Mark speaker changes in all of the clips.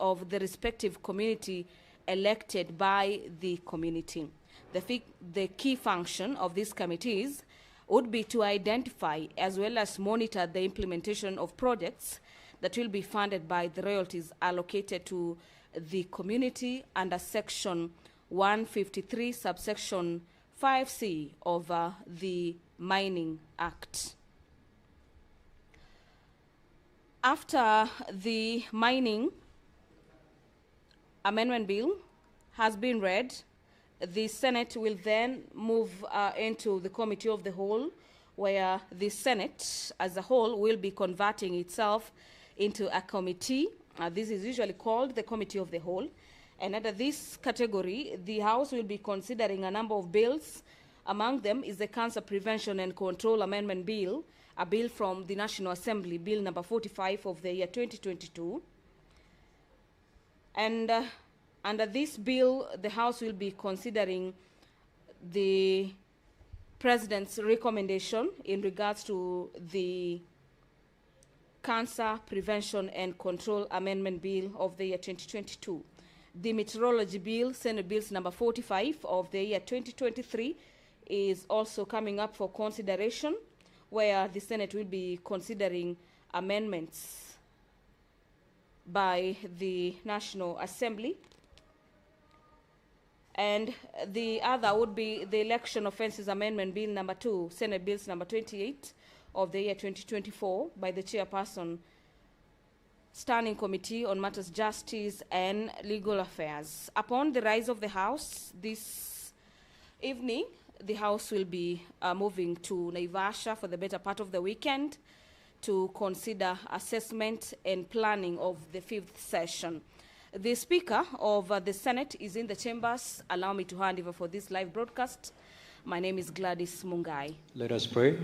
Speaker 1: of the respective community elected by the community. The key function of these committees would be to identify as well as monitor the implementation of projects that will be funded by the royalties allocated to the community under Section 153, subsection 5C of the Mining Act. After the Mining Amendment Bill has been read, the Senate will then move into the Committee of the Whole, where the Senate as a whole will be converting itself into a committee. This is usually called the Committee of the Whole. And under this category, the House will be considering a number of bills. Among them is the Cancer Prevention and Control Amendment Bill, a bill from the National Assembly, Bill number 45 of the year 2022. And under this bill, the House will be considering the President's recommendation in regards to the Cancer Prevention and Control Amendment Bill of the year 2022. The Meteorology Bill, Senate Bills number 45 of the year 2023, is also coming up for consideration, where the Senate will be considering amendments by the National Assembly. And the other would be the Election Offences Amendment Bill number 2, Senate Bills number 28 of the year 2024, by the Chairperson, Standing Committee on Matters Justice and Legal Affairs. Upon the rise of the House this evening, the House will be moving to Naivasha for the better part of the weekend to consider assessment and planning of the 5th session. The Speaker of the Senate is in the chambers. Allow me to hand over for this live broadcast. My name is Gladys Mungai.
Speaker 2: Let us pray.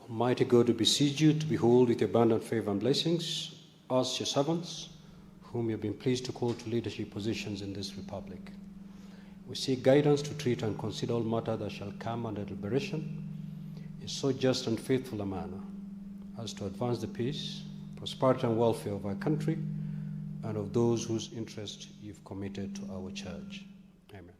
Speaker 2: Almighty God, we beseech you to behold with your abundant favor and blessings us, your servants, whom you have been pleased to call to leadership positions in this republic. We seek guidance to treat and consider all matter that shall come under deliberation in so just and faithful a manner as to advance the peace, prosperity, and welfare of our country and of those whose interest you've committed to our church. Amen.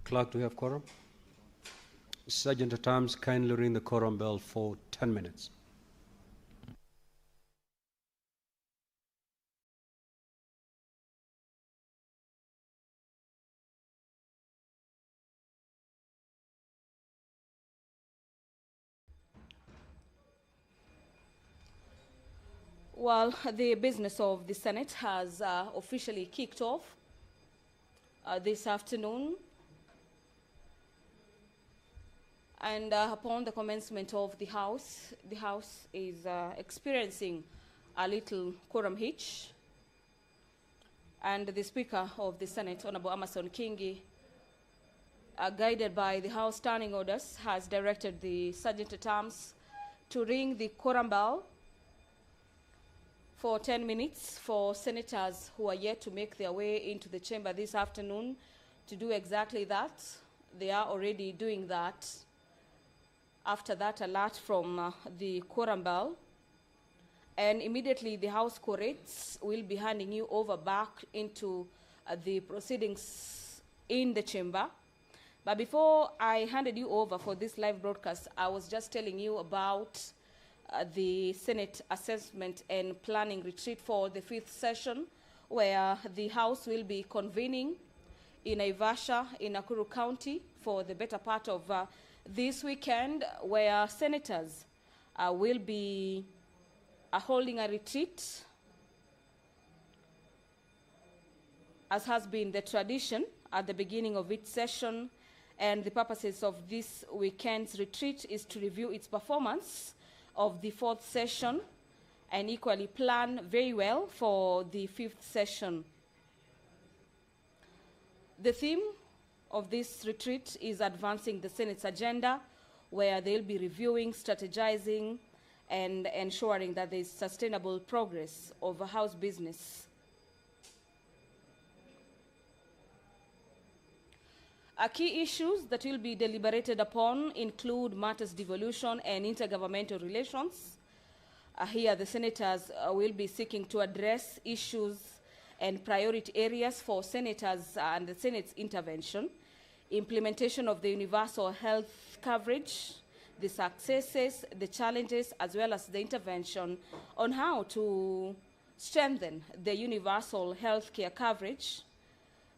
Speaker 2: Clerk, do we have quorum? Sergeant at Arms, kindly ring the quorum bell for 10 minutes.
Speaker 1: Well, the business of the Senate has officially kicked off this afternoon. And upon the commencement of the House is experiencing a little quorum hitch. And the Speaker of the Senate, Honorable Amason Kingi, guided by the House standing orders, has directed the Sergeant at Arms to ring the quorum bell for 10 minutes for senators who are yet to make their way into the chamber this afternoon to do exactly that. They are already doing that. After that alert from the quorum bell, and immediately the House corrects will be handing you over back into the proceedings in the chamber. But before I handed you over for this live broadcast, I was just telling you about the Senate Assessment and Planning Retreat for the 5th session, where the House will be convening in Naivasha in Nakuru County for the better part of this weekend, where senators will be holding a retreat, as has been the tradition at the beginning of each session. And the purposes of this weekend's retreat is to review its performance of the 4th session and equally plan very well for the 5th session. The theme of this retreat is advancing the Senate's agenda, where they'll be reviewing, strategizing, and ensuring that there's sustainable progress of House business. Key issues that will be deliberated upon include matters devolution and intergovernmental relations. Here, the senators will be seeking to address issues and priority areas for senators and the Senate's intervention, implementation of the universal health coverage, the successes, the challenges, as well as the intervention on how to strengthen the universal health care coverage,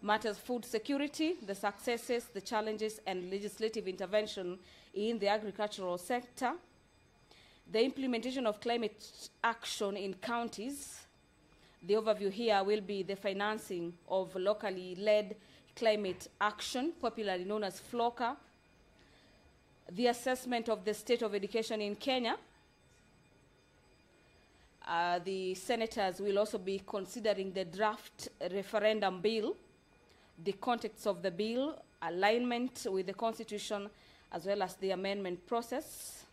Speaker 1: matters food security, the successes, the challenges, and legislative intervention in the agricultural sector, the implementation of climate action in counties. The overview here will be the financing of locally led climate action, popularly known as FLOCA, the assessment of the state of education in Kenya. The senators will also be considering the draft referendum bill, the context of the bill, alignment with the Constitution, as well as the amendment process.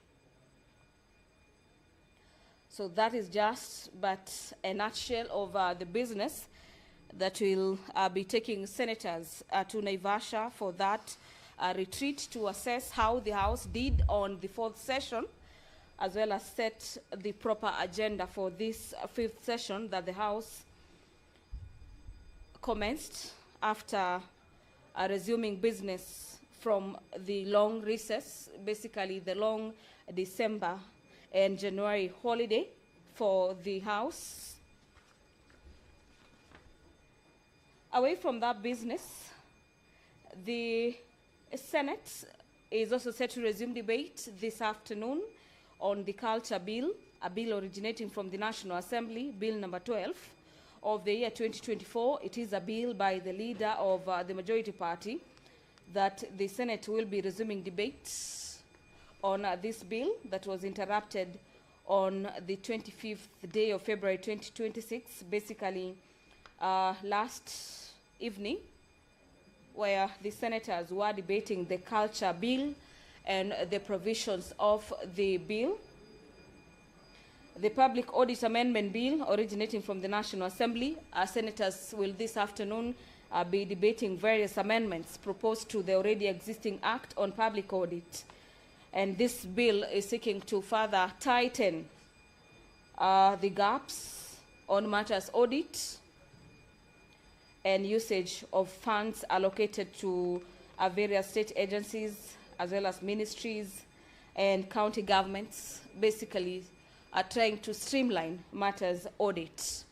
Speaker 1: So that is just but a nutshell of the business that will be taking senators to Naivasha for that retreat to assess how the House did on the 4th session, as well as set the proper agenda for this 5th session that the House commenced after resuming business from the long recess, basically the long December and January holiday for the House. Away from that business, the Senate is also set to resume debate this afternoon on the culture bill, a bill originating from the National Assembly, Bill number 12 of the year 2024. It is a bill by the leader of the majority party that the Senate will be resuming debates on this bill that was interrupted on the 25th day of February 2026, basically last evening, where the senators were debating the culture bill and the provisions of the bill. The Public Audit Amendment Bill originating from the National Assembly, senators will this afternoon be debating various amendments proposed to the already existing Act on Public Audit. And this bill is seeking to further tighten the gaps on matters audit and usage of funds allocated to various state agencies, as well as ministries and county governments, basically are trying to streamline matters audit.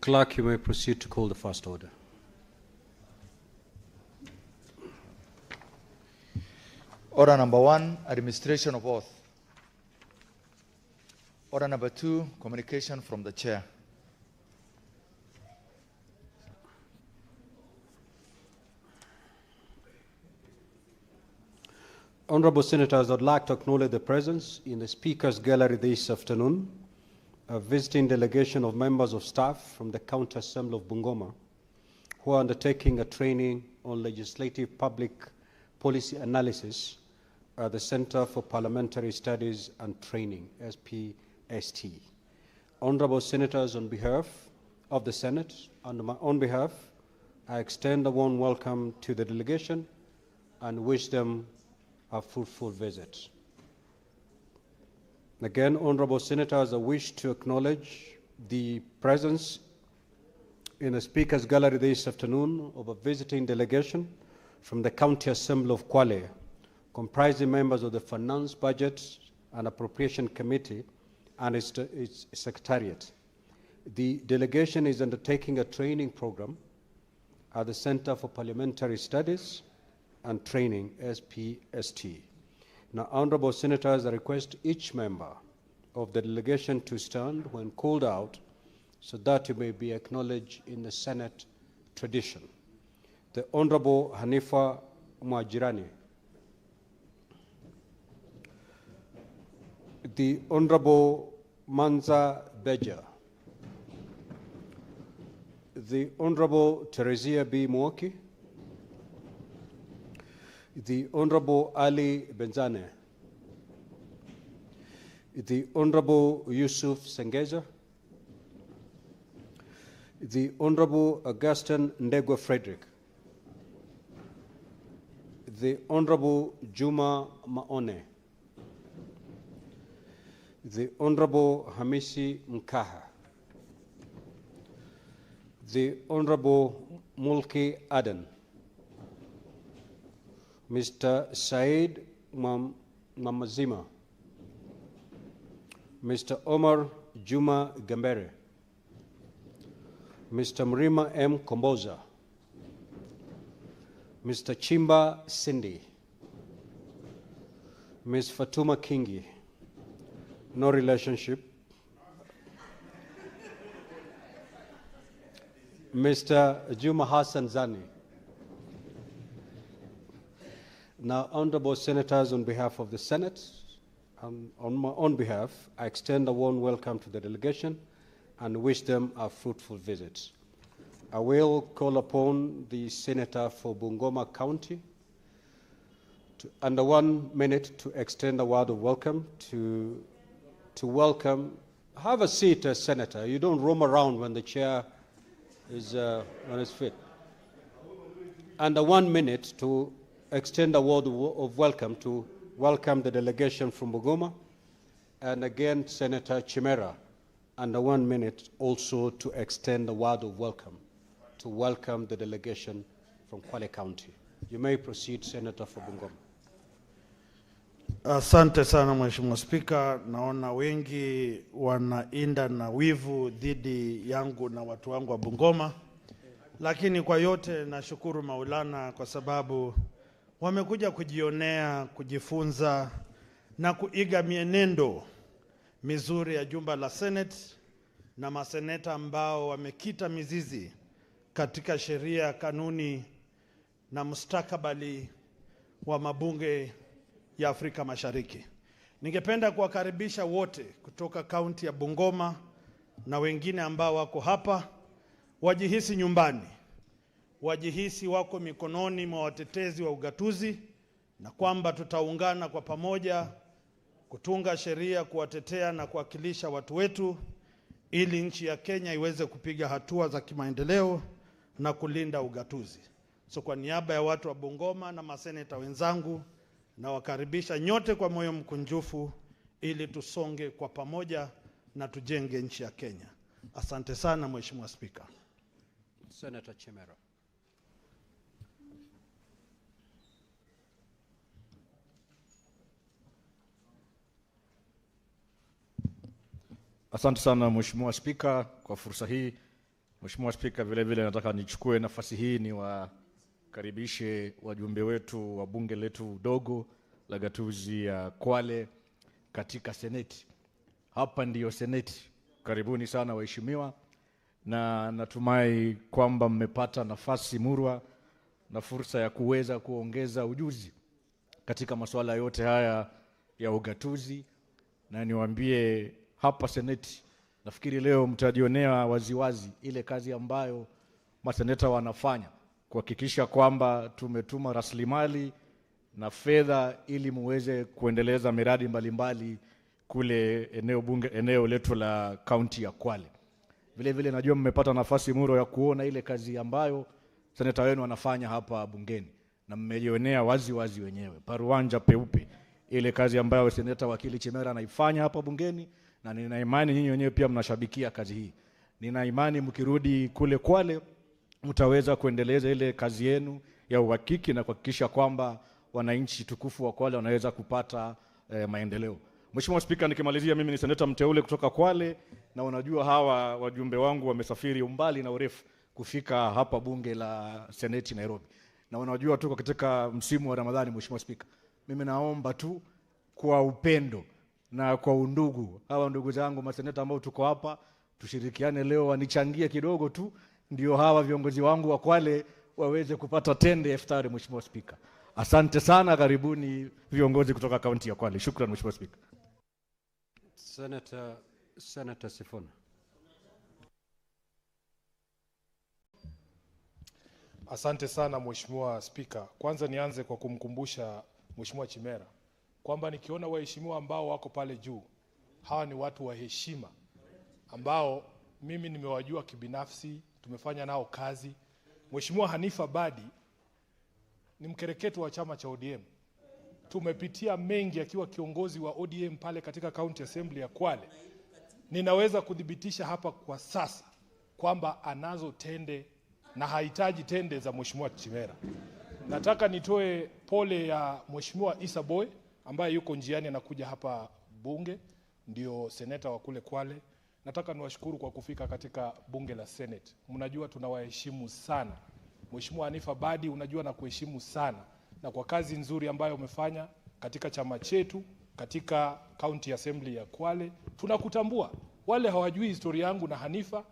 Speaker 2: Clerk, you may proceed to call the first order.
Speaker 3: Order number 1, administration of oath. Order number 2, communication from the chair.
Speaker 2: Honorable Senators, I'd like to acknowledge the presence in the Speaker's Gallery this afternoon, a visiting delegation of members of staff from the County Assembly of Bungoma, who are undertaking a training on legislative public policy analysis at the Center for Parliamentary Studies and Training, SPST. Honorable Senators, on behalf of the Senate and my own behalf, I extend a warm welcome to the delegation and wish them a fruitful visit. Again, Honorable Senators, I wish to acknowledge the presence in the Speaker's Gallery this afternoon of a visiting delegation from the County Assembly of Kwale, comprising members of the Finance, Budget and Appropriation Committee and its Secretariat. The delegation is undertaking a training program at the Center for Parliamentary Studies and Training, SPST. Now, Honorable Senators, I request each member of the delegation to stand when called out so that you may be acknowledged in the Senate tradition. The Honorable Hanifa Mwajirani, the Honorable Manza Beja, the Honorable Teresia B. Mwoki, the Honorable Ali Benzane, the Honorable Yusuf Sengeza, the Honorable Augustine Ndegwa Frederick, the Honorable Juma Maone, the Honorable Hamisi Mkaha, the Honorable Mulki Aden, Mr. Said Mamazima, Mr. Omar Juma Gambere, Mr. Mrima M. Komboza, Mr. Chimba Cindy, Ms. Fatuma Kingi, no relationship, Mr. Juma Hassan Zani. Now, Honorable Senators, on behalf of the Senate, on my own behalf, I extend a warm welcome to the delegation and wish them a fruitful visit. I will call upon the Senator for Bungoma County under 1 minute to extend a word of welcome to welcome. Have a seat, Senator. You don't roam around when the chair is on his feet. Under 1 minute to extend a word of welcome to welcome the delegation from Bungoma, and again, Senator Chimera, under 1 minute also to extend a word of welcome to welcome the delegation from Kwale County. You may proceed, Senator for Bungoma.
Speaker 4: Asante sana Mheshimiwa Spika. Naona wengi wanainda na wivu dhidi yangu na watu wangu wa Bungoma, lakini kwa yote nashukuru Maulana kwa sababu wamekuja kujionea, kujifunza na kuiga mienendo mizuri ya jumba la Senate na maseneta ambao wamekita mizizi katika sheria, kanuni na mustakabali wa mabunge ya Afrika Mashariki. Ningependa kuwakaribisha wote kutoka kaunti ya Bungoma na wengine ambao wako hapa, wajihisi nyumbani, wajihisi wako mikononi mwa watetezi wa ugatuzi, na kwamba tutaungana kwa pamoja kutunga sheria kuwatetea na kuwakilisha watu wetu ili nchi ya Kenya iweze kupiga hatua za kimaendeleo na kulinda ugatuzi. So kwa niaba ya watu wa Bungoma na maseneta wenzangu, na wakaribisha nyote kwa moyo mkunjufu ili tusonge kwa pamoja na tujenge nchi ya Kenya. Asante sana Mheshimiwa Spika.
Speaker 2: Senator Chimera.
Speaker 5: Asante sana Mheshimiwa Spika kwa fursa hii. Mheshimiwa Spika, vile vile nataka nichukue nafasi hii ni wakaribishe wajumbe wetu wa bunge letu dogo la gatuzi ya Kwale katika seneti. Hapa ndiyo seneti. Karibuni sana waheshimiwa, na natumai kwamba mmepata nafasi murwa na fursa ya kuweza kuongeza ujuzi katika masuala yote haya ya ugatuzi. Na niwaambie hapa seneti, nafikiri leo mtajionea waziwazi ile kazi ambayo maseneta wanafanya kuhakikisha kwamba tumetuma rasilimali na fedha ili muweze kuendeleza miradi mbalimbali kule eneo letu la kaunti ya Kwale. Vile vile najua mmepata nafasi muro ya kuona ile kazi ambayo seneta wenu wanafanya hapa bungeni, na mmejionea wazi wenyewe paruanja peupe ile kazi ambayo seneta wakili Chimera anaifanya hapa bungeni, na nina imani nyinyi wenyewe pia mnashabikia kazi hii. Nina imani mkirudi kule Kwale mtaweza kuendeleza ile kazi yenu ya uhakiki na kuhakikisha kwamba wananchi tukufu wa Kwale wanaweza kupata maendeleo. Mheshimiwa Spika, nikimalizia, mimi ni seneta mteule kutoka Kwale, na unajua hawa wajumbe wangu wamesafiri umbali na urefu kufika hapa bunge la Seneti Nairobi, na unajua tuko katika msimu wa Ramadhani. Mheshimiwa Spika, mimi naomba tu kwa upendo na kwa undugu, hawa ndugu zangu maseneta ambao tuko hapa, tushirikiane leo, wanichangie kidogo tu, ndio hawa viongozi wangu wa Kwale waweze kupata tende iftari. Mheshimiwa Spika, asante sana, karibuni viongozi kutoka kaunti ya Kwale. Shukrani Mheshimiwa Spika.
Speaker 2: Senator Sifuna.
Speaker 6: Asante sana Mheshimiwa Spika. Kwanza nianze kwa kumkumbusha Mheshimiwa Chimera kwamba nikiona waheshimiwa ambao wako pale juu, hawa ni watu wa heshima ambao mimi nimewajua kibinafsi, tumefanya nao kazi. Mheshimiwa Hanifa Badi ni mkereketo wa chama cha ODM. Tumepitia mengi akiwa kiongozi wa ODM pale katika County Assembly ya Kwale. Ninaweza kudhibitisha hapa kwa sasa kwamba anazo tende na hahitaji tende za Mheshimiwa Chimera. Nataka nitoe pole ya Mheshimiwa Isa Boy ambaye yuko njiani anakuja hapa bunge, ndio seneta wa kule Kwale. Nataka niwashukuru kwa kufika katika bunge la Senate. Mnajua tunawaheshimu sana. Mheshimiwa Hanifa Badi, unajua na kuheshimu sana na kwa kazi nzuri ambayo umefanya katika chama chetu, katika County Assembly ya Kwale. Tunakutambua. Wale hawajui historia yangu na Hanifa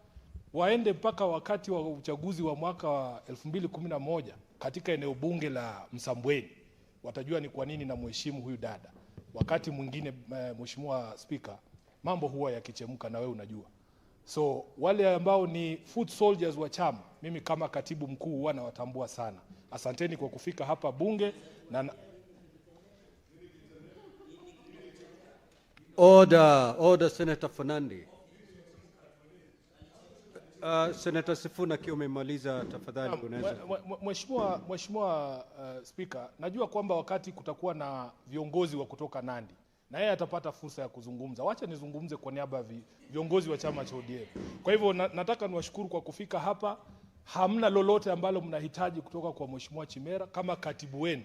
Speaker 6: waende mpaka wakati wa uchaguzi wa mwaka wa 2011 katika eneo bunge la Msambweni. Watajua ni kwa nini na mheshimu huyu dada. Wakati mwingine Mheshimiwa Speaker, mambo huwa yakichemka na wewe unajua. So wale ambao ni foot soldiers wa chama, mimi kama katibu mkuu huwa nawatambua sana. Asanteni kwa kufika hapa bunge na
Speaker 2: Order, Senator Fernandi. Senator Sifuna akiwa umemaliza, tafadhali unaweza.
Speaker 6: Mheshimiwa Speaker, najua kwamba wakati kutakuwa na viongozi wa kutoka Nandi na yeye atapata fursa ya kuzungumza. Wacha nizungumze kwa niaba ya viongozi wa chama cha ODM. Kwa hivyo nataka niwashukuru kwa kufika hapa. Hamna lolote ambalo mnahitaji kutoka kwa Mheshimiwa Chimera. Kama katibu wenu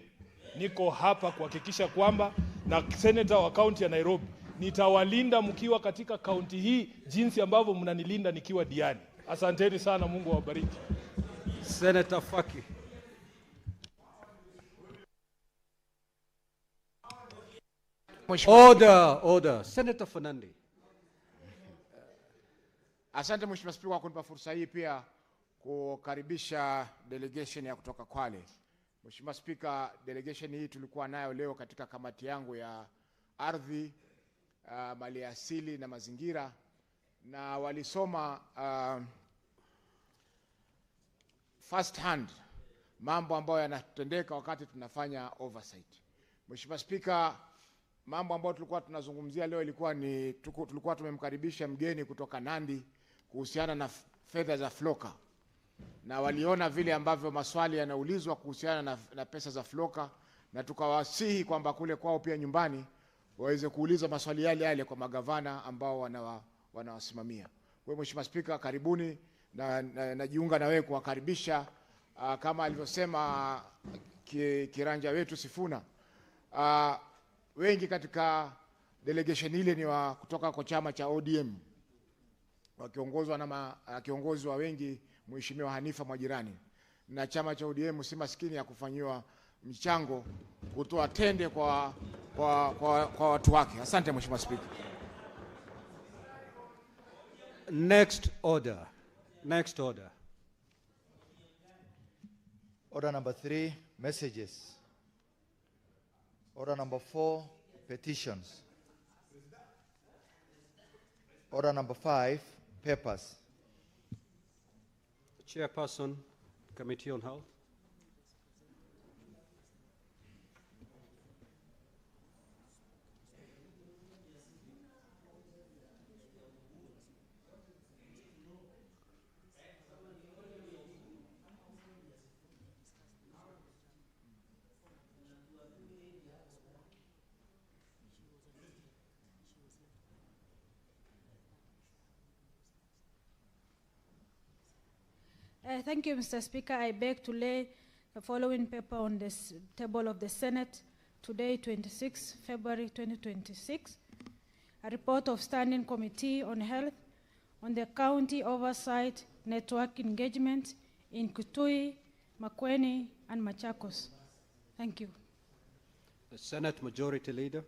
Speaker 6: niko hapa kuhakikisha kwamba na senator wa kaunti ya Nairobi nitawalinda mkiwa katika kaunti hii jinsi ambavyo mnanilinda nikiwa Diani. Asanteni sana, Mungu awabariki.
Speaker 2: Senator Faki. Order. Senator Fernandi.
Speaker 7: Asante Mheshimiwa Spika kwa kunipa fursa hii pia kukaribisha delegation ya kutoka Kwale. Mheshimiwa Spika, delegation hii tulikuwa nayo leo katika kamati yangu ya ardhi, mali asili na mazingira, na walisoma first hand mambo ambayo yanatendeka wakati tunafanya oversight. Mheshimiwa Spika, mambo ambayo tulikuwa tunazungumzia leo ilikuwa ni tulikuwa tumemkaribisha mgeni kutoka Nandi kuhusiana na fedha za floka, na waliona vile ambavyo maswali yanaulizwa kuhusiana na pesa za floka, na tukawasihi kwamba kule kwao pia nyumbani waweze kuuliza maswali yale kwa magavana ambao wanawasimamia. Kwa Mheshimiwa Spika, karibuni na najiunga na wewe kuwakaribisha kama alivyosema kiranja wetu Sifuna. Wengi katika delegation ile ni wa kutoka kwa chama cha ODM wakiongozwa na kiongozi wa wengi Mheshimiwa Hanifa Mwajirani, na chama cha ODM si maskini ya kufanyiwa mchango kutoa tende kwa watu wake. Asante Mheshimiwa Spika.
Speaker 2: Next order.
Speaker 3: Order number 3, messages. Order number 4, petitions. Order number 5, papers.
Speaker 2: Chairperson, Committee on Health.
Speaker 8: Thank you, Mr. Speaker. I beg to lay the following paper on the table of the Senate today, 26 February 2026. A report of Standing Committee on Health on the County Oversight Network engagement in Kitui, Makueni, and Machakos. Thank you.
Speaker 2: The Senate Majority Leader.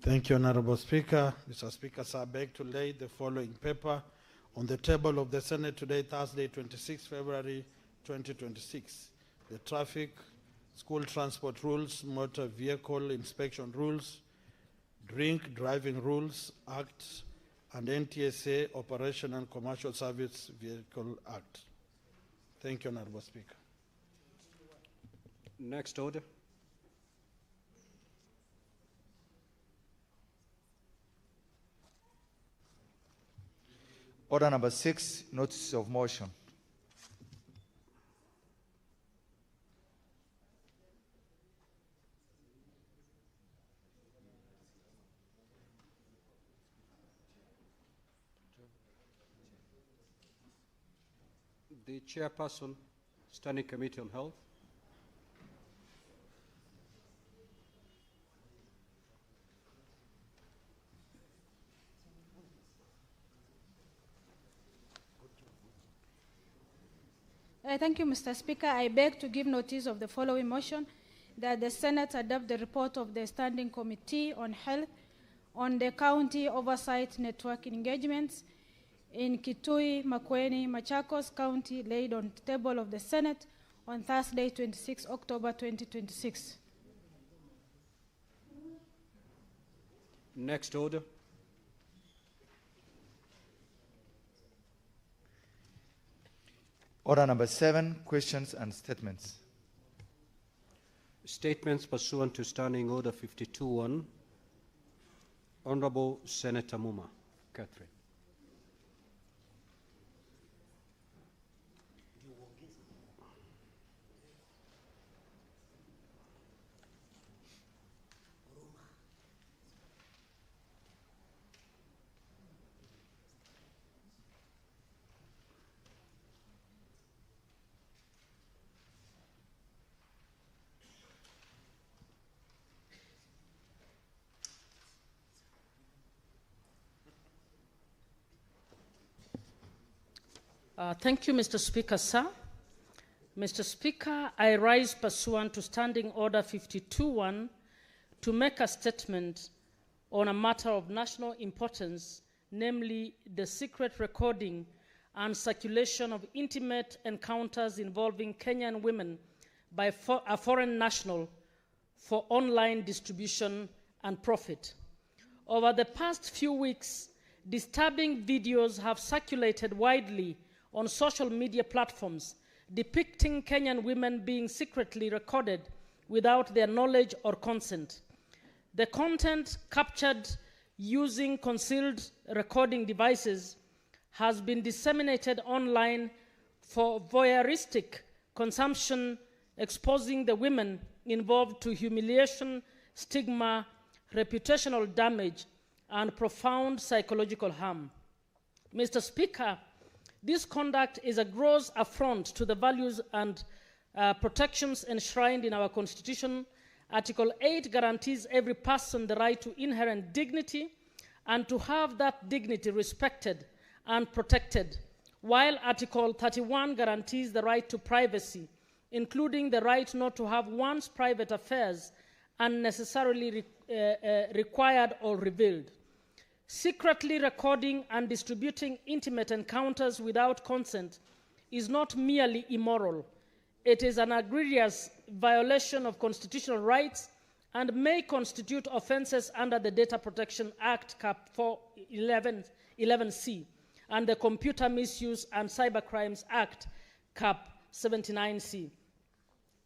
Speaker 4: Thank you, Honorable Speaker. Mr. Speaker, sir, I beg to lay the following paper on the table of the Senate today, Thursday, 26 February 2026. The traffic, school transport rules, motor vehicle inspection rules, drink driving rules Act, and NTSA Operation and Commercial Service Vehicle Act. Thank you, Honorable Speaker.
Speaker 2: Next order.
Speaker 3: Order number 6, notice of motion.
Speaker 2: The Chairperson, Standing Committee on Health.
Speaker 8: Thank you, Mr. Speaker. I beg to give notice of the following motion, that the Senate adopt the report of the Standing Committee on Health on the county oversight network engagements in Kitui, Makueni, Machakos County, laid on the table of the Senate on Thursday, 26 October 2026.
Speaker 2: Next order.
Speaker 3: Order number 7, questions and statements.
Speaker 2: Statements pursuant to Standing Order 52-1. Honorable Senator Muma, Catherine.
Speaker 9: Thank you, Mr. Speaker, sir. Mr. Speaker, I rise pursuant to Standing Order 52-1 to make a statement on a matter of national importance, namely the secret recording and circulation of intimate encounters involving Kenyan women by a foreign national for online distribution and profit. Over the past few weeks, disturbing videos have circulated widely on social media platforms depicting Kenyan women being secretly recorded without their knowledge or consent. The content captured using concealed recording devices has been disseminated online for voyeuristic consumption, exposing the women involved to humiliation, stigma, reputational damage, and profound psychological harm. Mr. Speaker, this conduct is a gross affront to the values and protections enshrined in our Constitution. Article 8 guarantees every person the right to inherent dignity and to have that dignity respected and protected, while Article 31 guarantees the right to privacy, including the right not to have one's private affairs unnecessarily required or revealed. Secretly recording and distributing intimate encounters without consent is not merely immoral. It is an egregious violation of constitutional rights and may constitute offenses under the Data Protection Act Cap 411C and the Computer Misuse and Cybercrimes Act Cap 79C.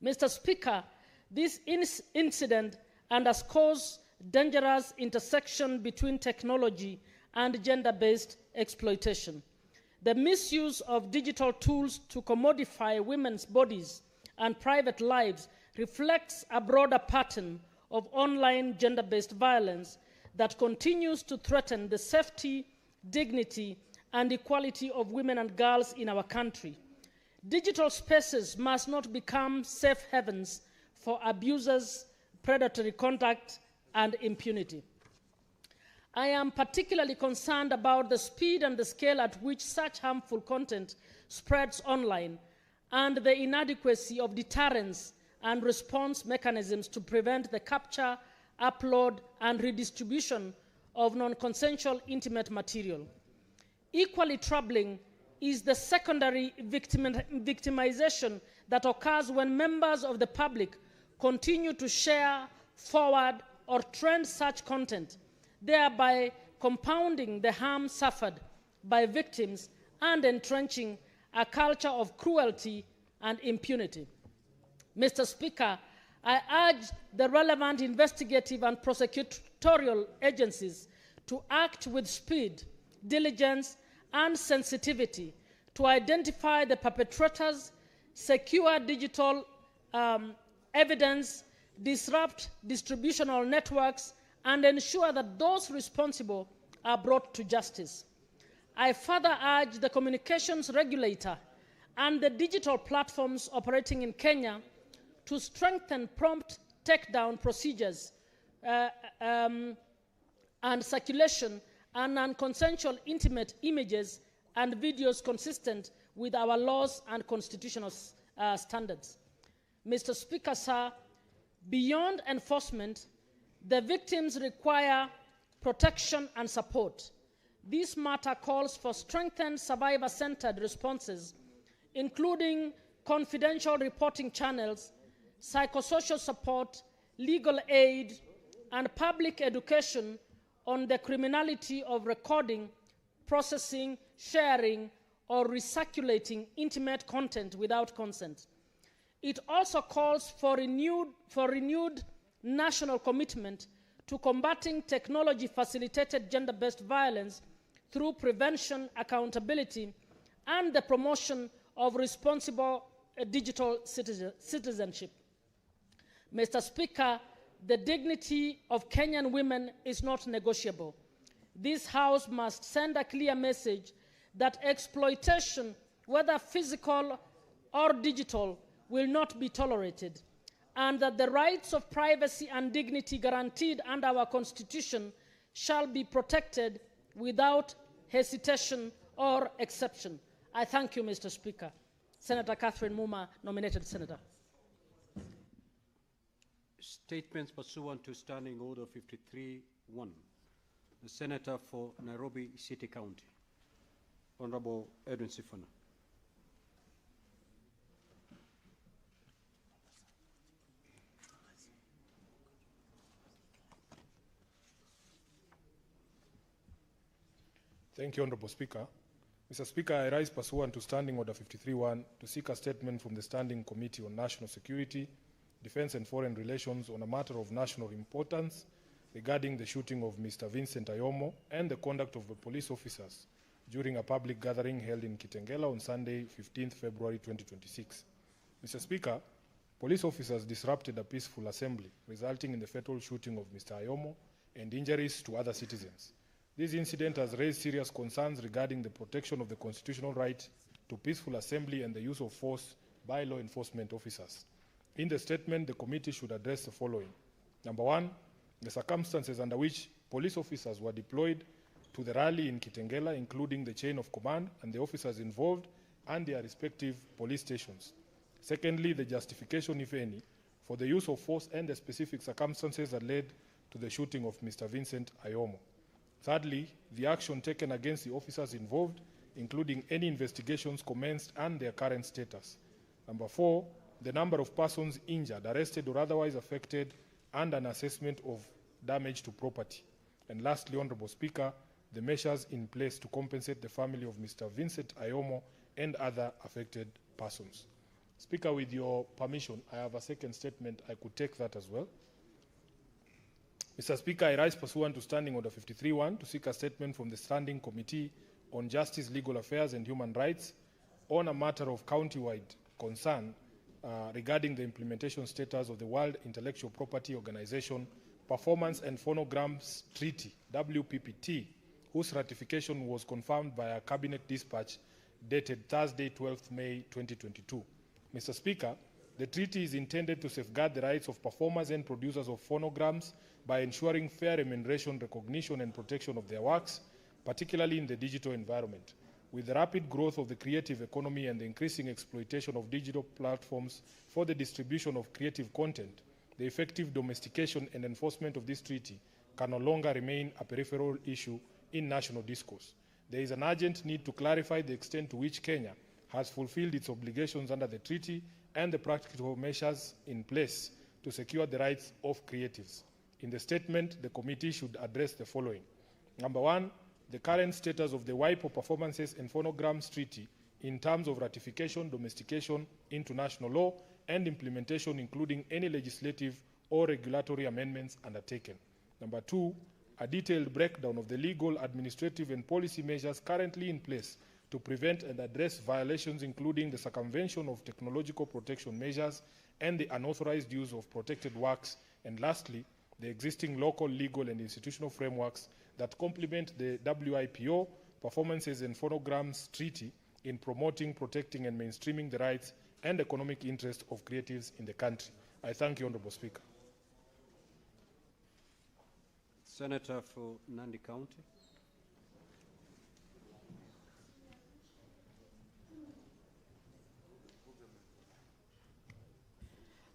Speaker 9: Mr. Speaker, this incident underscores dangerous intersection between technology and gender-based exploitation. The misuse of digital tools to commodify women's bodies and private lives reflects a broader pattern of online gender-based violence that continues to threaten the safety, dignity, and equality of women and girls in our country. Digital spaces must not become safe havens for abusers, predatory conduct, and impunity. I am particularly concerned about the speed and the scale at which such harmful content spreads online and the inadequacy of deterrence and response mechanisms to prevent the capture, upload, and redistribution of non-consensual intimate material. Equally troubling is the secondary victimization that occurs when members of the public continue to share, forward, or trend such content, thereby compounding the harm suffered by victims and entrenching a culture of cruelty and impunity. Mr. Speaker, I urge the relevant investigative and prosecutorial agencies to act with speed, diligence, and sensitivity to identify the perpetrators, secure digital evidence, disrupt distributional networks, and ensure that those responsible are brought to justice. I further urge the communications regulator and the digital platforms operating in Kenya to strengthen prompt takedown procedures and circulation and non-consensual intimate images and videos consistent with our laws and constitutional standards. Mr. Speaker, sir, beyond enforcement, the victims require protection and support. This matter calls for strengthened survivor-centered responses, including confidential reporting channels, psychosocial support, legal aid, and public education on the criminality of recording, processing, sharing, or recirculating intimate content without consent. It also calls for renewed national commitment to combating technology-facilitated gender-based violence through prevention, accountability, and the promotion of responsible digital citizenship. Mr. Speaker, the dignity of Kenyan women is not negotiable. This House must send a clear message that exploitation, whether physical or digital, will not be tolerated, and that the rights of privacy and dignity guaranteed under our Constitution shall be protected without hesitation or exception. I thank you, Mr. Speaker. Senator Catherine Muma, nominated senator.
Speaker 2: Statements pursuant to Standing Order 53-1. The Senator for Nairobi City County, Honorable Edwin Sifuna.
Speaker 6: Thank you, Honorable Speaker. Mr. Speaker, I rise pursuant to Standing Order 53-1 to seek a statement from the Standing Committee on National Security, Defense and Foreign Relations on a matter of national importance regarding the shooting of Mr. Vincent Ayomo and the conduct of the police officers during a public gathering held in Kitengela on Sunday, 15th February 2026. Mr. Speaker, police officers disrupted a peaceful assembly, resulting in the fatal shooting of Mr. Ayomo and injuries to other citizens. This incident has raised serious concerns regarding the protection of the constitutional right to peaceful assembly and the use of force by law enforcement officers. In the statement, the committee should address the following. Number one, the circumstances under which police officers were deployed to the rally in Kitengela, including the chain of command and the officers involved and their respective police stations. Secondly, the justification, if any, for the use of force and the specific circumstances that led to the shooting of Mr. Vincent Ayomo. Thirdly, the action taken against the officers involved, including any investigations commenced and their current status. Number four, the number of persons injured, arrested, or otherwise affected, and an assessment of damage to property. And lastly, Honorable Speaker, the measures in place to compensate the family of Mr. Vincent Ayomo and other affected persons. Speaker, with your permission, I have a second statement. I could take that as well. Mr. Speaker, I rise pursuant to Standing Order 53-1 to seek a statement from the Standing Committee on Justice, Legal Affairs and Human Rights on a matter of county-wide concern regarding the implementation status of the World Intellectual Property Organization Performance and Phonograms Treaty, WPPT, whose ratification was confirmed by a Cabinet dispatch dated Thursday, 12th May 2022. Mr. Speaker, the treaty is intended to safeguard the rights of performers and producers of phonograms by ensuring fair remuneration, recognition, and protection of their works, particularly in the digital environment. With the rapid growth of the creative economy and the increasing exploitation of digital platforms for the distribution of creative content, the effective domestication and enforcement of this treaty can no longer remain a peripheral issue in national discourse. there is an urgent need to clarify the extent to which Kenya has fulfilled its obligations under the treaty and the practical measures in place to secure the rights of creatives. In the statement, the committee should address the following. Number one, the current status of the WIPO Performances and Phonograms Treaty in terms of ratification, domestication into national law, and implementation, including any legislative or regulatory amendments undertaken. Number two, a detailed breakdown of the legal, administrative, and policy measures currently in place to prevent and address violations, including the circumvention of technological protection measures and the unauthorized use of protected works. And lastly, the existing local, legal, and institutional frameworks that complement the WIPO Performances and Phonograms Treaty in promoting, protecting, and mainstreaming the rights and economic interests of creatives in the country. I thank you, Honorable Speaker.
Speaker 2: Senator for Nandi County.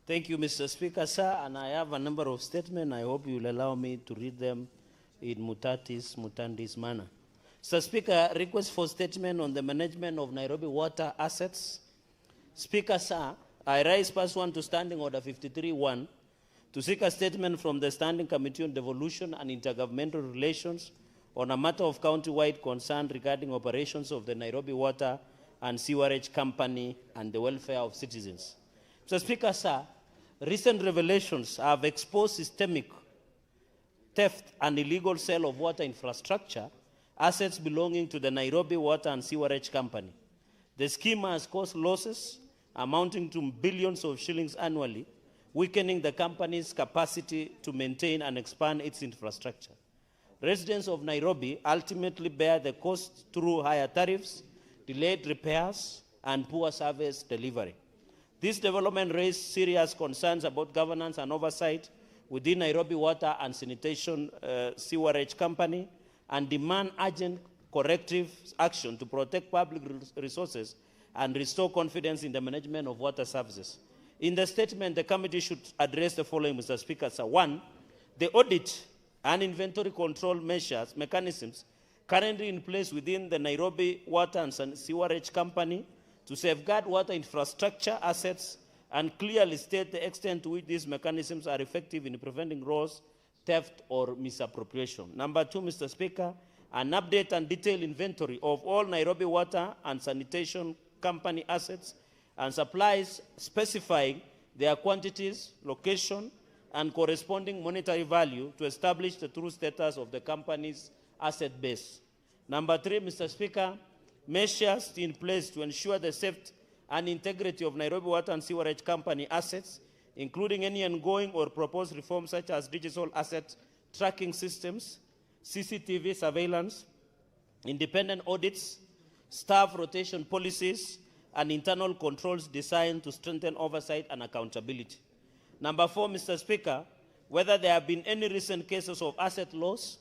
Speaker 10: Thank you, Mr. Speaker, sir, and I have a number of statements. I hope you will allow me to read them in mutatis mutandis manner. Mr. Speaker, request for statement on the management of Nairobi water assets. Speaker, sir, I rise pursuant to Standing Order 53-1 to seek a statement from the Standing Committee on Devolution and Intergovernmental Relations on a matter of county-wide concern regarding operations of the Nairobi Water and Sewerage Company and the welfare of citizens. Mr. Speaker, sir, recent revelations have exposed systemic theft and illegal sale of water infrastructure assets belonging to the Nairobi Water and Sewerage Company. The scheme has caused losses amounting to billions of shillings annually, weakening the company's capacity to maintain and expand its infrastructure. Residents of Nairobi ultimately bear the cost through higher tariffs, delayed repairs, and poor service delivery. This development raised serious concerns about governance and oversight within Nairobi Water and Sanitation Sewerage Company and demand urgent corrective action to protect public resources and restore confidence in the management of water services. In the statement, the committee should address the following, Mr. Speaker. Sir. One, the audit and inventory control mechanisms currently in place within the Nairobi Water and Sewerage Company to safeguard water infrastructure assets and clearly state the extent to which these mechanisms are effective in preventing loss, theft, or misappropriation. Number two, Mr. Speaker, an update and detailed inventory of all Nairobi Water and Sanitation Company assets and supplies specifying their quantities, location, and corresponding monetary value to establish the true status of the company's asset base. Number three, Mr. Speaker, measures in place to ensure the safety and integrity of Nairobi Water and Sewerage Company assets, including any ongoing or proposed reforms such as digital asset tracking systems, CCTV surveillance, independent audits, staff rotation policies, and internal controls designed to strengthen oversight and accountability. Number four, Mr. Speaker, whether there have been any recent cases of asset loss,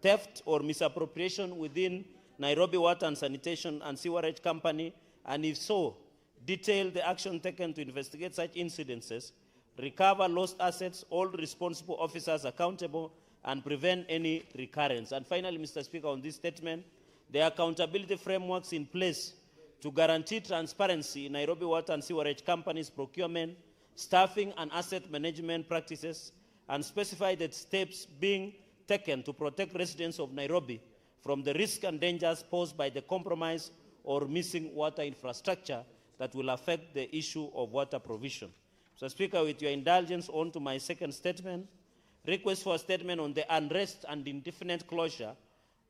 Speaker 10: theft, or misappropriation within Nairobi Water and Sanitation and Sewerage Company, and if so, detail the action taken to investigate such incidences, recover lost assets, hold responsible officers accountable, and prevent any recurrence. And finally, Mr. Speaker, on this statement, the accountability frameworks in place to guarantee transparency in Nairobi Water and Sewerage Company's procurement, staffing, and asset management practices, and specify the steps being taken to protect residents of Nairobi from the risks and dangers posed by the compromise or missing water infrastructure that will affect the issue of water provision. Mr. Speaker, with your indulgence, on to my second statement. Request for a statement on the unrest and indefinite closure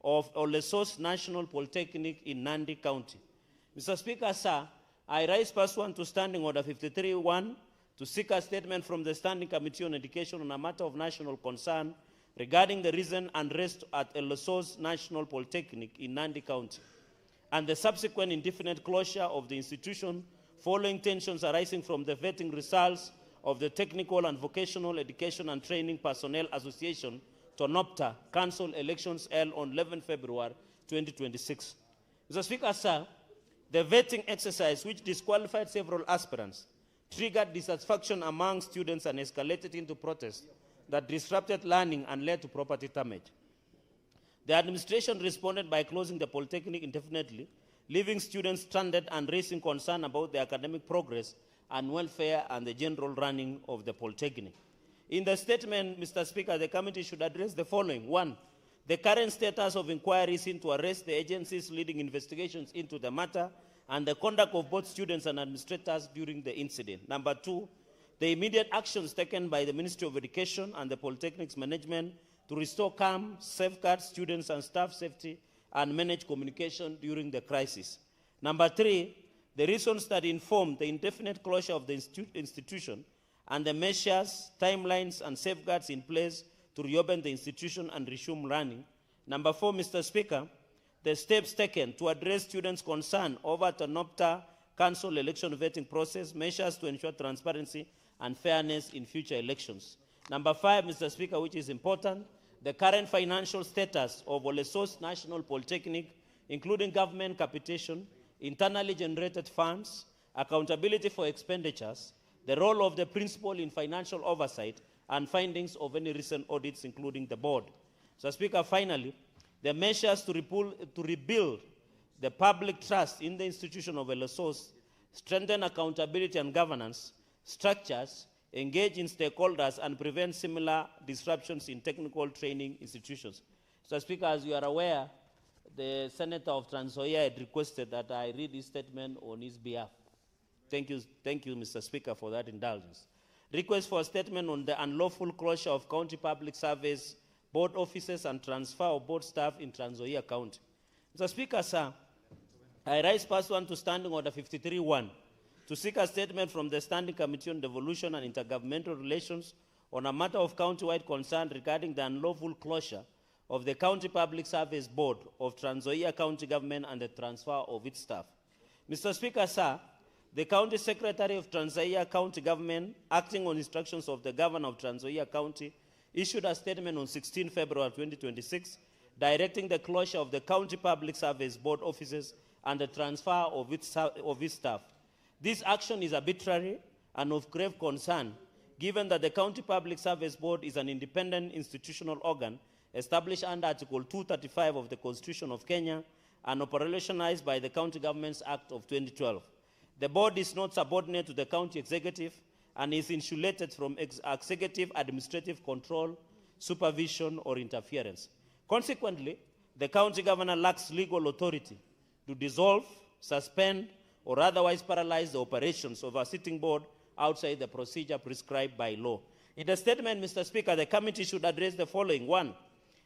Speaker 10: of Olesos National Polytechnic in Nandi County. Mr. Speaker, sir, I rise pursuant to Standing Order 53-1 to seek a statement from the Standing Committee on Education on a matter of national concern regarding the recent unrest at Olesos National Polytechnic in Nandi County and the subsequent indefinite closure of the institution following tensions arising from the vetting results of the Technical and Vocational Education and Training Personnel Association, TONOPTA, Council elections held on 11 February 2026. Mr. Speaker, sir, the vetting exercise, which disqualified several aspirants, triggered dissatisfaction among students and escalated into protests that disrupted learning and led to property damage. The administration responded by closing the polytechnic indefinitely, leaving students stranded and raising concern about the academic progress and welfare and the general running of the polytechnic. In the statement, Mr. Speaker, the committee should address the following. 1, the current status of inquiries into arrest the agencies leading investigations into the matter and the conduct of both students and administrators during the incident. Number 2, the immediate actions taken by the Ministry of Education and the Polytechnics management to restore calm, safeguard students and staff safety, and manage communication during the crisis. Number 3, the reasons that informed the indefinite closure of the institution and the measures, timelines, and safeguards in place to reopen the institution and resume running. Number 4, Mr. Speaker, the steps taken to address students' concern over the NOPTA Council election vetting process, measures to ensure transparency and fairness in future elections. Number 5, Mr. Speaker, which is important, the current financial status of Olesos National Polytechnic, including government capitation, internally generated funds, accountability for expenditures, the role of the principal in financial oversight, and findings of any recent audits, including the board. Mr. Speaker, finally, the measures to rebuild the public trust in the institution of Olesos, strengthen accountability and governance structures, engage in stakeholders, and prevent similar disruptions in technical training institutions. Mr. Speaker, as you are aware, the Senator of Trans Nzoia had requested that I read his statement on his behalf. Thank you, Mr. Speaker, for that indulgence. Request for a statement on the unlawful closure of county public service board offices and transfer of board staff in Trans Nzoia County. Mr. Speaker, sir, I rise pursuant to Standing Order 53-1 to seek a statement from the Standing Committee on Devolution and Intergovernmental Relations on a matter of county-wide concern regarding the unlawful closure of the County Public Service Board of Trans Nzoia County Government and the transfer of its staff. Mr. Speaker, sir, the County Secretary of Trans Nzoia County Government, acting on instructions of the Governor of Trans Nzoia County, issued a statement on 16 February 2026 directing the closure of the County Public Service Board offices and the transfer of its staff. This action is arbitrary and of grave concern, given that the County Public Service Board is an independent institutional organ established under Article 235 of the Constitution of Kenya and operationalized by the County Governments Act of 2012. The board is not subordinate to the county executive and is insulated from executive administrative control, supervision, or interference. Consequently, the county governor lacks legal authority to dissolve, suspend, or otherwise paralyze the operations of a sitting board outside the procedure prescribed by law. In the statement, Mr. Speaker, the committee should address the following. 1,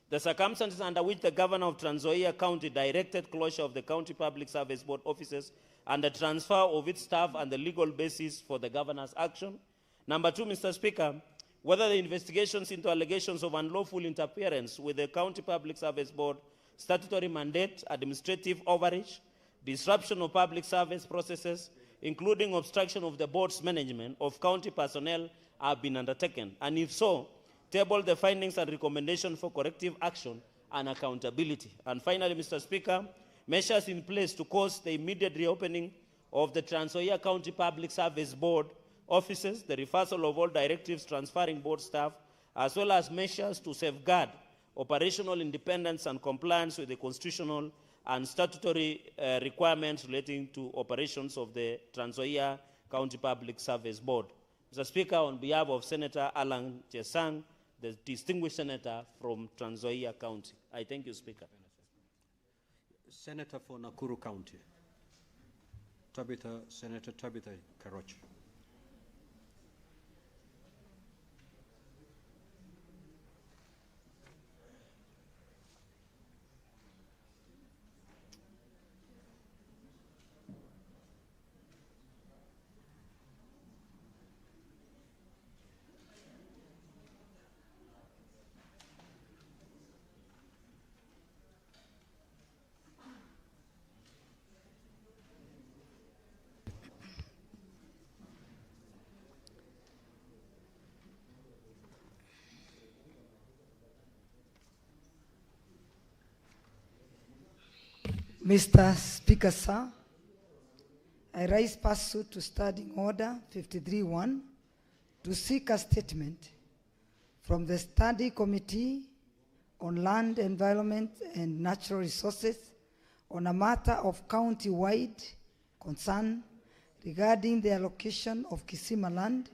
Speaker 10: the circumstances under which the governor of Trans Nzoia County directed closure of the County Public Service Board offices and the transfer of its staff and the legal basis for the governor's action. Number 2, Mr. Speaker, whether the investigations into allegations of unlawful interference with the County Public Service Board statutory mandate, administrative overreach, disruption of public service processes, including obstruction of the board's management of county personnel, have been undertaken, and if so, table the findings and recommendations for corrective action and accountability. And finally, Mr. Speaker, measures in place to cause the immediate reopening of the Trans Nzoia County Public Service Board offices, the reversal of all directives transferring board staff, as well as measures to safeguard operational independence and compliance with the constitutional and statutory requirements relating to operations of the Trans Nzoia County Public Service Board. Mr. Speaker, on behalf of Senator Alan Chesang, the distinguished senator from Trans Nzoia County, I thank you, Speaker.
Speaker 2: Senator for Nakuru County, Senator Tabitha Karoch.
Speaker 11: Mr. Speaker, sir, I rise pursuant to Standing Order 53-1 to seek a statement from the Standing Committee on land, environment, and natural resources on a matter of county-wide concern regarding the allocation of Kisima land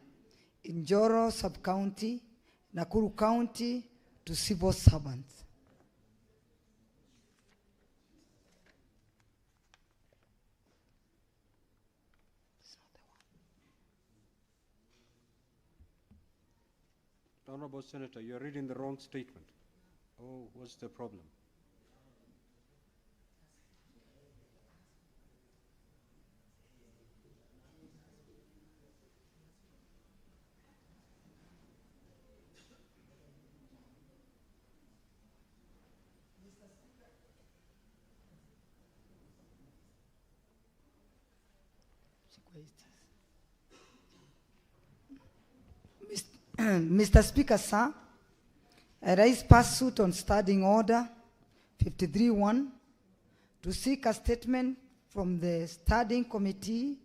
Speaker 11: in Njoro sub-county, Nakuru County, to civil servants.
Speaker 2: Honorable Senator, you're reading the wrong statement. Oh, what's the problem?
Speaker 11: Mr. Speaker, sir, I raise pursuit on Standing Order 53-1 to seek a statement from the Standing Committee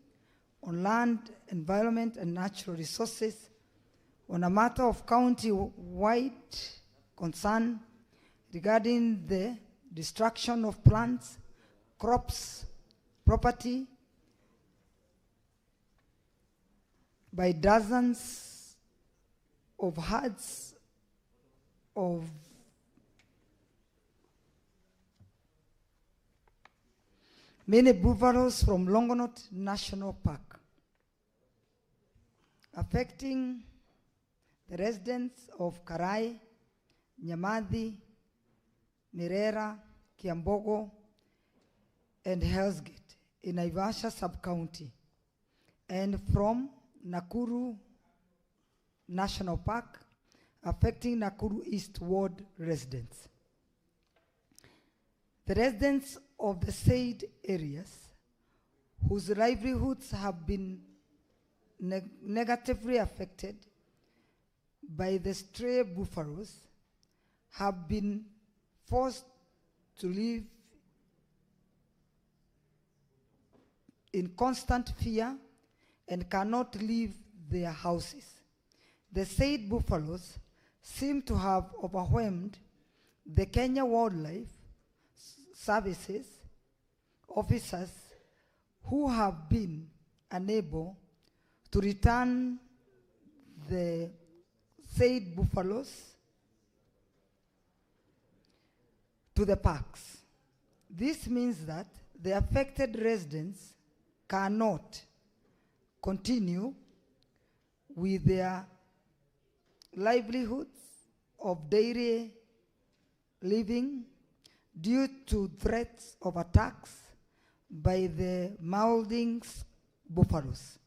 Speaker 11: on Land, Environment and Natural Resources on a matter of county-wide concern regarding the destruction of plants, crops, property by dozens of herds of many buffaloes from Longonot National Park, affecting the residents of Karai, Nyamathi, Mirera, Kiambogo, and Hell's Gate in Naivasha sub-county, and from Nakuru National Park, affecting Nakuru East Ward residents. The residents of the said areas, whose livelihoods have been negatively affected by the stray buffaloes, have been forced to live in constant fear and cannot leave their houses. The said buffaloes seem to have overwhelmed the Kenya Wildlife Services officers, who have been unable to return the said buffaloes to the parks. This means that the affected residents cannot continue with their livelihoods of daily living due to threats of attacks by the marauding buffaloes.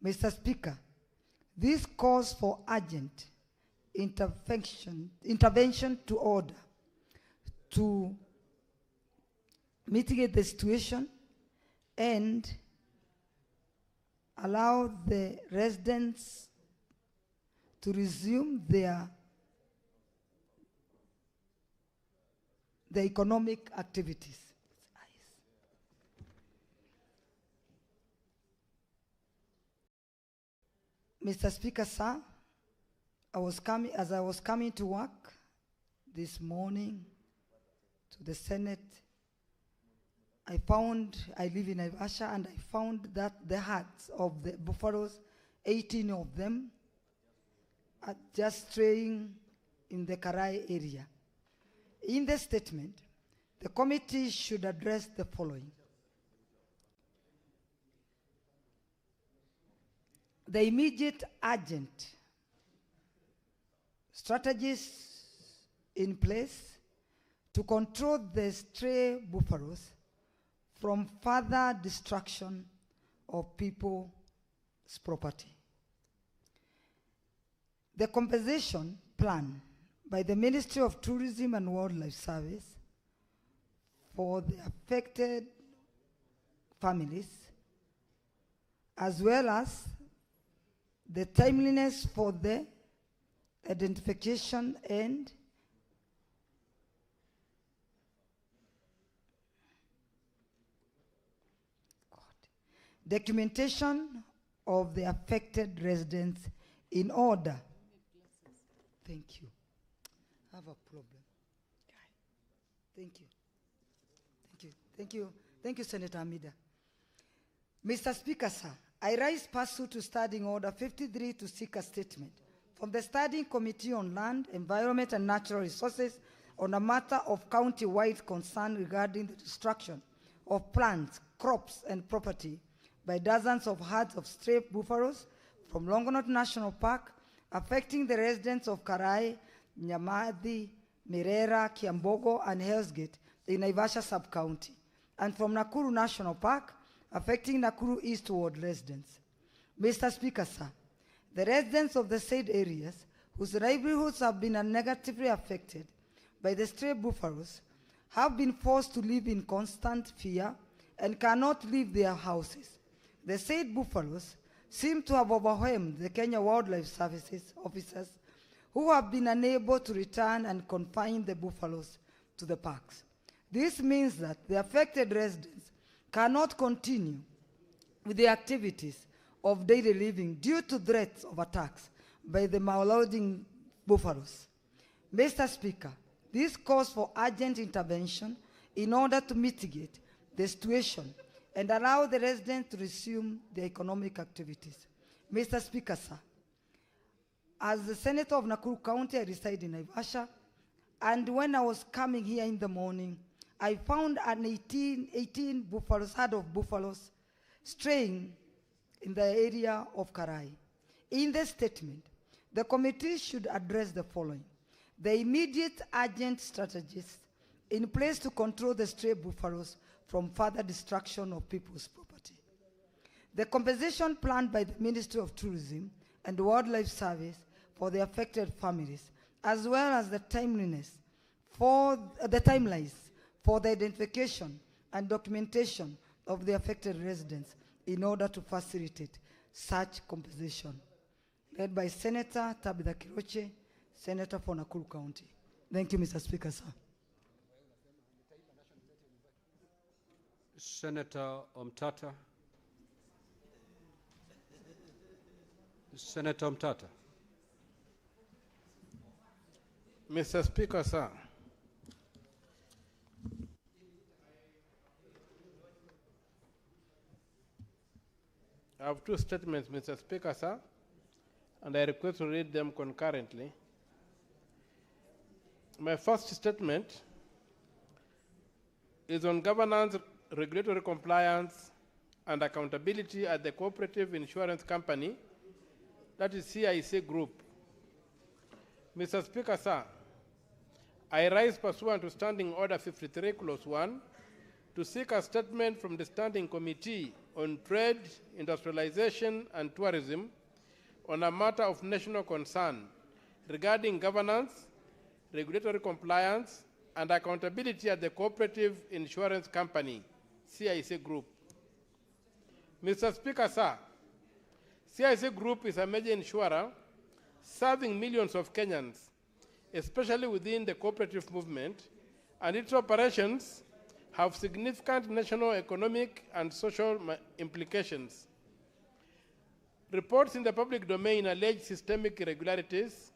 Speaker 11: Mr. Speaker, this calls for urgent intervention to order to mitigate the situation and allow the residents to resume their economic activities. Mr. Speaker, sir, as I was coming to work this morning to the Senate, I live in Naivasha, and I found that the herds of the buffaloes, 18 of them, are just straying in the Karai area. In the statement, the committee should address the following. The immediate urgent strategies in place to control the stray buffaloes from further destruction of people's property. The compensation plan by the Ministry of Tourism and Wildlife Service for the affected families, as well as the timeliness for the identification and documentation of the affected residents in order. Thank you. have a problem. Thank you. Thank you. Thank you. Thank you, Senator Amida. Mr. Speaker, sir, I rise pursuant to Standing Order 53 to seek a statement from the Standing Committee on Land, Environment and Natural Resources on a matter of county-wide concern regarding the destruction of plants, crops, and property by dozens of herds of stray buffaloes from Longonot National Park, affecting the residents of Karai, Nyamadi, Mirera, Kiambogo, and Hell's Gate in Naivasha sub-county, and from Nakuru National Park, affecting Nakuru Eastward residents. Mr. Speaker, sir, the residents of the said areas whose livelihoods have been negatively affected by the stray buffaloes have been forced to live in constant fear and cannot leave their houses. The said buffaloes seem to have overwhelmed the Kenya Wildlife Services officers who have been unable to return and confine the buffaloes to the parks. This means that the affected residents cannot continue with the activities of daily living due to threats of attacks by the marauding buffaloes. Mr. Speaker, this calls for urgent intervention in order to mitigate the situation and allow the residents to resume their economic activities. Mr. Speaker, sir, as the Senator of Nakuru County, I reside in Naivasha, and when I was coming here in the morning, I found an 18 buffaloes, herd of buffaloes straying in the area of Karai. In the statement, the committee should address the following: the immediate urgent strategies in place to control the stray buffaloes from further destruction of people's property, the compensation planned by the Ministry of Tourism and Wildlife Service for the affected families, as well as the timelines for the identification and documentation of the affected residents in order to facilitate such compensation. Led by Senator Tabitha Kiroche, Senator for Nakuru County. Thank you, Mr. Speaker, sir.
Speaker 2: Senator Omtata. Senator Omtata.
Speaker 12: Mr. Speaker, sir, I have two statements, Mr. Speaker, sir, and I request to read them concurrently. My first statement is on governance, regulatory compliance, and accountability at the Cooperative Insurance Company, that is CIC Group. Mr. Speaker, sir, I rise pursuant to Standing Order 53, Clause 1, to seek a statement from the Standing Committee on Trade, Industrialization, and Tourism on a matter of national concern regarding governance, regulatory compliance, and accountability at the Cooperative Insurance Company, CIC Group. Mr. Speaker, sir, CIC Group is a major insurer serving millions of Kenyans, especially within the cooperative movement, and its operations have significant national economic and social implications. Reports in the public domain allege systemic irregularities,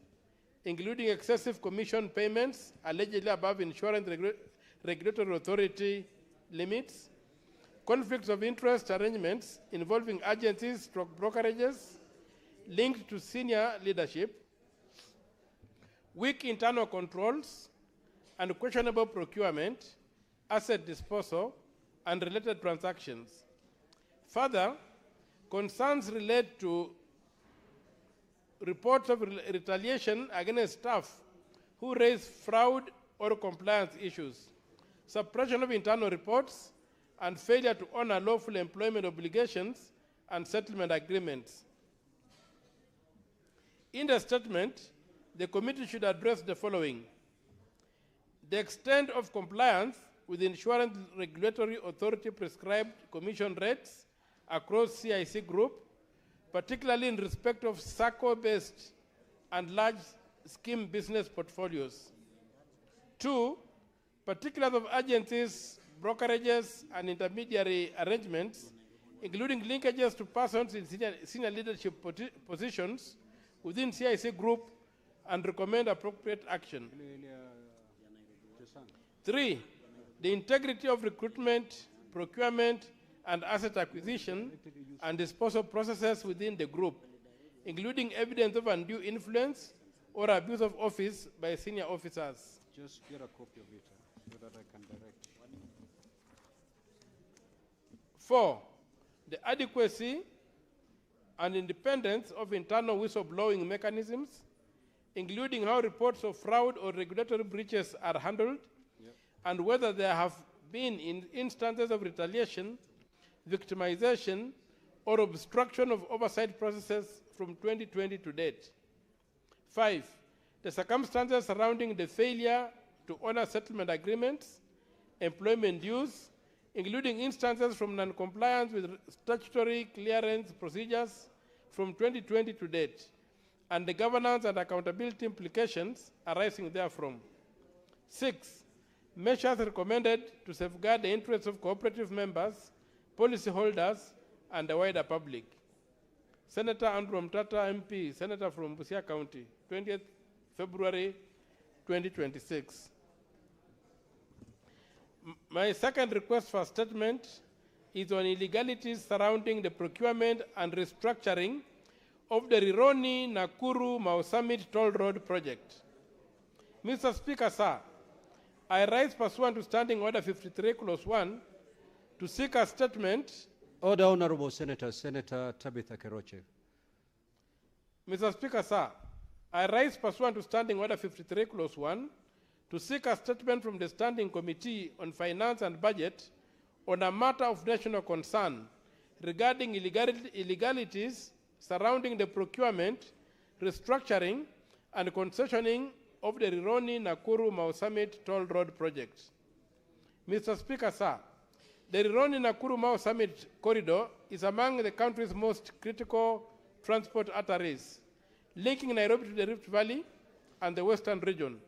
Speaker 12: including excessive commission payments allegedly above insurance regulatory authority limits, conflicts of interest arrangements involving agencies, brokerages linked to senior leadership, weak internal controls, and questionable procurement, asset disposal, and related transactions. Further, concerns relate to reports of retaliation against staff who raise fraud or compliance issues, suppression of internal reports, and failure to honor lawful employment obligations and settlement agreements. In the statement, the committee should address the following: the extent of compliance with Insurance Regulatory Authority prescribed commission rates across CIC Group, particularly in respect of SACCO-based and large scheme business portfolios. 2, particulars of agencies, brokerages, and intermediary arrangements, including linkages to persons in senior leadership positions within CIC Group and recommend appropriate action. 3, the integrity of recruitment, procurement, and asset acquisition and disposal processes within the group, including evidence of undue influence or abuse of office by senior officers.
Speaker 2: Just get a copy of it so that I can direct.
Speaker 12: 4, the adequacy and independence of internal whistleblowing mechanisms, including how reports of fraud or regulatory breaches are handled, and whether there have been instances of retaliation, victimization, or obstruction of oversight processes from 2020 to date. 5, the circumstances surrounding the failure to honor settlement agreements, employment dues, including instances from non-compliance with statutory clearance procedures from 2020 to date, and the governance and accountability implications arising therefrom. 6, measures recommended to safeguard the interests of cooperative members, policyholders, and the wider public. Senator Andrew Mtata, MP, Senator from Busia County, 20th February 2026. My second request for statement is on illegalities surrounding the procurement and restructuring of the Rironi Nakuru Mau Summit Toll Road project. Mr. Speaker, sir, I rise pursuant to Standing Order 53, Clause 1, to seek a statement.
Speaker 2: Order, Honorable Senator. Senator Tabitha Keroche.
Speaker 12: Mr. Speaker, sir, I rise pursuant to Standing Order 53, Clause 1, to seek a statement from the Standing Committee on Finance and Budget on a matter of national concern regarding illegalities surrounding the procurement, restructuring, and concessioning of the Rironi Nakuru Mau Summit Toll Road project. Mr. Speaker, sir, the Rironi Nakuru Mau Summit corridor is among the country's most critical transport arteries, linking Nairobi to the Rift Valley and the Western region,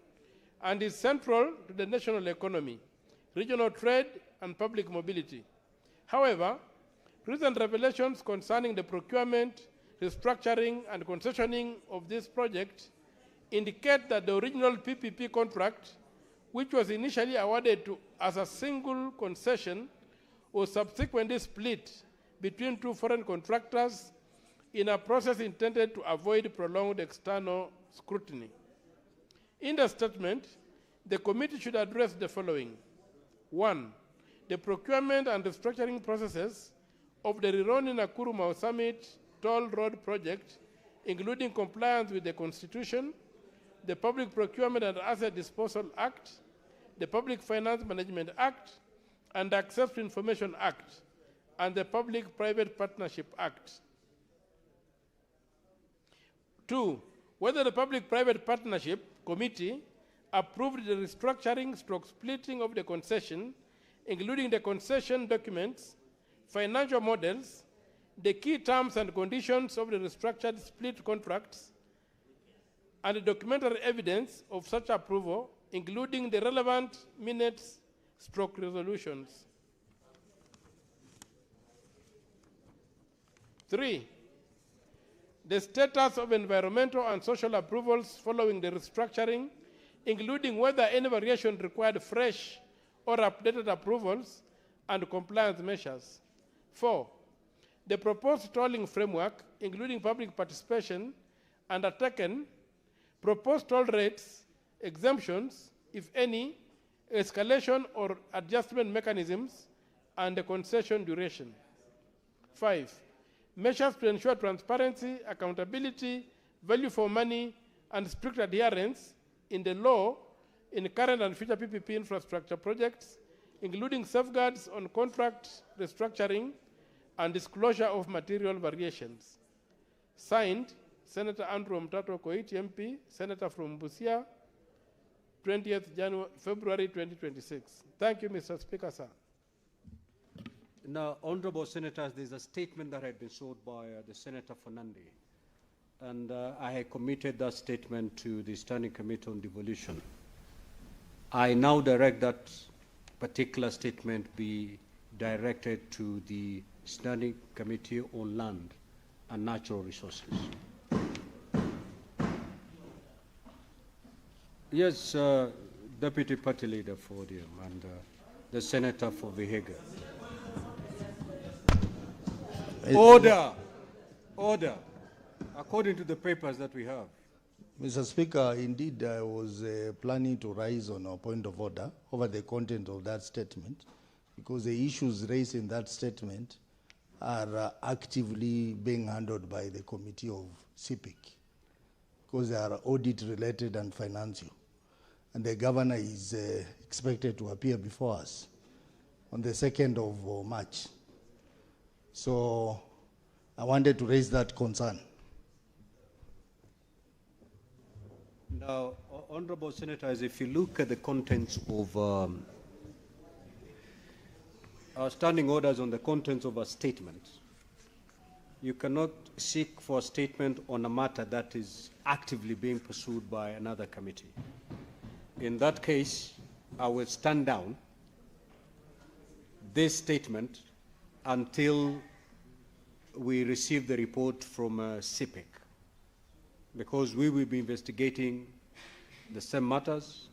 Speaker 12: and is central to the national economy, regional trade, and public mobility. However, recent revelations concerning the procurement, restructuring, and concessioning of this project indicate that the original PPP contract, which was initially awarded as a single concession, was subsequently split between two foreign contractors in a process intended to avoid prolonged external scrutiny. In the statement, the committee should address the following. 1, the procurement and restructuring processes of the Rironi Nakuru Mau Summit Toll Road project, including compliance with the Constitution, the Public Procurement and Asset Disposal Act, the Public Finance Management Act, and the Access to Information Act, and the Public-Private Partnership Act. 2, whether the Public-Private Partnership Committee approved the restructuring / splitting of the concession, including the concession documents, financial models, the key terms and conditions of the restructured split contracts, and the documentary evidence of such approval, including the relevant minutes / resolutions. 3, the status of environmental and social approvals following the restructuring, including whether any variation required fresh or updated approvals and compliance measures. 4, the proposed tolling framework, including public participation, undertaken, proposed toll rates, exemptions, if any, escalation or adjustment mechanisms, and the concession duration. 5, measures to ensure transparency, accountability, value for money, and strict adherence in the law in current and future PPP infrastructure projects, including safeguards on contract restructuring and disclosure of material variations. Signed, Senator Andrew Mtato Koiti, MP, Senator from Busia, 20th February 2026. Thank you, Mr. Speaker, sir.
Speaker 2: Now, Honorable Senators, there's a statement that had been sought by the Senator Fernandi, and I had committed that statement to the Standing Committee on Devolution. I now direct that particular statement be directed to the Standing Committee on Land and Natural Resources. Yes, Deputy Party Leader for ODM and the Senator for Vihiga. Order! Order! According to the papers that we have.
Speaker 13: Mr. Speaker, indeed I was planning to rise on a point of order over the content of that statement because the issues raised in that statement are actively being handled by the Committee of CPIC because they are audit related and financial. And the Governor is expected to appear before us on the 2nd of March. So I wanted to raise that concern.
Speaker 2: Now, Honorable Senators, if you look at the contents of our standing orders on the contents of a statement, you cannot seek for a statement on a matter that is actively being pursued by another committee. In that case, I will stand down this statement until we receive the report from CPIC, because we will be investigating the same matters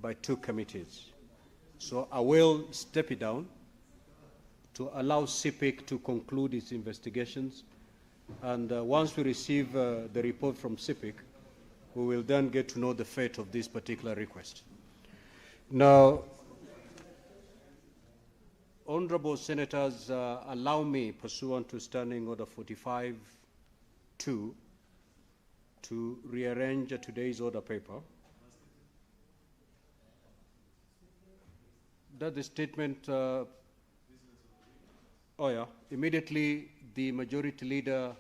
Speaker 2: by 2 committees. So I will step it down to allow CPIC to conclude its investigations. And once we receive the report from CPIC, we will then get to know the fate of this particular request. Now, Honorable Senators, allow me, pursuant to Standing Order 45-2, to rearrange today's order paper. That the statement, immediately the Majority Leader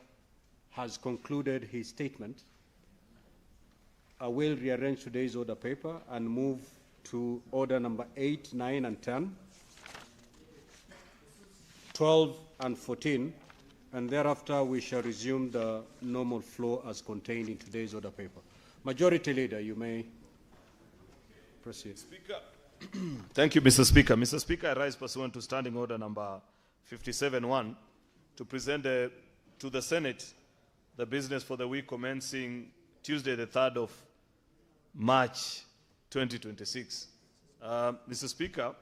Speaker 2: has concluded his statement, I will rearrange today's order paper and move to order number 8, 9, and 10, 12, and 14, and thereafter we shall resume the normal flow as contained in today's order paper. Majority Leader, you may proceed.
Speaker 14: Speaker. Thank you, Mr. Speaker. Mr. Speaker, I rise pursuant to Standing Order number 57-1 to present to the Senate the business for the week commencing Tuesday, the 3rd of March 2026. Mr. Speaker,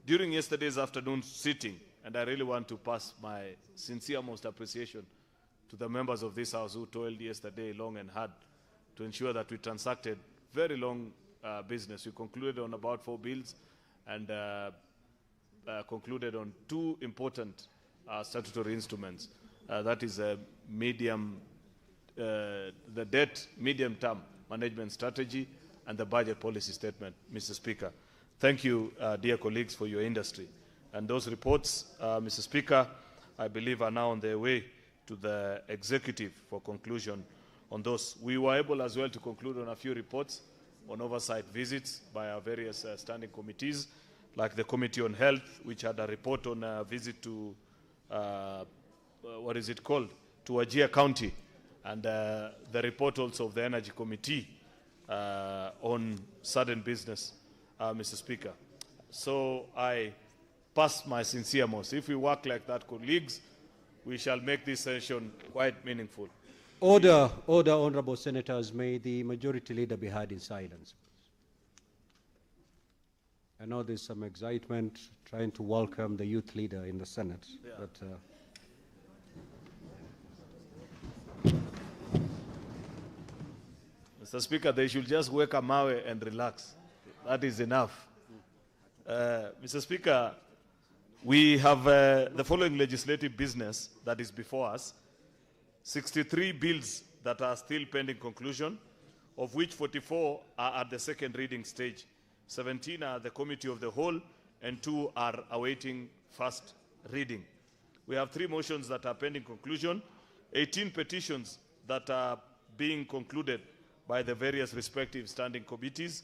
Speaker 14: during yesterday's afternoon sitting, and I really want to pass my sincere most appreciation to the members of this House who toiled yesterday long and hard to ensure that we transacted very long business. We concluded on about 4 bills and concluded on 2 important statutory instruments. That is the debt medium-term management strategy and the budget policy statement, Mr. Speaker. Thank you, dear colleagues, for your industry. And those reports, Mr. Speaker, I believe are now on their way to the executive for conclusion on those. We were able as well to conclude on a few reports on oversight visits by our various standing committees, like the Committee on Health, which had a report on a visit to, to Wajir County, and the report also of the Energy Committee on sudden business, Mr. Speaker. So I pass my sincere most. If we work like that, colleagues, we shall make this session quite meaningful.
Speaker 2: Order, order, Honorable Senators. May the Majority Leader be heard in silence. I know there's some excitement trying to welcome the youth leader in the Senate, but
Speaker 14: Mr. Speaker, they should just wake up Mawe and relax. That is enough. Mr. Speaker, we have the following legislative business that is before us. 63 bills that are still pending conclusion, of which 44 are at the 2nd reading stage. 17 are the Committee of the Whole, and 2 are awaiting 1st reading. We have 3 motions that are pending conclusion, 18 petitions that are being concluded by the various respective standing committees.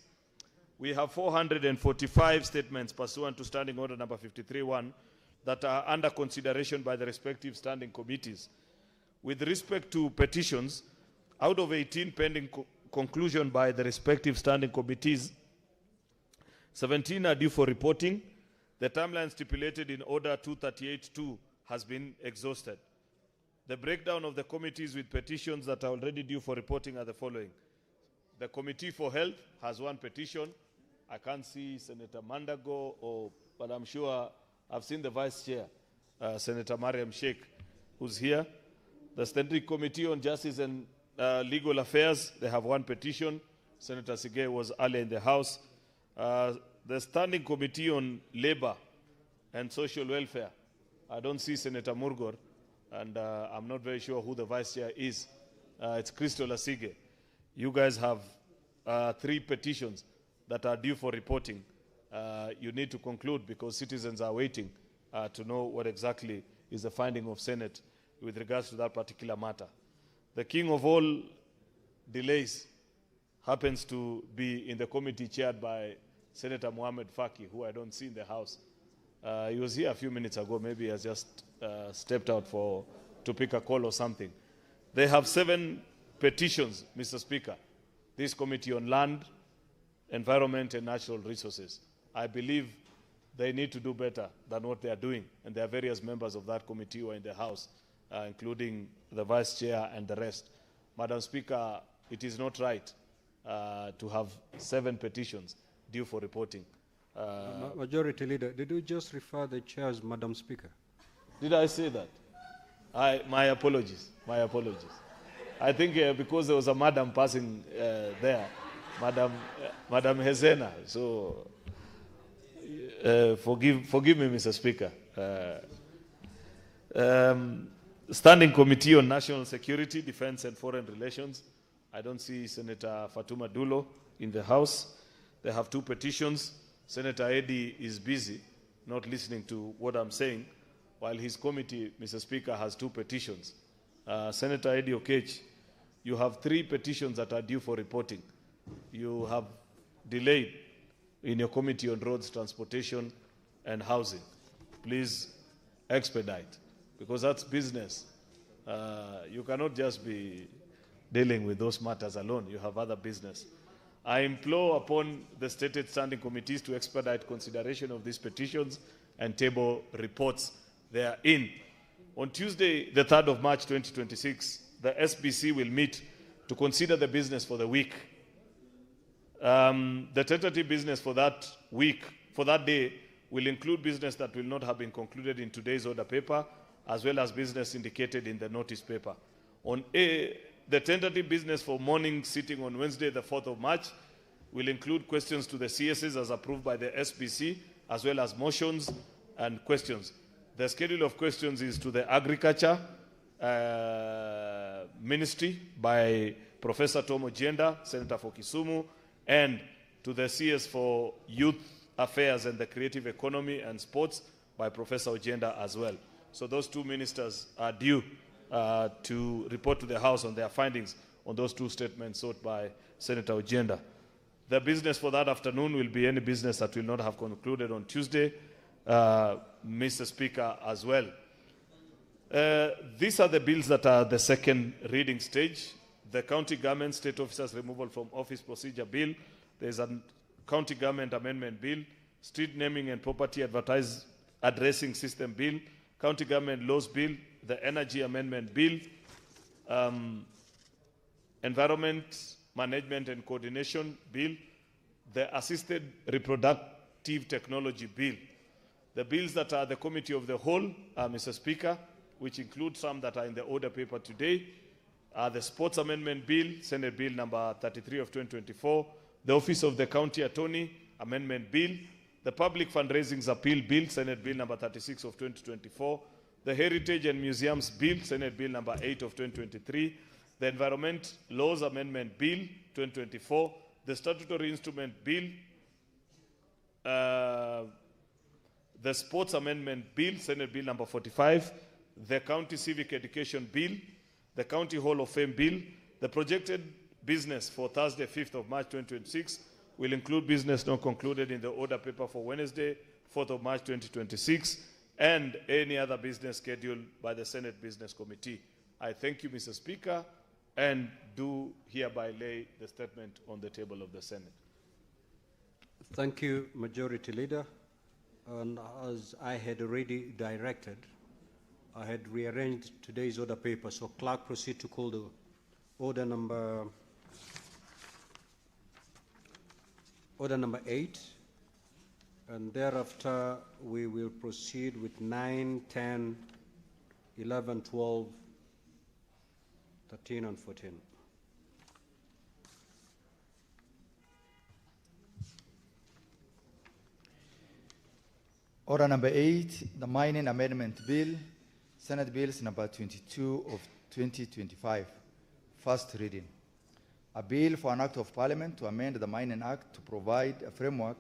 Speaker 14: We have 445 statements pursuant to Standing Order number 53-1 that are under consideration by the respective standing committees. With respect to petitions, out of 18 pending conclusion by the respective standing committees, 17 are due for reporting. The timeline stipulated in Order 238-2 has been exhausted. The breakdown of the committees with petitions that are already due for reporting are the following. The Committee for Health has one petition. I can't see Senator Mandago, but I'm sure I've seen the Vice Chair, Senator Mariam Sheikh, who's here. The Standing Committee on Justice and Legal Affairs, they have one petition. Senator Sige was earlier in the House. The Standing Committee on Labor and Social Welfare, I don't see Senator Murgor, and I'm not very sure who the Vice Chair is. It's Crystal Asige. You guys have 3 petitions that are due for reporting. You need to conclude because citizens are waiting to know what exactly is the finding of Senate with regards to that particular matter. The king of all delays happens to be in the committee chaired by Senator Mohamed Faki, who I don't see in the House. He was here a few minutes ago. Maybe he has just stepped out to pick a call or something. They have 7 petitions, Mr. Speaker. This Committee on Land, Environment and Natural Resources. I believe they need to do better than what they are doing. And there are various members of that committee who are in the House, including the Vice Chair and the rest. Madam Speaker, it is not right to have 7 petitions due for reporting.
Speaker 2: Majority Leader, did you just refer the chair as Madam Speaker?
Speaker 14: Did I say that? My apologies. My apologies. I think because there was a madam passing there, Madam Hezena. So forgive me, Mr. Speaker. Standing Committee on National Security, Defense and Foreign Relations. I don't see Senator Fatuma Dulo in the House. They have 2 petitions. Senator Eddy is busy, not listening to what I'm saying, while his committee, Mr. Speaker, has 2 petitions. Senator Eddy Okech, you have 3 petitions that are due for reporting. You have delayed in your Committee on Roads, Transportation and Housing. Please expedite, because that's business. You cannot just be dealing with those matters alone. You have other business. I implore upon the stated standing committees to expedite consideration of these petitions and table reports therein. On Tuesday, the 3rd of March 2026, the SBC will meet to consider the business for the week. The tentative business for that week, for that day, will include business that will not have been concluded in today's order paper, as well as business indicated in the notice paper. The tentative business for morning sitting on Wednesday, the 4th of March, will include questions to the CSs as approved by the SBC, as well as motions and questions. The schedule of questions is to the Agriculture Ministry by Professor Tom Ojienda, Senator for Kisumu, and to the CS for Youth Affairs and the Creative Economy and Sports by Professor Ojienda as well. So those 2 ministers are due to report to the House on their findings on those 2 statements sought by Senator Ojienda. The business for that afternoon will be any business that will not have concluded on Tuesday, Mr. Speaker, as well. These are the bills that are the second reading stage. The County Government State Officers Removal from Office Procedure Bill. There's a County Government Amendment Bill, Street Naming and Property Addressing System Bill, County Government Laws Bill, the Energy Amendment Bill, Environment Management and Coordination Bill, the Assisted Reproductive Technology Bill. The bills that are the Committee of the Whole, Mr. Speaker, which include some that are in the order paper today, are the Sports Amendment Bill, Senate Bill number 33 of 2024, the Office of the County Attorney Amendment Bill, the Public Fundraisings Appeal Bill, Senate Bill number 36 of 2024, the Heritage and Museums Bill, Senate Bill number 8 of 2023, the Environment Laws Amendment Bill 2024, the Statutory Instrument Bill, the Sports Amendment Bill, Senate Bill number 45, the County Civic Education Bill, the County Hall of Fame Bill. The projected business for Thursday, 5th of March 2026 will include business not concluded in the order paper for Wednesday, 4th of March 2026, and any other business scheduled by the Senate Business Committee. I thank you, Mr. Speaker, and do hereby lay the statement on the table of the Senate.
Speaker 2: Thank you, Majority Leader. And as I had already directed, I had rearranged today's order paper. So clerk, proceed to call the order number Order number 8, and thereafter we will proceed with 9, 10, 11, 12, 13, and 14.
Speaker 3: Order number 8, the Mining Amendment Bill, Senate Bills number 22 of 2025, first reading. A bill for an act of parliament to amend the Mining Act to provide a framework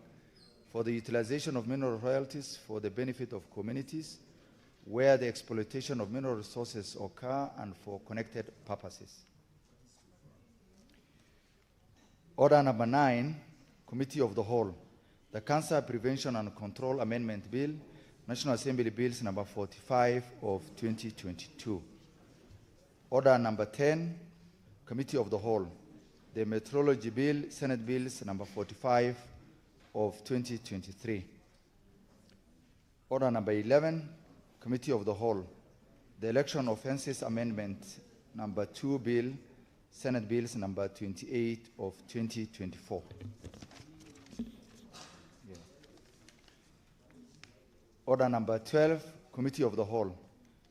Speaker 3: for the utilization of mineral royalties for the benefit of communities where the exploitation of mineral resources occur and for connected purposes. Order number 9, Committee of the Whole, the Cancer Prevention and Control Amendment Bill, National Assembly Bills number 45 of 2022. Order number 10, Committee of the Whole, the Metrology Bill, Senate Bills number 45 of 2023. Order number 11, Committee of the Whole, the Election Offences Amendment number 2 Bill, Senate Bills number 28 of 2024. Order number 12, Committee of the Whole,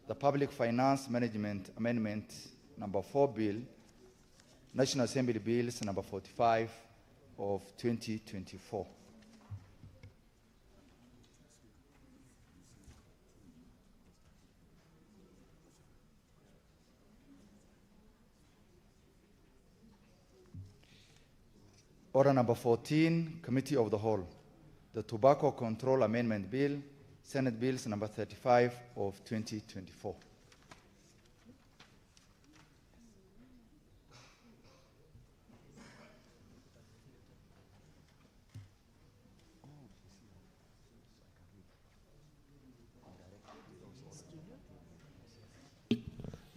Speaker 3: the Public Finance Management Amendment number 4 Bill, National Assembly Bills number 45 of 2024. Order number 14, Committee of the Whole, the Tobacco Control Amendment Bill, Senate Bills number 35 of 2024.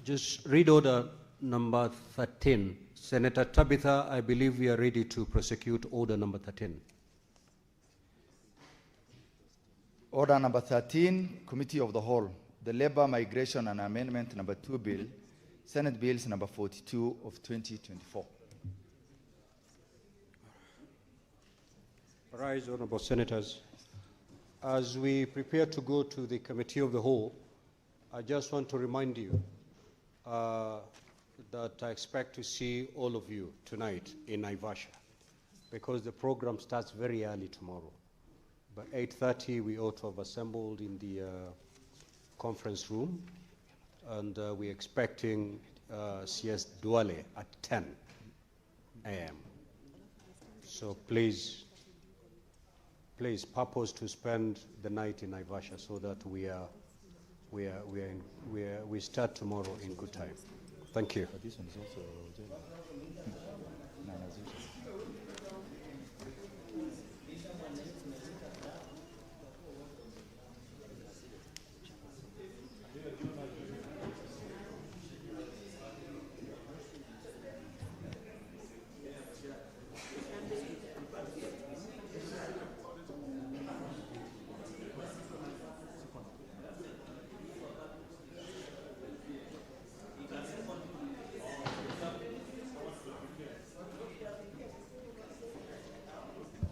Speaker 2: Just read order number 13. Senator Tabitha, I believe we are ready to prosecute order number 13.
Speaker 3: Order number 13, Committee of the Whole, the Labor, Migration and Amendment number 2 Bill, Senate Bills number 42 of 2024.
Speaker 2: Rise, honorable senators. As we prepare to go to the Committee of the Whole, I just want to remind you that I expect to see all of you tonight in Naivasha, because the program starts very early tomorrow. By 8:30, we ought to have assembled in the conference room, and we're expecting CS Duale at 10 a.m. So please purpose to spend the night in Naivasha so that we start tomorrow in good time. Thank you.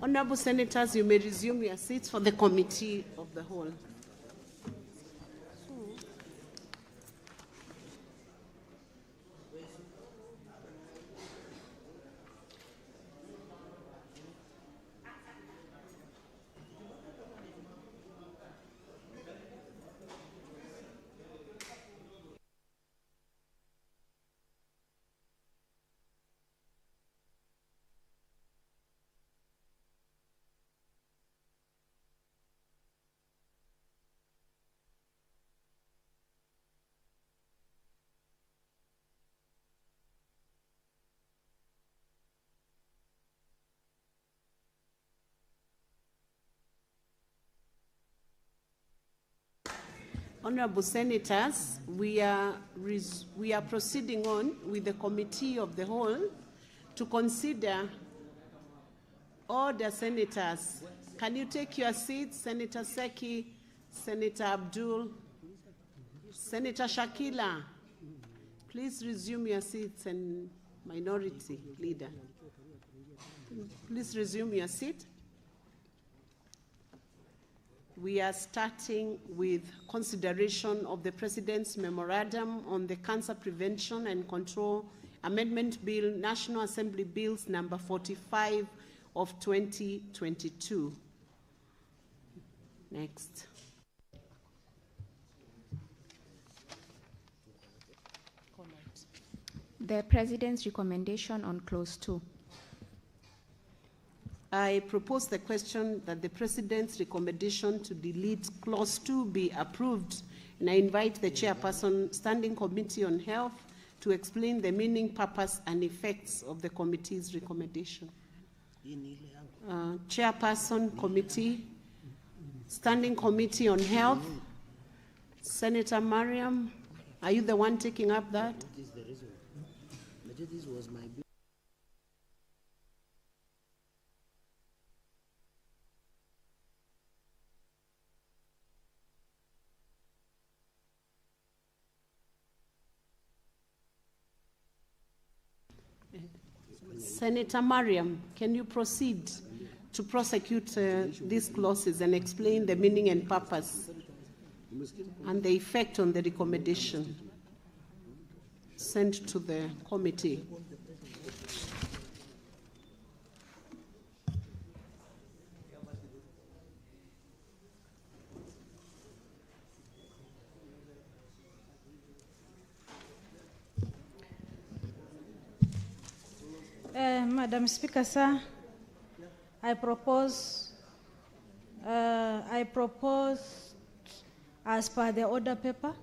Speaker 15: Honorable Senators, you may resume your seats for the Committee of the Whole. Honorable Senators, we are proceeding on with the Committee of the Whole to consider order. Senators, can you take your seats? Senator Seki, Senator Abdul, Senator Shakila, please resume your seats, and Minority Leader. Please resume your seat. We are starting with consideration of the President's Memorandum on the Cancer Prevention and Control Amendment Bill, National Assembly Bills number 45 of 2022. Next.
Speaker 16: The President's recommendation on Clause 2.
Speaker 15: I propose the question that the President's recommendation to delete Clause 2 be approved, and I invite the Chairperson, Standing Committee on Health, to explain the meaning, purpose, and effects of the committee's recommendation. Chairperson, Committee, Standing Committee on Health, Senator Mariam, are you the one taking up that?
Speaker 10: This was my bill.
Speaker 15: Senator Mariam, can you proceed to prosecute these clauses and explain the meaning and purpose and the effect on the recommendation sent to the committee?
Speaker 8: Madam Speaker, sir, I propose as per the order paper.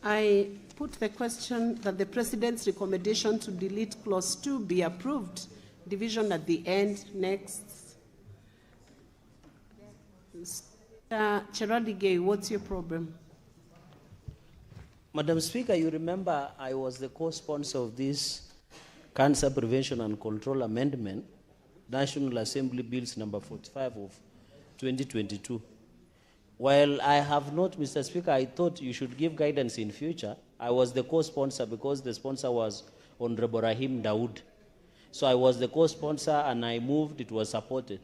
Speaker 15: I put the question that the President's recommendation to delete Clause 2 be approved. Division at the end. Next. Cheradigei, what's your problem?
Speaker 10: Madam Speaker, you remember I was the co-sponsor of this Cancer Prevention and Control Amendment, National Assembly Bills number 45 of 2022. While I have not, Mr. Speaker, I thought you should give guidance in future. I was the co-sponsor because the sponsor was Honorable Rahim Dawood. So I was the co-sponsor and I moved, it was supported.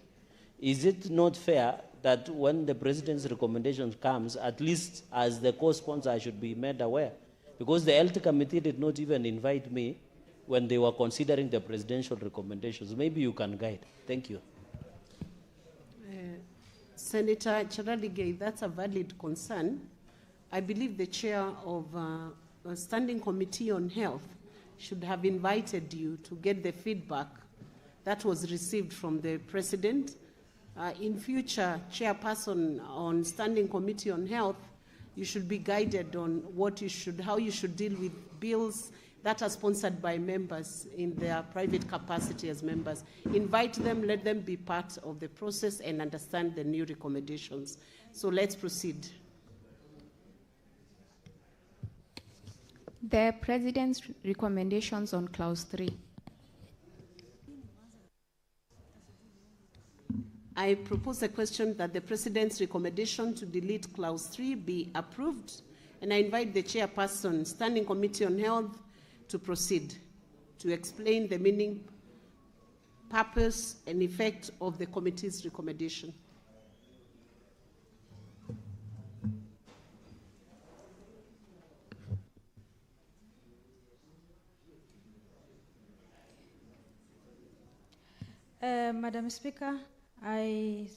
Speaker 10: Is it not fair that when the President's recommendation comes, at least as the co-sponsor, I should be made aware? Because the Health Committee did not even invite me when they were considering the presidential recommendations. Maybe you can guide. Thank you.
Speaker 15: Senator Cheradigei, that's a valid concern. I believe the chair of a Standing Committee on Health should have invited you to get the feedback that was received from the President. In future, Chairperson on Standing Committee on Health, you should be guided on how you should deal with bills that are sponsored by members in their private capacity as members. Invite them, let them be part of the process and understand the new recommendations. So let's proceed.
Speaker 16: The President's recommendations on Clause 3.
Speaker 15: I propose a question that the President's recommendation to delete Clause 3 be approved, and I invite the Chairperson, Standing Committee on Health, to proceed to explain the meaning, purpose, and effect of the committee's recommendation.
Speaker 8: Madam Speaker, I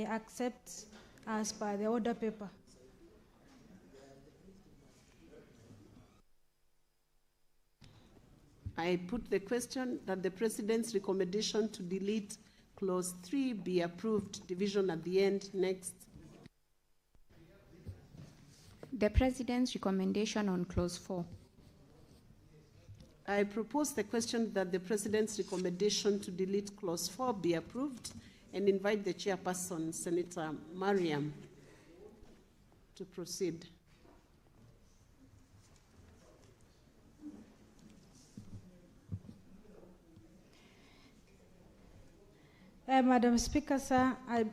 Speaker 8: accept as per the order paper.
Speaker 15: I put the question that the President's recommendation to delete Clause 3 be approved. Division at the end. Next.
Speaker 16: The President's recommendation on Clause 4.
Speaker 15: I propose the question that the President's recommendation to delete Clause 4 be approved and invite the Chairperson, Senator Mariam, to proceed.
Speaker 8: Madam Speaker, sir, I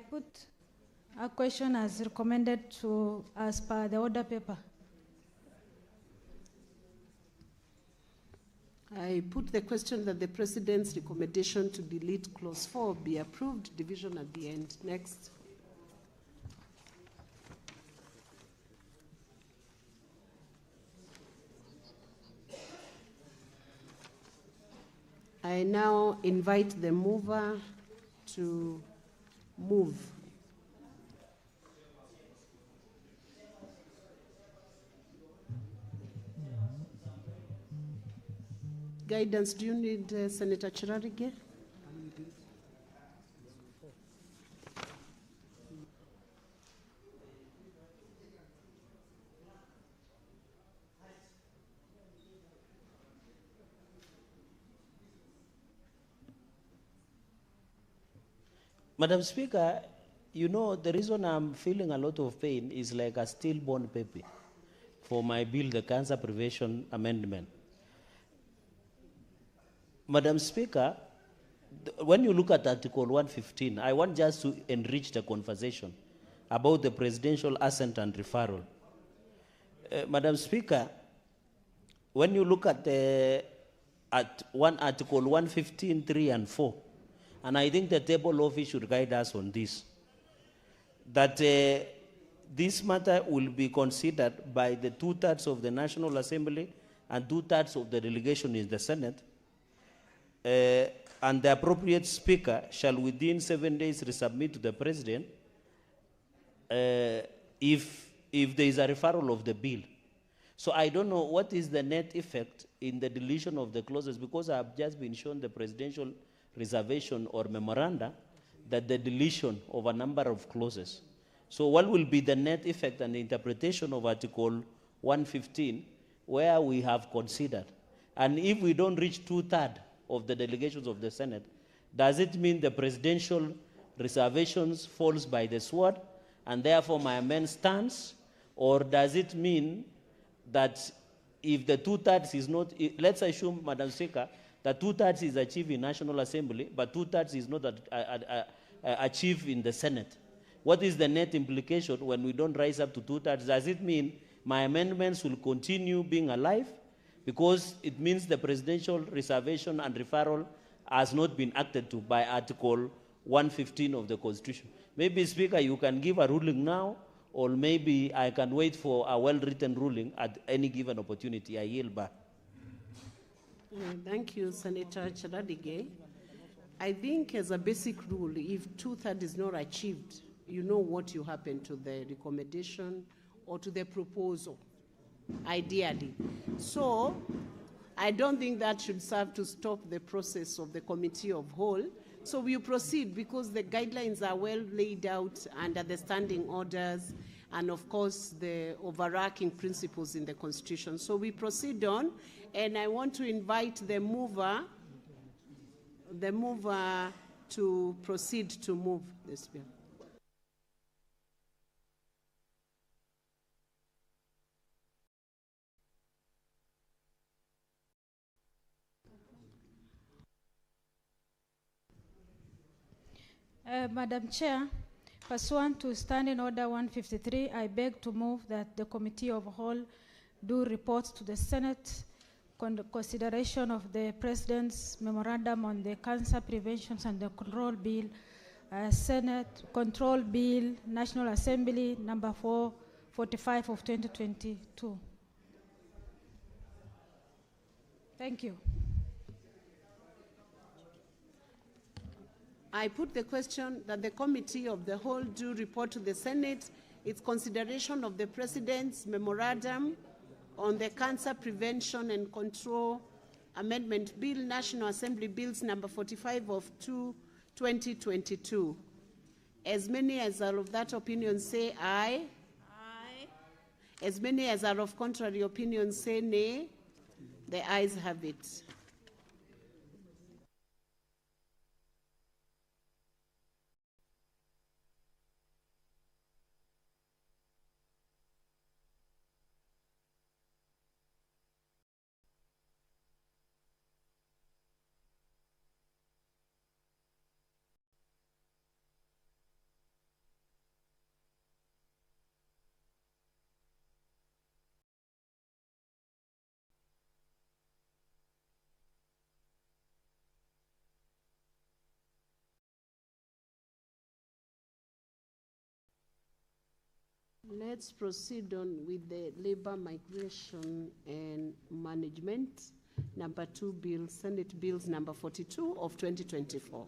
Speaker 8: put A question as recommended to as per the order paper.
Speaker 15: I put the question that the President's recommendation to delete clause 4 be approved, division at the end. Next. I now invite the mover to move. Guidance, do you need Senator Chirarige?
Speaker 10: Madam Speaker, you know, the reason I'm feeling a lot of pain is like a stillborn baby for my bill, the Cancer Prevention Amendment. Madam Speaker, when you look at Article 115, I want just to enrich the conversation about the presidential assent and referral. Madam Speaker, when you look at Article 115, 3 and 4, and I think the table office should guide us on this, that this matter will be considered by the 2/3 of the National Assembly and 2/3 of the delegation in the Senate, and the appropriate speaker shall within 7 days resubmit to the President if there is a referral of the bill. So I don't know what is the net effect in the deletion of the clauses, because I have just been shown the presidential reservation or memoranda that the deletion of a number of clauses. So what will be the net effect and interpretation of Article 115 where we have considered? And if we don't reach 2/3 of the delegations of the Senate, does it mean the presidential reservations falls by the sword and therefore my amendment stands? Or does it mean that if the 2/3 is not, let's assume, Madam Speaker, that 2/3 is achieved in National Assembly, but 2/3 is not achieved in the Senate. What is the net implication when we don't rise up to 2/3? Does it mean my amendments will continue being alive? Because it means the presidential reservation and referral has not been acted to by Article 115 of the Constitution. Maybe, Speaker, you can give a ruling now, or maybe I can wait for a well-written ruling at any given opportunity. I yield back.
Speaker 15: Thank you, Senator Chiradige. I think as a basic rule, if 2/3 is not achieved, you know what will happen to the recommendation or to the proposal, ideally. So I don't think that should serve to stop the process of the Committee of Whole. So we'll proceed because the guidelines are well laid out under the standing orders and, of course, the overarching principles in the Constitution. So we proceed on, and I want to invite the mover to proceed to move this bill.
Speaker 8: Madam Chair, pursuant to Standing Order 153, I beg to move that the Committee of Whole do report to the Senate consideration of the President's memorandum on the Cancer Prevention and the Control Bill, Senate Control Bill, National Assembly, number 445 of 2022. Thank you.
Speaker 15: I put the question that the Committee of the Whole do report to the Senate its consideration of the President's memorandum on the Cancer Prevention and Control Amendment Bill, National Assembly Bills number 45 of 2022. As many as are of that opinion say aye. Aye. As many as are of contrary opinion say nay. The ayes have it. Let's proceed on with the labor migration and management. Number 2 bill, Senate Bills number 42 of 2024.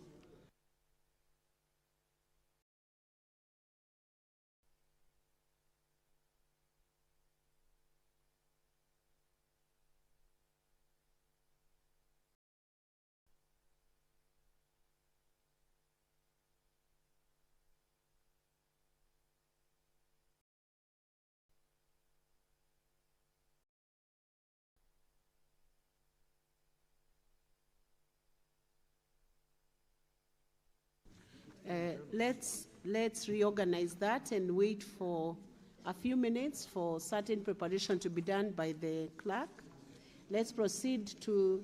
Speaker 15: Let's reorganize that and wait for a few minutes for certain preparation to be done by the clerk. Let's proceed to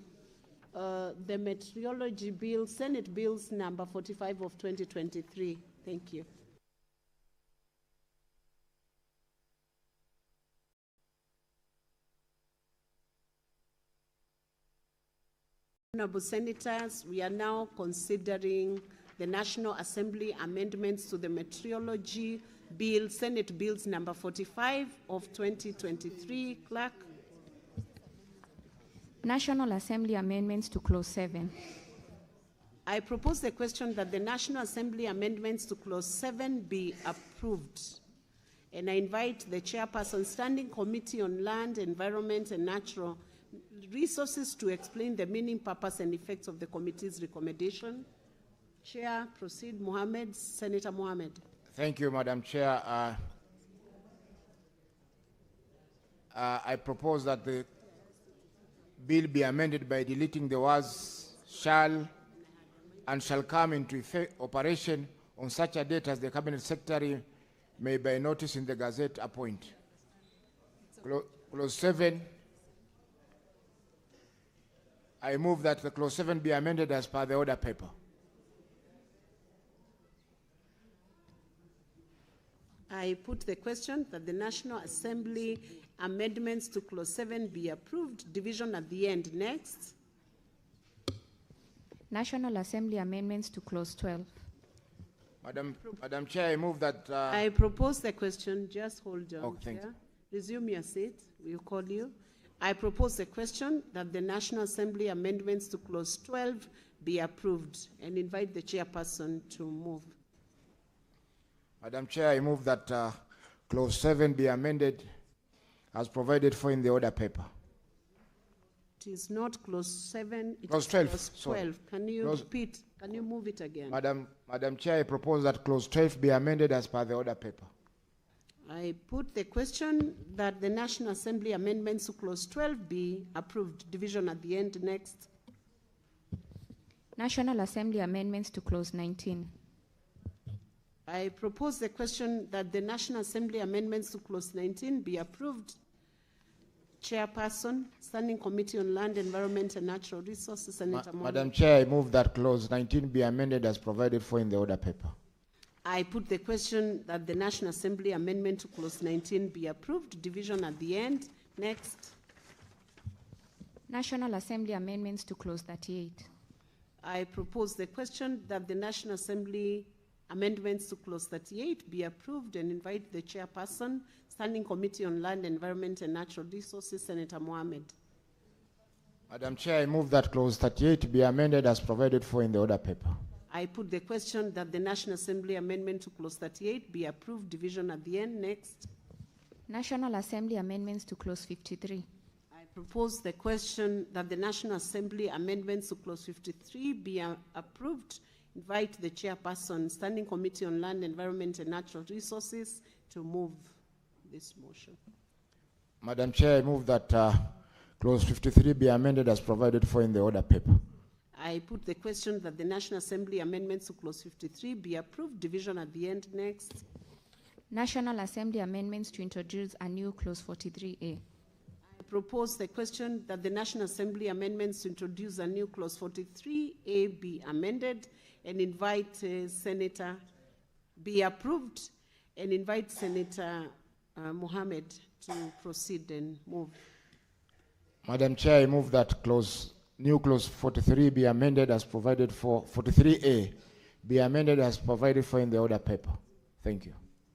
Speaker 15: the meteorology bill, Senate Bills number 45 of 2023. Thank you. Honorable Senators, we are now considering the National Assembly amendments to the Meteorology Bill, Senate Bills number 45 of 2023. Clerk.
Speaker 16: National Assembly amendments to Clause 7.
Speaker 15: I propose the question that the National Assembly amendments to Clause 7 be approved. And I invite the Chairperson, Standing Committee on Land, Environment and Natural Resources to explain the meaning, purpose and effects of the committee's recommendation. Chair, proceed. Mohammed, Senator Mohammed.
Speaker 7: Thank you, Madam Chair. I propose that the bill be amended by deleting the words shall and shall come into effect operation on such a date as the Cabinet Secretary may by notice in the Gazette appoint. Clause 7. I move that the Clause 7 be amended as per the order paper.
Speaker 15: I put the question that the National Assembly amendments to Clause 7 be approved. Division at the end. Next.
Speaker 16: National Assembly amendments to Clause 12.
Speaker 7: Madam Chair, I move that...
Speaker 15: I propose the question. Just hold on.
Speaker 7: Oh, thank you.
Speaker 15: Resume your seat. We'll call you. I propose the question that the National Assembly amendments to Clause 12 be approved and invite the chairperson to move.
Speaker 7: Madam Chair, I move that Clause 7 be amended as provided for in the order paper.
Speaker 15: It is not Clause 7, it
Speaker 7: Clause
Speaker 15: is
Speaker 7: 12.
Speaker 15: Clause 12.
Speaker 7: Sorry.
Speaker 15: Can you
Speaker 7: Clause-
Speaker 15: repeat? Can you move it again?
Speaker 7: Madam Chair, I propose that Clause 12 be amended as per the order paper.
Speaker 15: I put the question that the National Assembly amendments to Clause 12 be approved. Division at the end. Next.
Speaker 16: National Assembly amendments to Clause 19.
Speaker 15: I propose the question that the National Assembly amendments to Clause 19 be approved. Chairperson, Standing Committee on Land, Environment and Natural Resources, Senator Mohammed.
Speaker 7: Madam Chair, I move that Clause 19 be amended as provided for in the order paper.
Speaker 15: I put the question that the National Assembly amendment to Clause 19 be approved. Division at the end. Next.
Speaker 16: National Assembly amendments to Clause 38.
Speaker 15: I propose the question that the National Assembly amendments to Clause 38 be approved and invite the Chairperson, Standing Committee on Land, Environment and Natural Resources, Senator Mohammed.
Speaker 7: Madam Chair, I move that Clause 38 be amended as provided for in the order paper.
Speaker 15: I put the question that the National Assembly amendment to Clause 38 be approved. Division at the end. Next.
Speaker 16: National Assembly amendments to Clause 53.
Speaker 15: I propose the question that the National Assembly amendments to Clause 53 be approved. Invite the Chairperson, Standing Committee on Land, Environment and Natural Resources to move this motion.
Speaker 7: Madam Chair, I move that Clause 53 be amended as provided for in the order paper.
Speaker 15: I put the question that the National Assembly amendments to Clause 53 be approved. Division at the end. Next.
Speaker 16: National Assembly amendments to introduce a new Clause 43A.
Speaker 15: I propose the question that the National Assembly amendments to introduce a new Clause 43A be amended and invite Senator be approved and invite Senator Mohammed to proceed and move.
Speaker 7: Madam Chair, I move that new Clause 43 be amended as provided for, 43A be amended as provided for in the order paper. Thank you.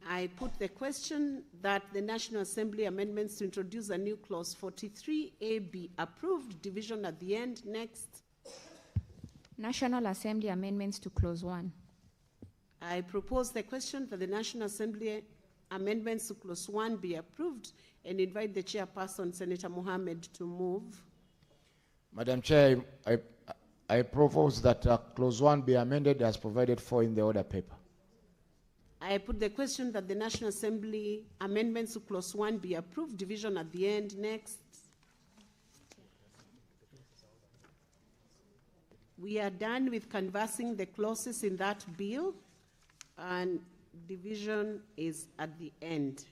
Speaker 15: I I put the question that the National Assembly amendments to introduce a new clause 43A be approved. Division at the end. Next.
Speaker 16: National Assembly amendments to clause 1.
Speaker 15: I propose the question that the National Assembly amendments to clause 1 be approved and invite the chairperson, Senator Mohammed, to move.
Speaker 7: Madam Chair, I propose that clause 1 be amended as provided for in the order paper.
Speaker 15: I put the question that the National Assembly amendments to clause 1 be approved. Division at the end. Next. We are done with canvassing the clauses in that bill, and division is at the end.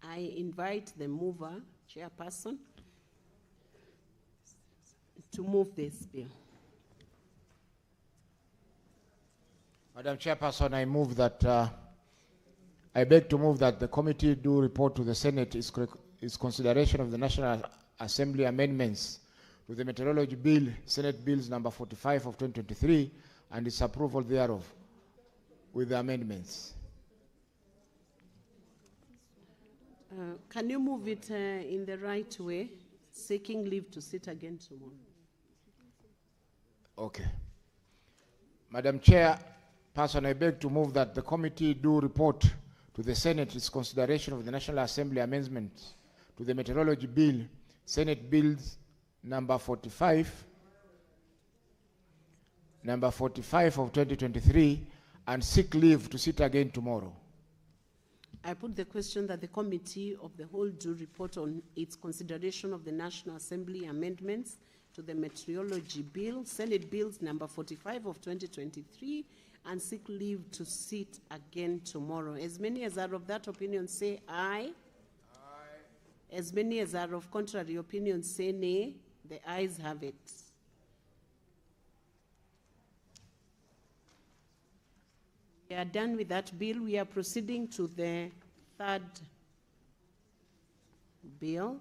Speaker 15: I invite the mover, chairperson, to move this bill.
Speaker 7: Madam Chairperson, I beg to move that the committee do report to the Senate its consideration of the National Assembly amendments to the Meteorology Bill, Senate Bills number 45 of 2023, and its approval thereof with the amendments.
Speaker 15: Can you move it in the right way, seeking leave to sit again tomorrow?
Speaker 7: Okay. Madam Chairperson, I beg to move that the committee do report to the Senate its consideration of the National Assembly amendments to the Meteorology Bill, Senate Bills number 45 of 2023, and seek leave to sit again tomorrow.
Speaker 15: I put the question that the Committee of the Whole do report on its consideration of the National Assembly amendments to the Meteorology Bill, Senate Bills number 45 of 2023, and seek leave to sit again tomorrow. As many as are of that opinion say aye. Aye. As many as are of contrary opinion say nay. The ayes have it. We are done with that bill. We are proceeding to the third bill,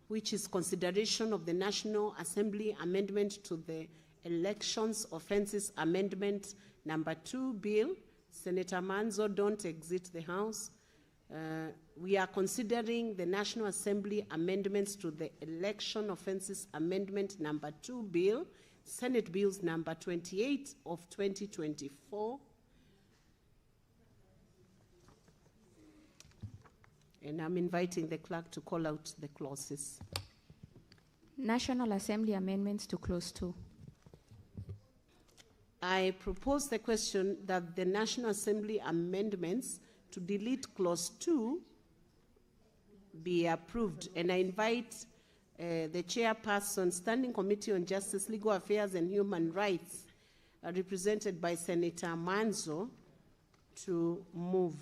Speaker 15: which is consideration of the National Assembly amendment to the Elections Offences Amendment number 2 bill. Senator Manzo, don't exit the House. We are considering the National Assembly amendments to the Election Offences Amendment number 2 bill, Senate Bills number 28 of 2024. And I'm inviting the clerk to call out the clauses.
Speaker 16: National Assembly amendments to clause 2.
Speaker 15: I propose the question that the National Assembly amendments to delete clause 2 be approved. And I invite the chairperson, Standing Committee on Justice, Legal Affairs and Human Rights, represented by Senator Manzo, to move.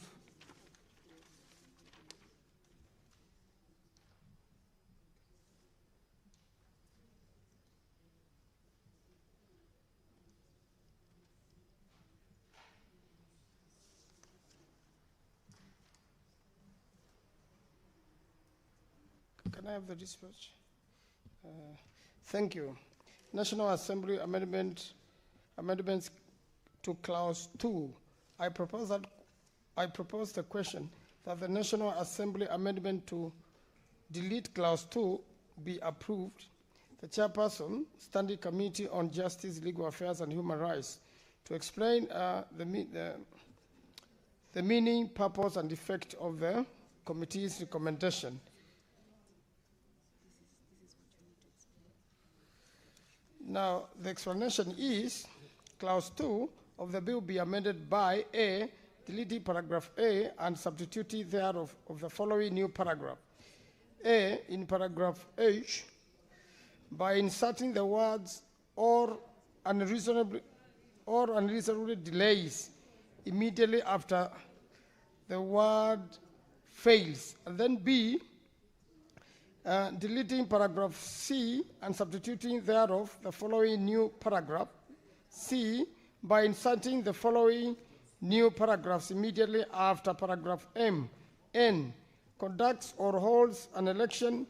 Speaker 12: Can I have the dispatch? Thank you. National Assembly amendments to clause 2. I propose the question that the National Assembly amendment to delete clause 2 be approved. The chairperson, Standing Committee on Justice, Legal Affairs and Human Rights, to explain the meaning, purpose, and effect of the committee's recommendation. Now, the explanation is clause 2 of the bill be amended by A, deleting paragraph A and substituting thereof of the following new paragraph.
Speaker 17: A in paragraph H by inserting the words or unreasonably delays immediately after the word fails. And then B, deleting paragraph C and substituting thereof the following new paragraph. C, by inserting the following new paragraphs immediately after paragraph M. N, conducts or holds an election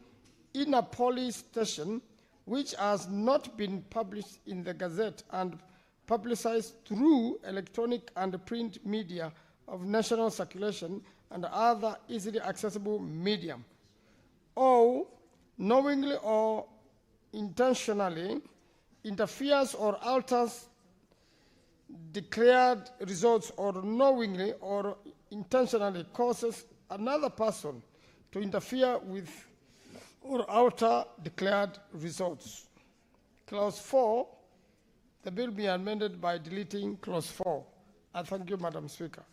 Speaker 17: in a polling station which has not been published in the Gazette and publicized through electronic and print media of national circulation and other easily accessible medium. O, knowingly or intentionally interferes or alters declared results, or knowingly or intentionally causes another person to interfere with or alter declared results. Clause 4, the bill be amended by deleting clause 4. I thank you, Madam Speaker.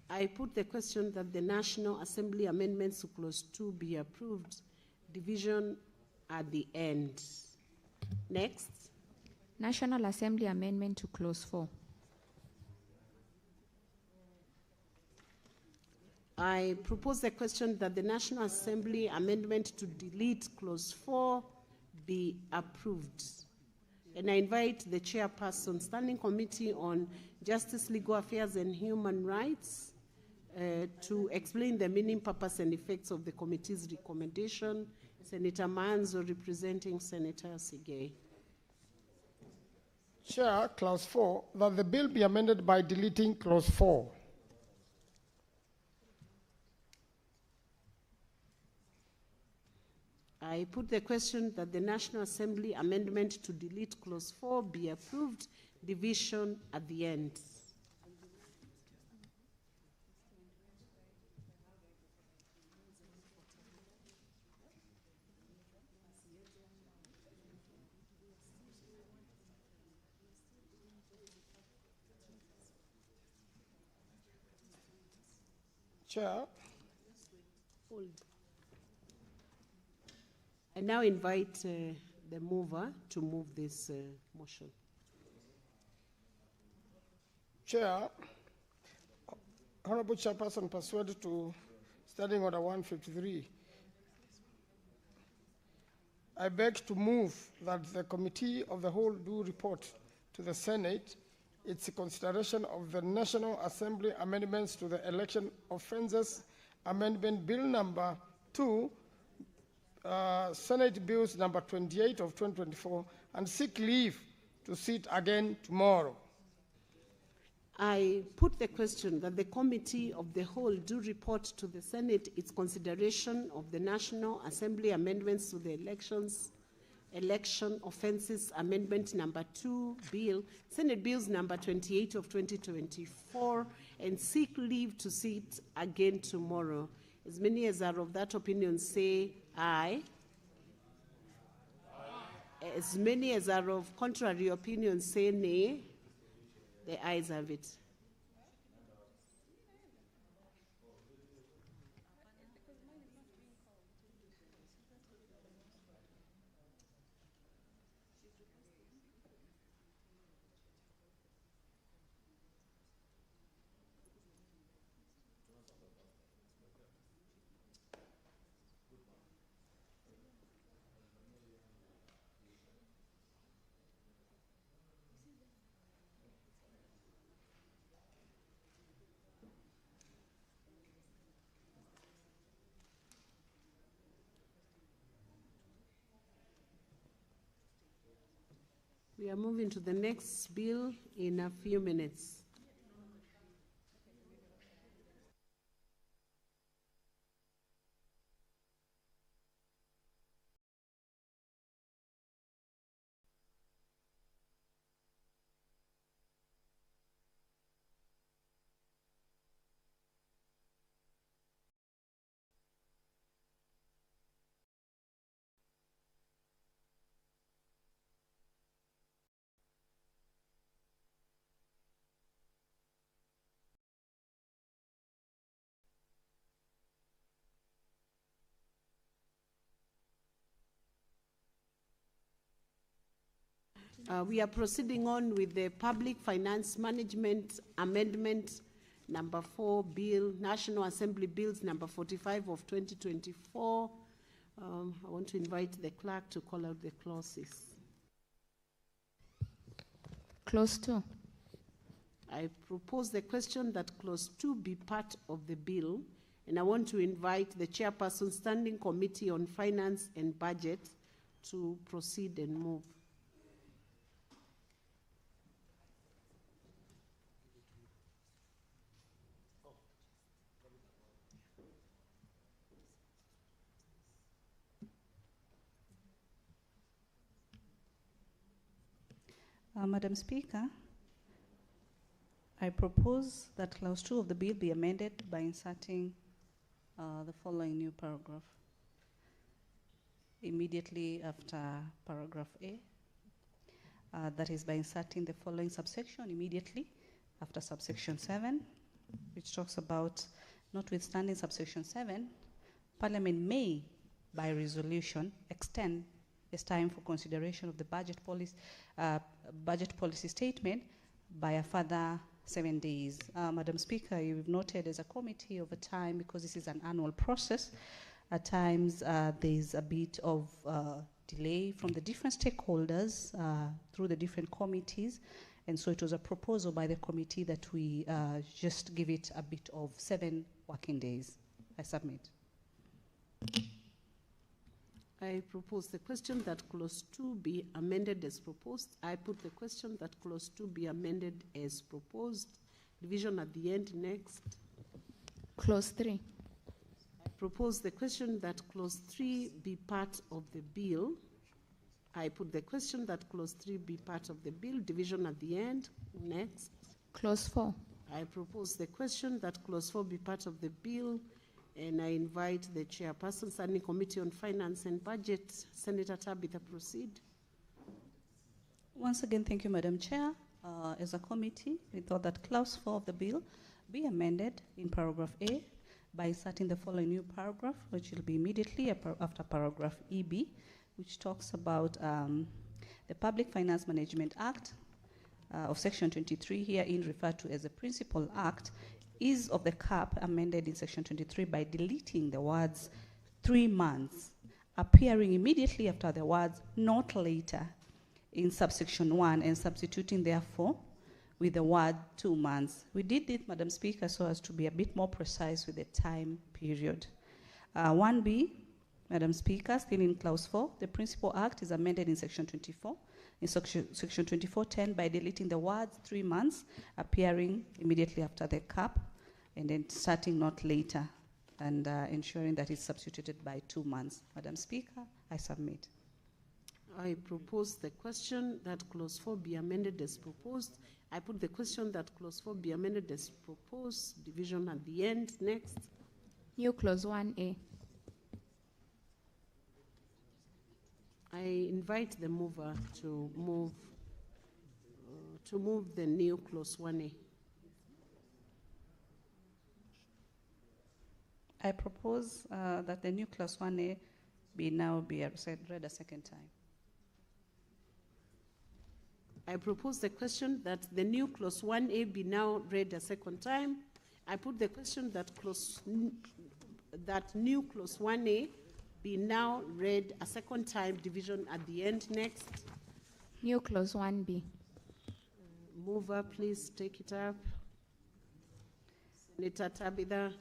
Speaker 15: I put the question that the National Assembly amendments to clause 2 be approved, division at the end. Next.
Speaker 16: National Assembly amendment to clause 4.
Speaker 15: I propose the question that the National Assembly amendment to delete clause 4 be approved. And I invite the chairperson, Standing Committee on Justice, Legal Affairs and Human Rights, to explain the meaning, purpose, and effects of the committee's recommendation. Senator Manzo representing Senator Sigei.
Speaker 17: Chair, clause 4, that the bill be amended by deleting clause 4.
Speaker 15: I put the question that the National Assembly amendment to delete clause 4 be approved, division at the end.
Speaker 17: Chair.
Speaker 15: I now invite the mover to move this motion.
Speaker 17: Chair, Honorable Chairperson, pursuant to Standing Order 153, I beg to move that the Committee of the Whole do report to the Senate its consideration of the National Assembly amendments to the Election Offences Amendment Bill number 2, Senate Bills number 28 of 2024, and seek leave to sit again tomorrow.
Speaker 15: I put the question that the Committee of the Whole do report to the Senate its consideration of the National Assembly amendments to the Election Offences Amendment number 2 Bill, Senate Bills number 28 of 2024, and seek leave to sit again tomorrow. As many as are of that opinion say aye. As many as are of contrary opinion say nay. The ayes have it. We are moving to the next bill in a few minutes. We are proceeding on with the Public Finance Management Amendment number 4 Bill, National Assembly Bills number 45 of 2024. I want to invite the clerk to call out the clauses.
Speaker 16: Clause 2.
Speaker 15: I propose the question that clause 2 be part of the bill, and I want to invite the chairperson Standing Committee on Finance and Budget to proceed and move.
Speaker 18: Madam Speaker, I propose that clause 2 of the bill be amended by inserting the following new paragraph. Immediately after paragraph A, that is by inserting the following subsection immediately after subsection 7, which talks about, notwithstanding subsection 7, Parliament may, by resolution, extend its time for consideration of the budget policy statement by a further 7 days. Madam Speaker, you've noted as a committee over time, because this is an annual process, at times there's a bit of delay from the different stakeholders through the different committees, and so it was a proposal by the committee that we just give it a bit of 7 working days. I submit.
Speaker 15: I propose the question that clause 2 be amended as proposed. I put the question that clause 2 be amended as proposed. Division at the end next.
Speaker 16: Clause 3.
Speaker 15: I propose the question that clause 3 be part of the bill. I put the question that clause 3 be part of the bill. Division at the end next.
Speaker 16: Clause 4.
Speaker 15: I propose the question that clause 4 be part of the bill. And I invite the chairperson, Standing Committee on Finance and Budget, Senator Tabitha, proceed.
Speaker 18: Once again, thank you, Madam Chair. As a committee, we thought that clause 4 of the bill be amended in paragraph A by inserting the following new paragraph, which will be immediately after paragraph EB, which talks about the Public Finance Management Act of Section 23, herein referred to as the Principal Act, is of the cap amended in section 23 by deleting the words 3 months, appearing immediately after the words not later in subsection 1, and substituting therefore with the word 2 months. We did this, Madam Speaker, so as to be a bit more precise with the time period. 1B, Madam Speaker, still in clause 4, the Principal Act is amended in section 24, in section 24:10 by deleting the words 3 months, appearing immediately after the cap, and then starting not later, and ensuring that it's substituted by 2 months. Madam Speaker, I submit.
Speaker 15: I propose the question that clause 4 be amended as proposed. I put the question that clause 4 be amended as proposed. Division at the end next.
Speaker 16: New clause 1A.
Speaker 15: I invite the mover to move the new clause 1A.
Speaker 18: I propose that the new clause 1A be read a second time.
Speaker 15: I propose the question that the new clause 1A be now read a second time. I put the question that new clause 1A be now read a second time. Division at the end next.
Speaker 16: New clause 1B.
Speaker 15: Mover, please take it up. Senator Tabitha.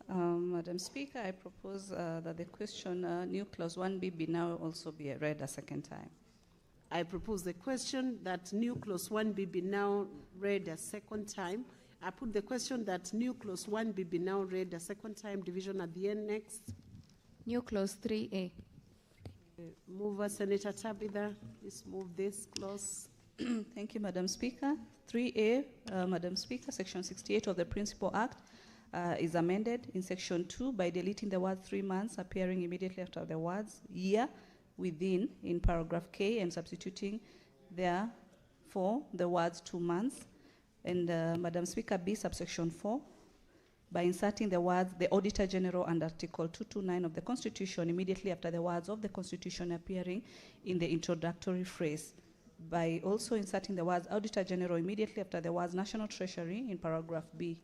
Speaker 18: Madam Speaker, I propose that the question new clause 1B be now also be read a second time.
Speaker 15: I propose the question that new clause 1B be now read a second time. I put the question that new clause 1B be now read a second time. Division at the end next.
Speaker 16: New clause 3A.
Speaker 15: Mover, Senator Tabitha, please move this clause.
Speaker 18: Thank you, Madam Speaker. 3A, Madam Speaker, section 68 of the Principal Act is amended in section 2 by deleting the word 3 months, appearing immediately after the words year within in paragraph K, and substituting therefore the words 2 months. And Madam Speaker, B subsection 4 by inserting the words the Auditor General and Article 229 of the Constitution immediately after the words of the Constitution appearing in the introductory phrase, by also inserting the words Auditor General immediately after the words National Treasury in paragraph B,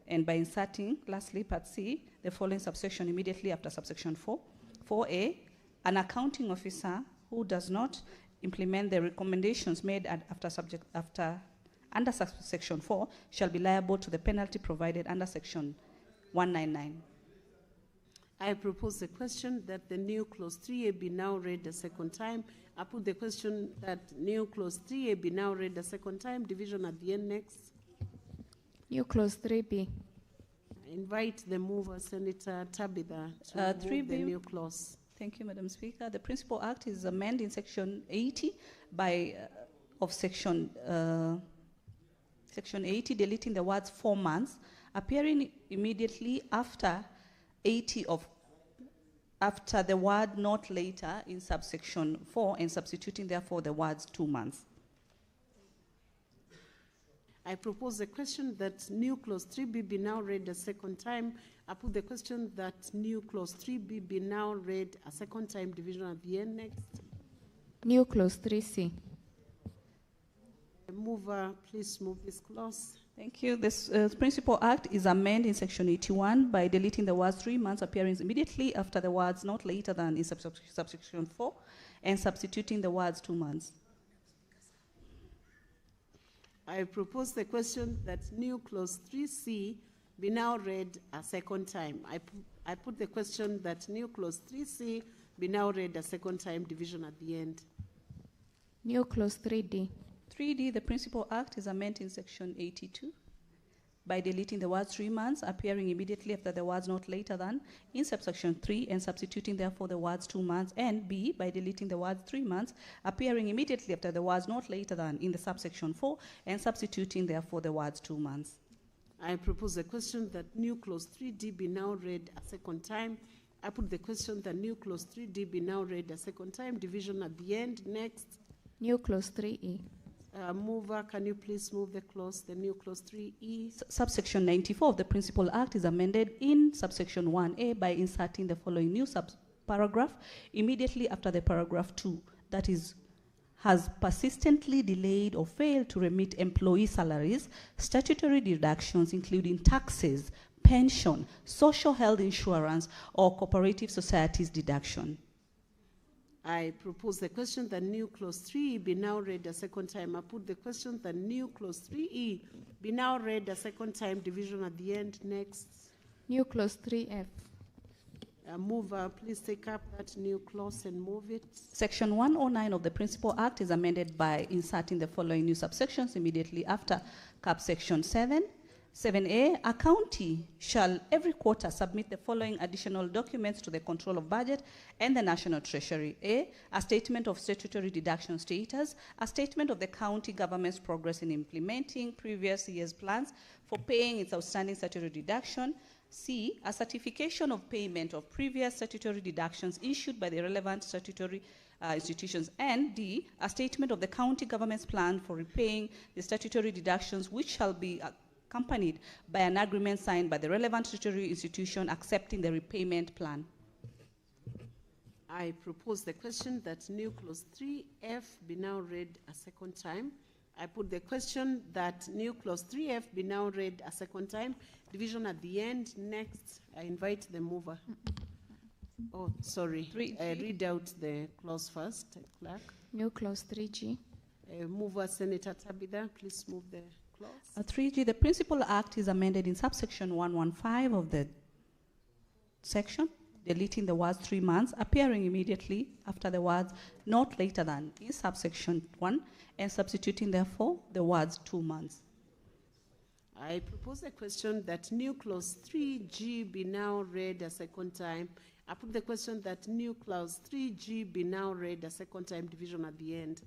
Speaker 18: and by inserting, lastly, part C, the following subsection immediately after subsection 4. 4A, an accounting officer who does not implement the recommendations made under subsection 4 shall be liable to the penalty provided under section 199.
Speaker 15: I propose the question that the new clause 3A be now read a second time. I put the question that new clause 3A be now read a second time. Division at the end next.
Speaker 16: New clause 3B.
Speaker 15: I invite the mover, Senator Tabitha, to move
Speaker 18: 3B.
Speaker 15: the new clause.
Speaker 18: Thank you, Madam Speaker. The Principal Act is amending section 80 of section 80, deleting the words 4 months, appearing immediately after 80 after the word not later in subsection 4 and substituting therefore the words 2 months.
Speaker 15: I propose the question that new clause 3B be now read a second time. I put the question that new clause 3B be now read a second time. Division at the end next.
Speaker 16: New clause 3C.
Speaker 15: Mover, please move this clause.
Speaker 18: Thank you. This Principal Act is amending section 81 by deleting the words 3 months appearing immediately after the words not later than in subsection 4 and substituting the words 2 months.
Speaker 15: I propose the question that new clause 3C be now read a second time. I put the question that new clause 3C be now read a second time. Division at the end.
Speaker 16: New clause 3D.
Speaker 18: 3D, the Principal Act is amending section 82 by deleting the words 3 months appearing immediately after the words not later than in subsection 3 and substituting therefore the words 2 months, and B, by deleting the words 3 months appearing immediately after the words not later than in the subsection 4 and substituting therefore the words 2 months.
Speaker 15: I propose the question that new clause 3D be now read a second time. I put the question that new clause 3D be now read a second time. Division at the end. Next.
Speaker 16: New clause 3E.
Speaker 15: Mover, can you please move the clause, the new clause 3E?
Speaker 18: Subsection 94 of the Principal Act is amended in subsection 1A by inserting the following new paragraph immediately after the paragraph 2, that is, has persistently delayed or failed to remit employee salaries, statutory deductions including taxes, pension, social health insurance, or cooperative societies deduction.
Speaker 15: I propose the question that new clause 3E be now read a second time. I put the question that new clause 3E be now read a second time. Division at the end. Next.
Speaker 16: New clause 3F.
Speaker 15: Mover, please take up that new clause and move it.
Speaker 18: Section 109 of the Principal Act is amended by inserting the following new subsections immediately after section 7. 7A, a county shall every quarter submit the following additional documents to the Control of Budget and the National Treasury. A statement of statutory deduction status, a statement of the county government's progress in implementing previous year's plans for paying its outstanding statutory deduction. C, a certification of payment of previous statutory deductions issued by the relevant statutory institutions, and D, a statement of the county government's plan for repaying the statutory deductions, which shall be accompanied by an agreement signed by the relevant statutory institution accepting the repayment plan.
Speaker 15: I propose the question that new clause 3F be now read a second time. I put the question that new clause 3F be now read a second time. Division at the end. Next, I invite the mover. Oh, sorry. Read out the clause first, clerk.
Speaker 16: New clause 3G.
Speaker 15: Mover, Senator Tabitha, please move the clause.
Speaker 18: 3G, the Principal Act is amended in subsection 115 of the section, deleting the words 3 months, appearing immediately after the words not later than in subsection 1, and substituting therefore the words 2 months.
Speaker 15: I propose a question that new clause 3G be now read a second time. I put the question that new clause 3G be now read a second time. Division at the end.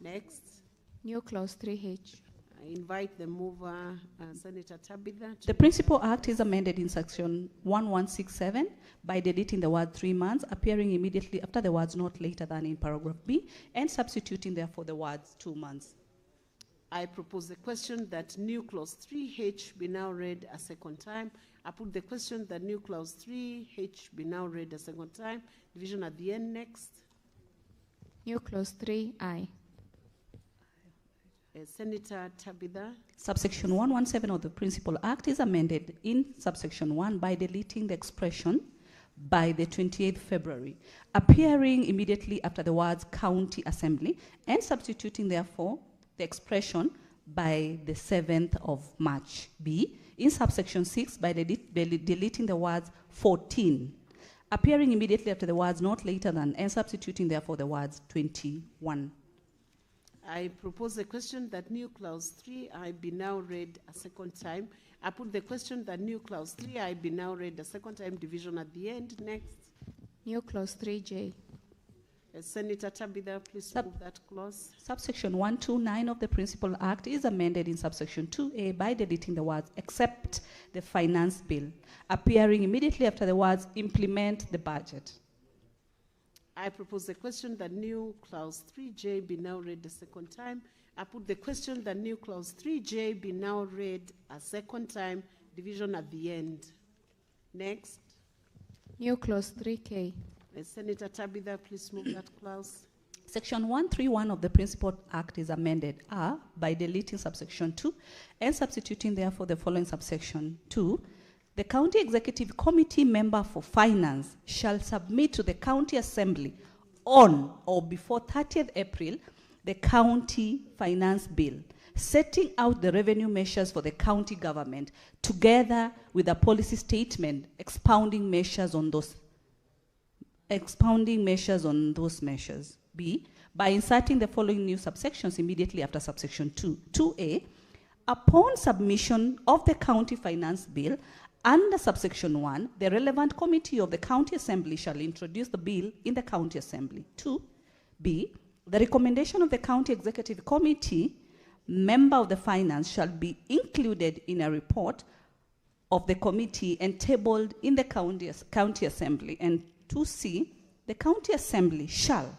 Speaker 15: Next.
Speaker 16: New clause 3H.
Speaker 15: I invite the mover, Senator Tabitha.
Speaker 18: The Principal Act is amended in section 1167 by deleting the word 3 months, appearing immediately after the words not later than in paragraph B, and substituting therefore the words 2 months.
Speaker 15: I propose the question that new clause 3H be now read a second time. I put the question that new clause 3H be now read a second time. Division at the end. Next.
Speaker 16: New clause 3I.
Speaker 15: Senator Tabitha.
Speaker 18: Subsection 117 of the Principal Act is amended in subsection 1 by deleting the expression by the 28th February, appearing immediately after the words County Assembly, and substituting, therefore, the expression by the 7th of March. B, in subsection 6, by deleting the words 14, appearing immediately after the words not later than, and substituting, therefore, the words 21.
Speaker 15: I propose the question that new clause 3I be now read a second time. I put the question that new clause 3I be now read a second time. Division at the end. Next.
Speaker 16: New clause 3J.
Speaker 15: Senator Tabitha, please move that clause.
Speaker 18: Subsection 129 of the Principal Act is amended in subsection 2A by deleting the words except the finance bill, appearing immediately after the words implement the budget.
Speaker 15: I propose the question that new clause 3J be now read a second time. I put the question that new clause 3J be now read a second time. Division at the end. Next.
Speaker 16: New clause 3K.
Speaker 15: Senator Tabitha, please move that clause.
Speaker 18: Section 131 of the Principal Act is amended by deleting subsection 2 and substituting, therefore, the following subsection 2. The County Executive Committee member for Finance shall submit to the County Assembly on or before 30th April the County Finance Bill, setting out the revenue measures for the county government, together with a policy statement expounding measures on those measures. B, by inserting the following new subsections immediately after subsection 2. 2A, upon submission of the County Finance Bill, under subsection 1, the relevant committee of the County Assembly shall introduce the bill in the County Assembly. 2B, the recommendation of the County Executive Committee, member of the Finance, shall be included in a report of the committee and tabled in the County Assembly. And 2C, the County Assembly shall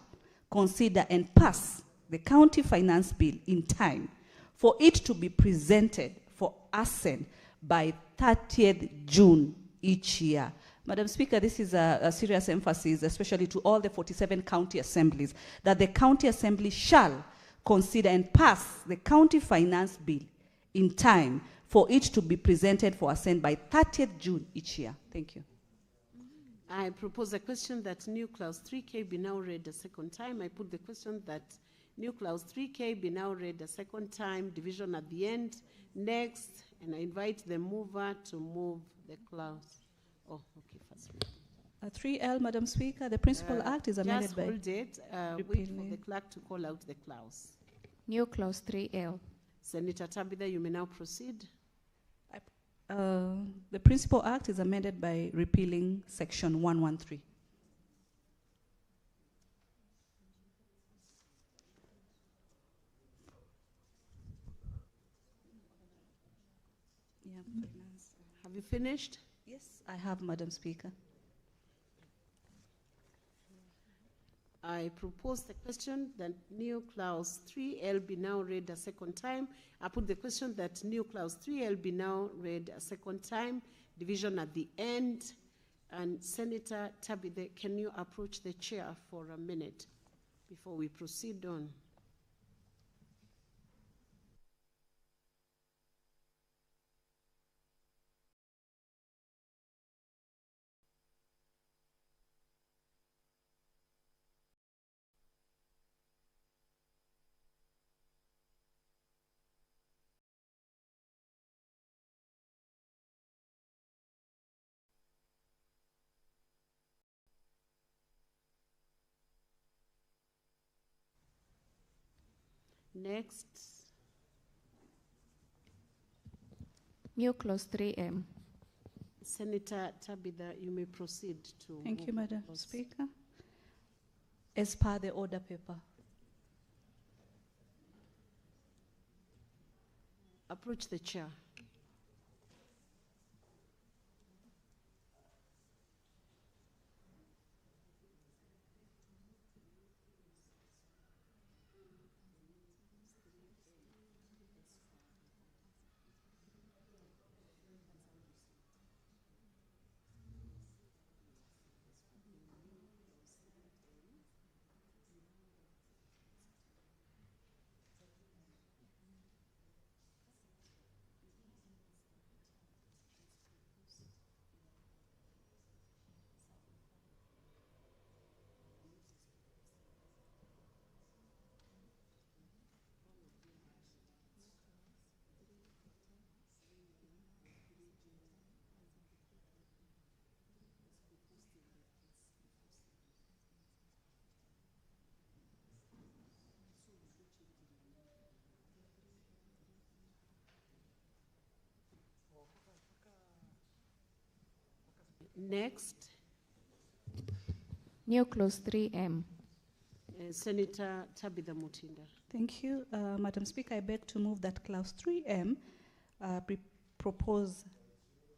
Speaker 18: consider and pass the County Finance Bill in time for it to be presented for assent by 30th June each year. Madam Speaker, this is a serious emphasis, especially to all the 47 county assemblies, that the County Assembly shall consider and pass the County Finance Bill in time for it to be presented for assent by 30th June each year. Thank you.
Speaker 15: I propose a question that new clause 3K be now read a second time. I put the question that new clause 3K be now read a second time. Division at the end. Next, and I invite the mover to move the clause. Oh, okay, first.
Speaker 18: 3L, Madam Speaker, the Principal Act is amended
Speaker 15: just
Speaker 18: by...
Speaker 15: hold it. Wait for the clerk to call out the clause.
Speaker 16: New clause 3L.
Speaker 15: Senator Tabitha, you may now proceed.
Speaker 18: The Principal Act is amended by repealing section 113.
Speaker 15: Have you finished?
Speaker 18: Yes, I have, Madam Speaker.
Speaker 15: I propose the question that new clause 3L be now read a second time. I put the question that new clause 3L be now read a second time. Division at the end. And Senator Tabitha, can you approach the chair for a minute before we proceed on? Next.
Speaker 16: New clause 3M.
Speaker 15: Senator Tabitha, you may proceed to.
Speaker 18: Thank you, Madam Speaker. As per the order paper.
Speaker 15: Approach the chair. Next,
Speaker 16: New clause 3M.
Speaker 15: Senator Tabitha Mutinda.
Speaker 18: Thank you. Madam Speaker, I beg to move that clause 3M be proposed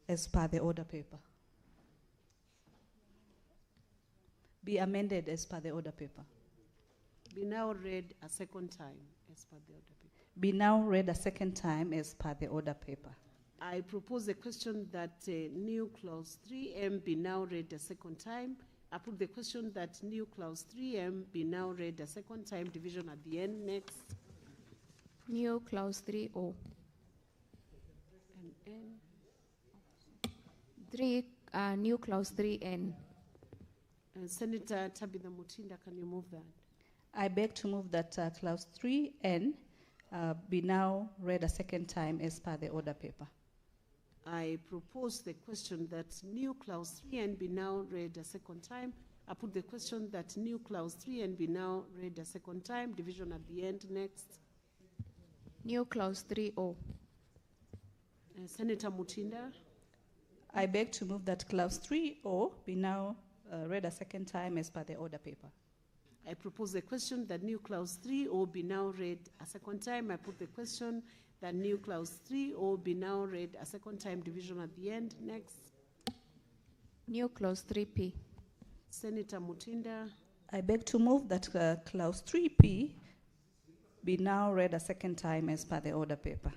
Speaker 18: as per the order paper. Be amended as per the order paper.
Speaker 15: Be now read a second time as per the order paper.
Speaker 18: Be now read a second time as per the order paper.
Speaker 15: I propose the question that new clause 3M be now read a second time. I put the question that new clause 3M be now read a second time, division at the end. Next.
Speaker 16: New clause 3O.
Speaker 15: And N.
Speaker 16: New clause 3N.
Speaker 15: Senator Tabitha Mutinda, can you move that?
Speaker 18: I beg to move that clause 3N be now read a second time as per the order paper.
Speaker 15: I propose the question that new clause 3N be now read a second time. I put the question that new clause 3N be now read a second time, division at the end. Next.
Speaker 16: New clause 3O.
Speaker 15: Senator Mutinda.
Speaker 18: I beg to move that clause 3O be now read a second time as per the order paper.
Speaker 15: I propose the question that new clause 3O be now read a second time. I put the question that new clause 3O be now read a second time, division at the end. Next.
Speaker 16: New clause 3P.
Speaker 15: Senator Mutinda.
Speaker 18: I beg to move that clause 3P be now read a second time as per the order paper.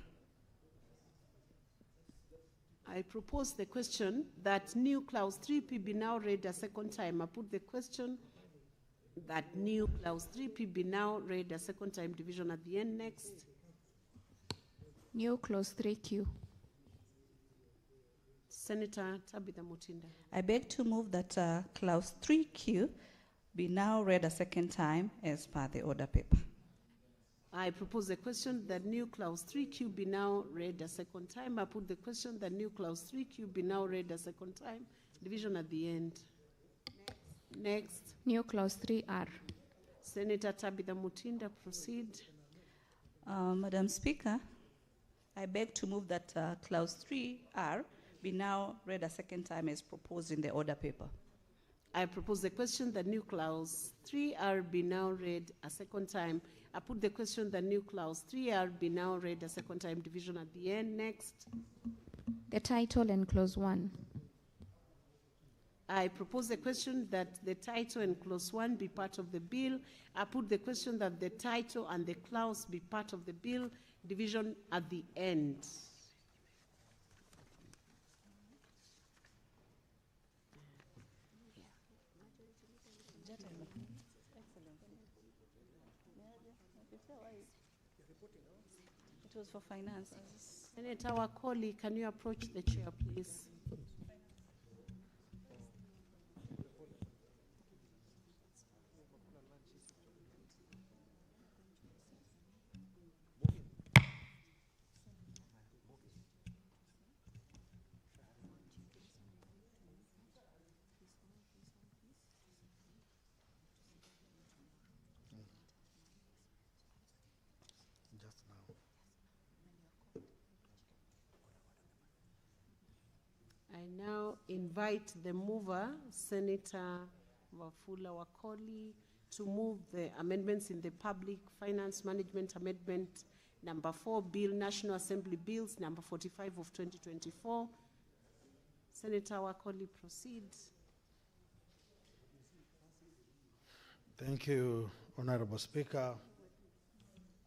Speaker 15: I propose the question that new clause 3P be now read a second time. I put the question that new clause 3P be now read a second time, division at the end. Next.
Speaker 16: New clause 3Q.
Speaker 15: Senator Tabitha Mutinda.
Speaker 18: I beg to move that clause 3Q be now read a second time as per the order paper.
Speaker 15: I propose the question that new clause 3Q be now read a second time. I put the question that new clause 3Q be now read a second time, division at the end. Next.
Speaker 16: New clause 3R.
Speaker 15: Senator Tabitha Mutinda, proceed.
Speaker 18: Madam Speaker, I beg to move that clause 3R be now read a second time as proposed in the order paper.
Speaker 15: I propose the question that new clause 3R be now read a second time. I put the question that new clause 3R be now read a second time, division at the end. Next.
Speaker 16: The title and clause 1.
Speaker 15: I propose the question that the title and clause 1 be part of the bill. I put the question that the title and the clause be part of the bill, division at the end.
Speaker 18: It was for finance.
Speaker 15: Senator Wakoli, can you approach the chair, please? I now invite the mover, Senator Wafula Wakoli, to move the amendments in the Public Finance Management Amendment number 4 Bill, National Assembly Bills number 45 of 2024. Senator Wakoli, proceed.
Speaker 4: Thank you, Honorable Speaker.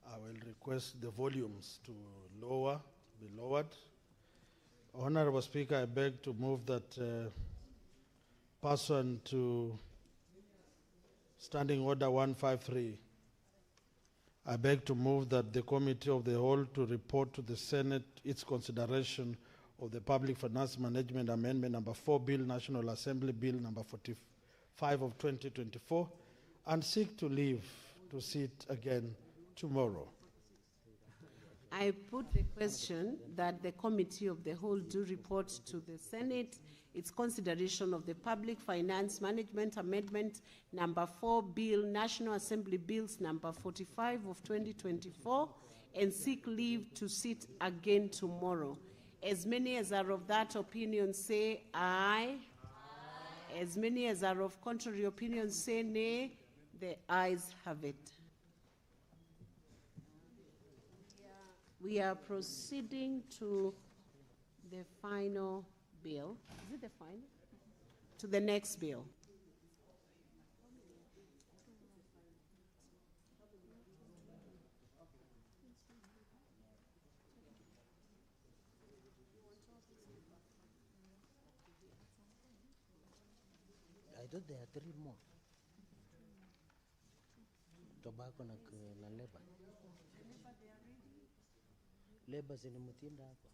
Speaker 4: I will request the volumes to be lowered. Honorable Speaker, I beg to move that pursuant to Standing Order 153, I beg to move that the Committee of the Whole to report to the Senate its consideration of the Public Finance Management Amendment number 4 Bill, National Assembly Bill number 45 of 2024, and seek to leave to sit again tomorrow.
Speaker 15: I put the question that the Committee of the Whole do report to the Senate its consideration of the Public Finance Management Amendment number 4 Bill, National Assembly Bills number 45 of 2024, and seek leave to sit again tomorrow. As many as are of that opinion say aye. Aye. As many as are of contrary opinion say nay. The ayes have it. We are proceeding to the final bill. Is it the final? To the next bill.
Speaker 10: I thought there are 3 more. Tobacco na labor. Labor zinamutinda hapa.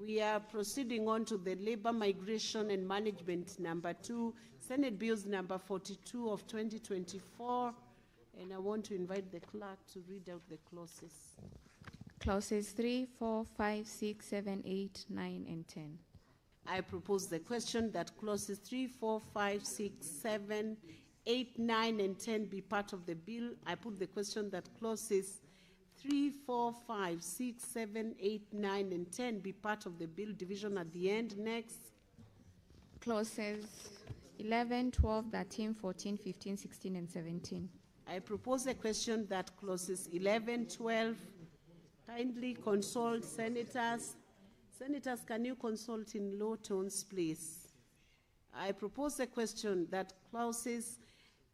Speaker 15: We are proceeding on to the Labor, Migration and Management number 2, Senate Bills number 42 of 2024. And I want to invite the clerk to read out the clauses.
Speaker 16: Clauses 3, 4, 5, 6, 7, 8, 9, and 10.
Speaker 15: I propose the question that clauses 3, 4, 5, 6, 7, 8, 9, and 10 be part of the bill. I put the question that clauses 3, 4, 5, 6, 7, 8, 9, and 10 be part of the bill. Division at the end. Next.
Speaker 16: Clauses 11, 12, 13, 14, 15, 16, and 17.
Speaker 15: I propose a question that clauses 11, 12, kindly consult senators. Senators, can you consult in low tones, please? I propose a question that clauses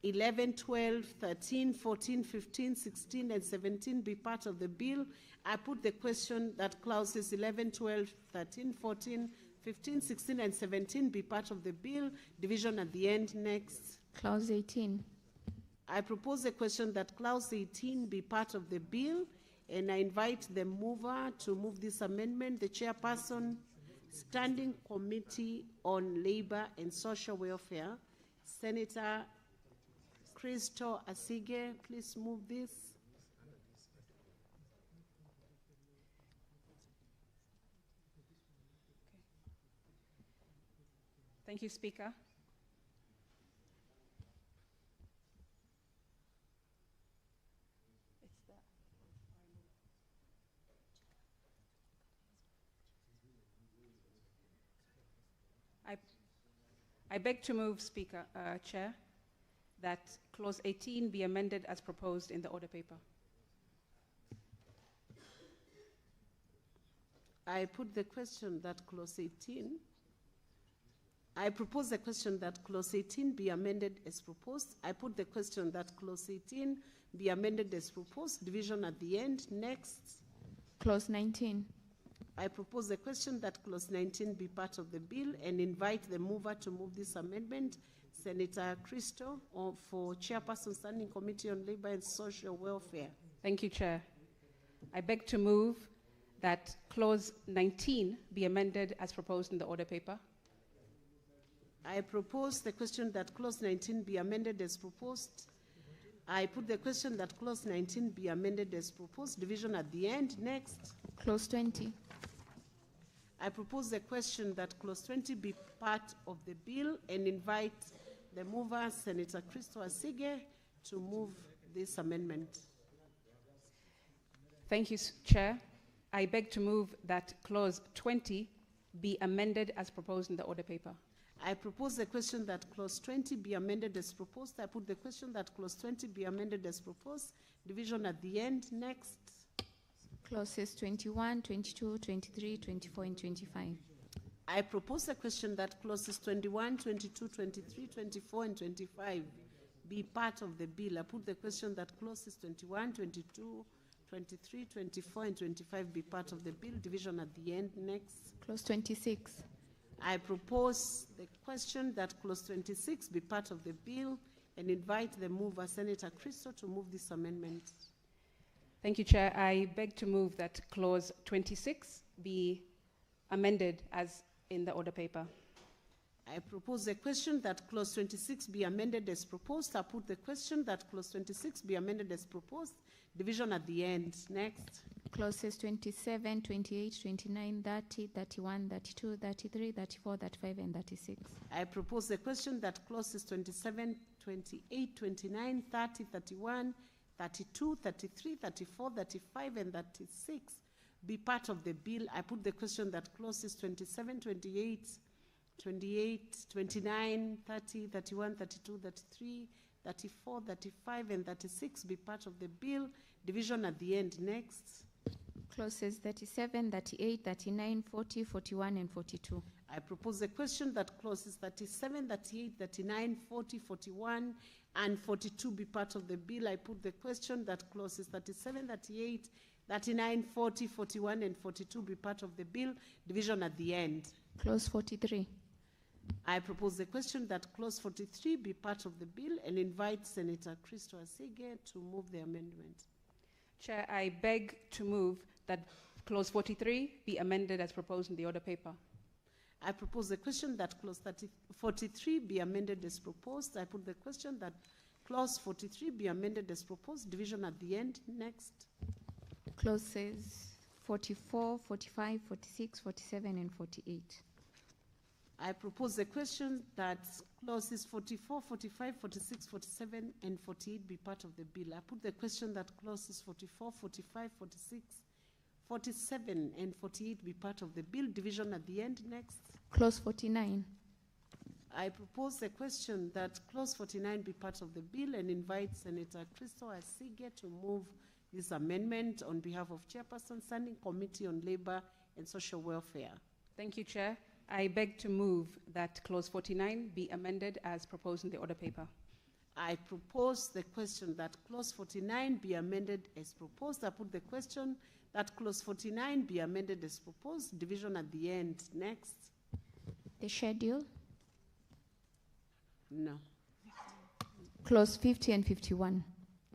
Speaker 15: 11, 12, 13, 14, 15, 16, and 17 be part of the bill. I put the question that clauses 11, 12, 13, 14, 15, 16, and 17 be part of the bill. Division at the end. Next.
Speaker 16: Clause 18.
Speaker 15: I propose a question that clause 18 be part of the bill, and I invite the mover to move this amendment, the chairperson, Standing Committee on Labor and Social Welfare, Senator Christo Asige. Please move this.
Speaker 19: Thank you, Speaker. I beg to move, Speaker, Chair, that Clause 18 be amended as proposed in the order paper.
Speaker 15: I put the question that Clause 18. I propose the question that Clause 18 be amended as proposed. I put the question that Clause 18 be amended as proposed. Division at the end. Next.
Speaker 16: Clause 19.
Speaker 15: I propose the question that Clause 19 be part of the bill and invite the mover to move this amendment, Senator Christo, for Chairperson Standing Committee on Labor and Social Welfare.
Speaker 19: Thank you, Chair. I beg to move that Clause 19 be amended as proposed in the order paper.
Speaker 15: I propose the question that Clause 19 be amended as proposed. I put the question that Clause 19 be amended as proposed. Division at the end. Next.
Speaker 16: Clause 20.
Speaker 15: I propose the question that Clause 20 be part of the bill and invite the mover, Senator Christo Asige, to move this amendment.
Speaker 19: Thank you, Chair. I beg to move that Clause 20 be amended as proposed in the order paper.
Speaker 15: I propose the question that Clause 20 be amended as proposed. I put the question that Clause 20 be amended as proposed. Division at the end. Next.
Speaker 16: Clauses 21, 22, 23, 24, and 25.
Speaker 15: I propose a question that clauses 21, 22, 23, 24, and 25 be part of the bill. I put the question that clauses 21, 22, 23, 24, and 25 be part of the bill. Division at the end. Next.
Speaker 16: Clause 26.
Speaker 15: I propose the question that Clause 26 be part of the bill and invite the mover, Senator Christo, to move this amendment.
Speaker 19: Thank you, Chair. I beg to move that Clause 26 be amended as in the order paper.
Speaker 15: I propose a question that Clause 26 be amended as proposed. I put the question that Clause 26 be amended as proposed. Division at the end. Next.
Speaker 16: Clauses 27, 28, 29, 30, 31, 32, 33, 34, 35, and 36.
Speaker 15: I propose a question that clauses 27, 28, 29, 30, 31, 32, 33, 34, 35, and 36 be part of the bill. I put the question that clauses 27, 28, 28, 29, 30, 31, 32, 33, 34, 35, and 36 be part of the bill. Division at the end. Next.
Speaker 16: Clauses 37, 38, 39, 40, 41, and 42.
Speaker 15: I propose a question that clauses 37, 38, 39, 40, 41, and 42 be part of the bill. I put the question that clauses 37, 38, 39, 40, 41, and 42 be part of the bill. Division at the end.
Speaker 16: Clause 43.
Speaker 15: I propose the question that clause 43 be part of the bill and invite Senator Christo Asige to move the amendment.
Speaker 19: Chair, I beg to move that clause 43 be amended as proposed in the order paper.
Speaker 15: I propose the question that clause 43 be amended as proposed. I put the question that clause 43 be amended as proposed. Division at the end. Next.
Speaker 16: Clauses 44, 45, 46, 47, and 48.
Speaker 15: I propose the question that clauses 44, 45, 46, 47, and 48 be part of the bill. I put the question that clauses 44, 45, 46, 47, and 48 be part of the bill. Division at the end. Next.
Speaker 16: Clause 49.
Speaker 15: I propose the question that clause 49 be part of the bill and invite Senator Christo Asige to move this amendment on behalf of Chairperson, Standing Committee on Labor and Social Welfare.
Speaker 19: Thank you, Chair. I beg to move that clause 49 be amended as proposed in the order paper.
Speaker 15: I propose the question that clause 49 be amended as proposed. I put the question that clause 49 be amended as proposed. Division at the end. Next.
Speaker 16: The schedule.
Speaker 15: No.
Speaker 16: Clause 50 and 51.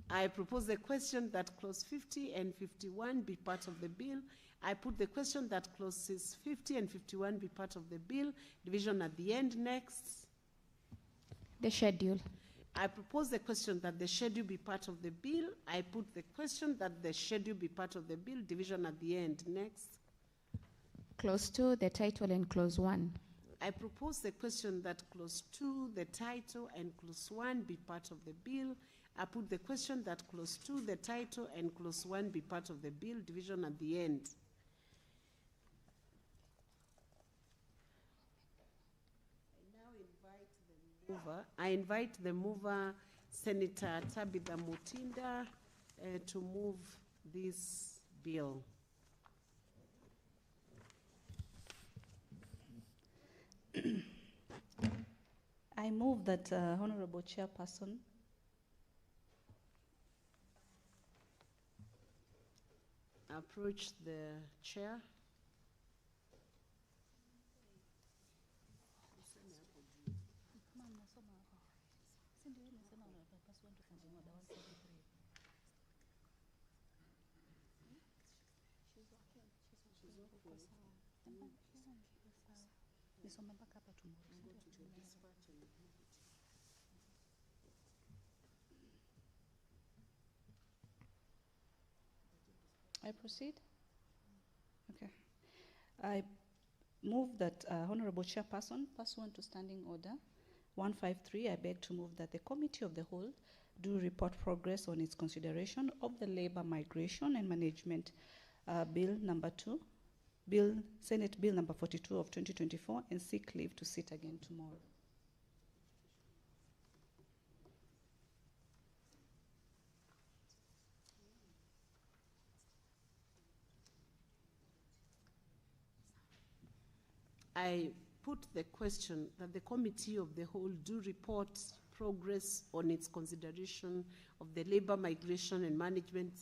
Speaker 15: I propose the question that clause 50 and 51 be part of the bill. I put the question that clauses 50 and 51 be part of the bill. Division at the end. Next.
Speaker 16: The schedule.
Speaker 15: I propose the question that the schedule be part of the bill. I put the question that the schedule be part of the bill. Division at the end. Next.
Speaker 16: Clause 2, the title, and clause 1.
Speaker 15: I propose the question that clause 2, the title, and clause 1 be part of the bill. I put the question that clause 2, the title, and clause 1 be part of the bill. Division at the end. I invite the mover, Senator Tabitha Mutinda, to move this bill.
Speaker 18: I move that Honorable Chairperson
Speaker 15: approach the chair.
Speaker 18: I proceed? Okay. I move that Honorable Chairperson, pursuant to Standing Order 153, I beg to move that the Committee of the Whole do report progress on its consideration of the Labor Migration and Management Bill number 2, Senate Bill number 42 of 2024, and seek leave to sit again tomorrow.
Speaker 15: I put the question that the Committee of the Whole do report progress on its consideration of the Labor Migration and Management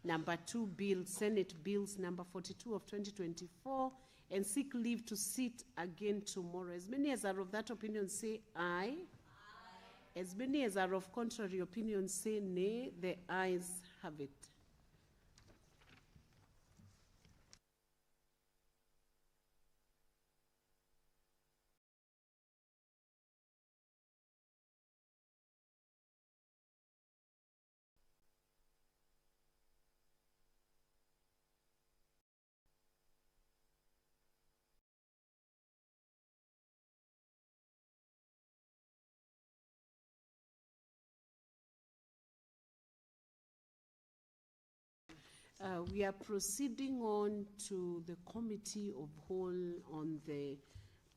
Speaker 15: number 2 bill, Senate Bills number 42 of 2024, and seek leave to sit again tomorrow. As many as are of that opinion say aye. Aye. As many as are of contrary opinion say nay. The ayes have it. We are proceeding on to the Committee of Whole on the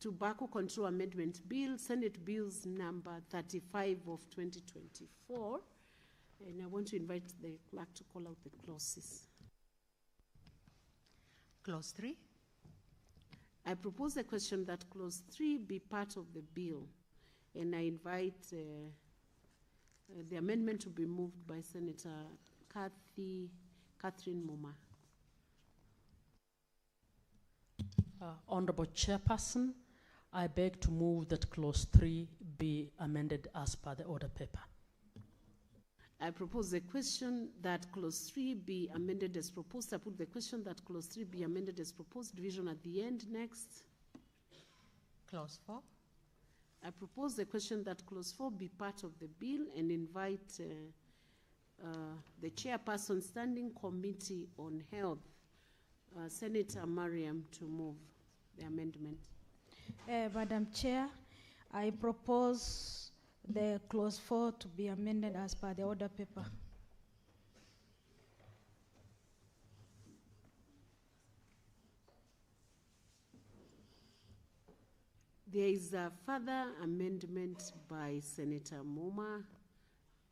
Speaker 15: Tobacco Control Amendment Bill, Senate Bills number 35 of 2024. And I want to invite the clerk to call out the clauses.
Speaker 20: Clause 3.
Speaker 15: I propose the question that clause 3 be part of the bill, and I invite the amendment to be moved by Senator Catherine Muma.
Speaker 9: Honorable Chairperson, I beg to move that clause 3 be amended as per the order paper.
Speaker 15: I propose the question that clause 3 be amended as proposed. I put the question that clause 3 be amended as proposed. Division at the end. Next.
Speaker 20: Clause 4.
Speaker 15: I propose the question that clause 4 be part of the bill and invite the chairperson, Standing Committee on Health, Senator Mariam, to move the amendment.
Speaker 8: Madam Chair, I propose the clause 4 to be amended as per the order paper.
Speaker 15: There is a further amendment by Senator Muma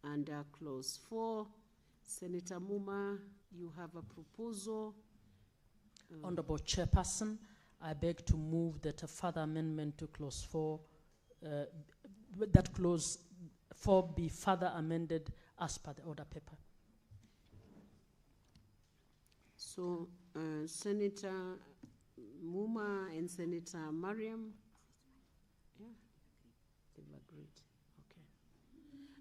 Speaker 15: under clause 4. Senator Muma, you have a proposal.
Speaker 9: Honorable Chairperson, I beg to move that a further amendment to clause 4, that clause 4 be further amended as per the order paper.
Speaker 15: So, Senator Muma and Senator Mariam, yeah, they've agreed. Okay.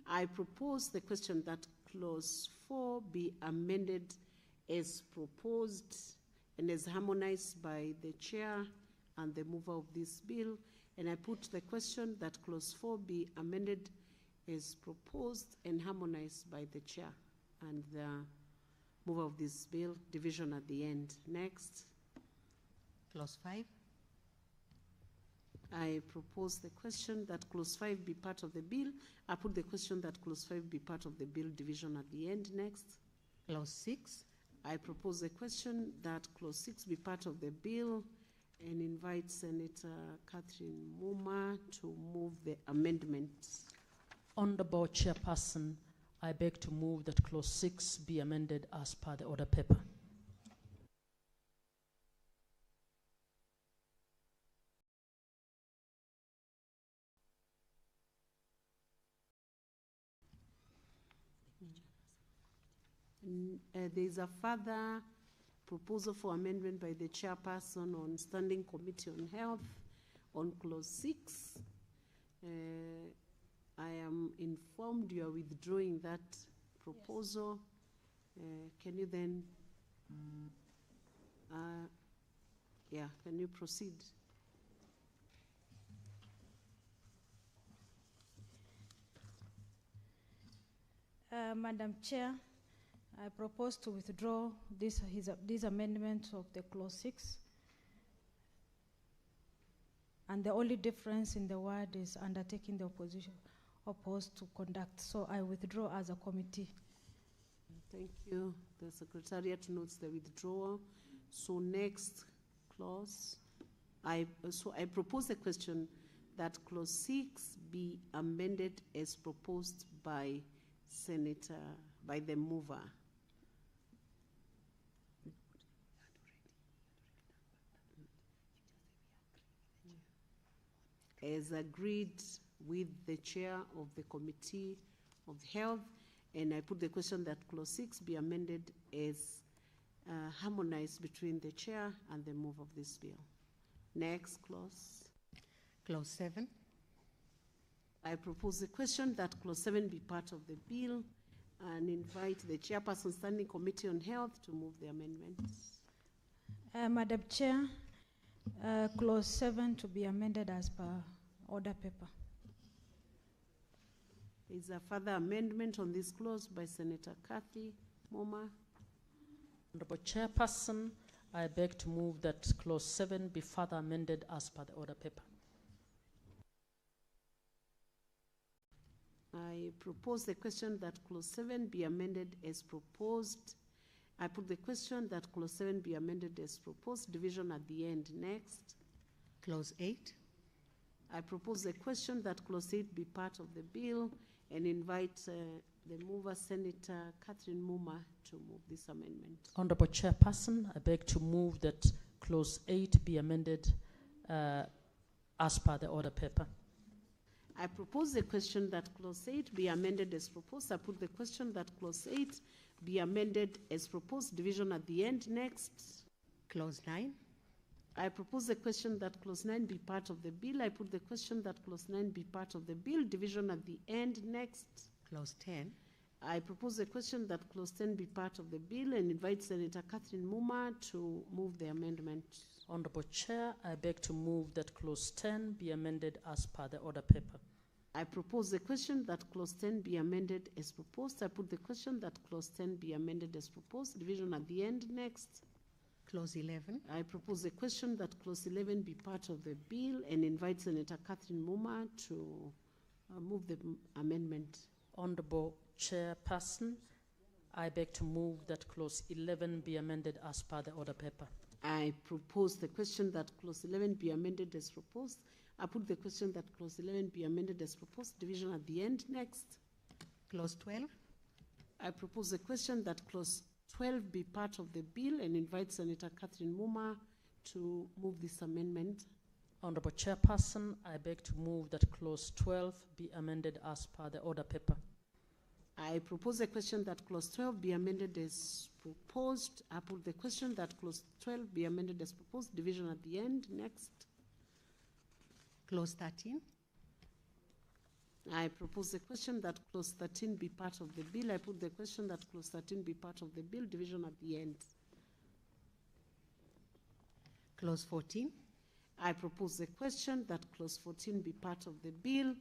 Speaker 15: I propose the question that clause 4 be amended as proposed and as harmonized by the chair and the mover of this bill. And I put the question that clause 4 be amended as proposed and harmonized by the chair and the mover of this bill. Division at the end. Next.
Speaker 20: Clause 5.
Speaker 15: I propose the question that clause 5 be part of the bill. I put the question that clause 5 be part of the bill. Division at the end. Next.
Speaker 20: Clause 6.
Speaker 15: I propose the question that clause 6 be part of the bill and invite Senator Catherine Muma to move the amendments.
Speaker 9: Honorable Chairperson, I beg to move that clause 6 be amended as per the order paper.
Speaker 15: There is a further proposal for amendment by the chairperson on Standing Committee on Health on clause 6. I am informed you are withdrawing that proposal. Can you then, can you proceed?
Speaker 8: Madam Chair, I propose to withdraw this amendment of the clause 6. And the only difference in the word is undertaking the opposition opposed to conduct. So I withdraw as a committee.
Speaker 15: Thank you. The Secretariat notes the withdrawal. So next clause, I propose the question that clause 6 be amended as proposed by the mover. As agreed with the chair of the Committee of Health, and I put the question that clause 6 be amended as harmonized between the chair and the mover of this bill. Next clause.
Speaker 20: Clause 7.
Speaker 15: I propose the question that clause 7 be part of the bill and invite the chairperson, Standing Committee on Health, to move the amendments.
Speaker 8: Madam Chair, clause 7 to be amended as per order paper.
Speaker 15: Is a further amendment on this clause by Senator Kathy Moma.
Speaker 9: Honorable Chairperson, I beg to move that clause 7 be further amended as per the order paper.
Speaker 15: I propose the question that clause 7 be amended as proposed I put the question that clause 7 be amended as proposed, division at the end. Next.
Speaker 20: Clause 8.
Speaker 15: I propose the question that clause 8 be part of the bill and invite the mover, Senator Catherine Muma, to move this amendment.
Speaker 9: Honorable Chairperson, I beg to move that clause 8 be amended as per the order paper.
Speaker 15: I propose the question that clause 8 be amended as proposed. I put the question that clause 8 be amended as proposed, division at the end. Next.
Speaker 20: Clause 9.
Speaker 15: I propose the question that clause 9 be part of the bill. I put the question that clause 9 be part of the bill, division at the end. Next.
Speaker 20: Clause 10.
Speaker 15: I propose the question that clause 10 be part of the bill and invite Senator Catherine Muma to move the amendment.
Speaker 9: Honorable Chair, I beg to move that clause 10 be amended as per the order paper.
Speaker 15: I propose the question that clause 10 be amended as proposed. I put the question that clause 10 be amended as proposed, division at the end. Next.
Speaker 20: Clause 11.
Speaker 15: I propose the question that clause 11 be part of the bill and invite Senator Catherine Muma to move the amendment.
Speaker 9: Honorable Chairperson, I beg to move that clause 11 be amended as per the order paper.
Speaker 15: I propose the question that clause 11 be amended as proposed. I put the question that clause 11 be amended as proposed, division at the end. Next.
Speaker 20: Clause 12.
Speaker 15: I propose the question that clause 12 be part of the bill and invite Senator Catherine Muma to move this amendment.
Speaker 9: Honorable Chairperson, I beg to move that clause 12 be amended as per the order paper.
Speaker 15: I propose the question that clause 12 be amended as proposed. I put the question that clause 12 be amended as proposed, division at the end. Next.
Speaker 20: Clause 13.
Speaker 15: I propose the question that clause 13 be part of the bill. I put the question that clause 13 be part of the bill, division at the end.
Speaker 20: Clause 14.
Speaker 15: I propose the question that clause 14 be part of the bill,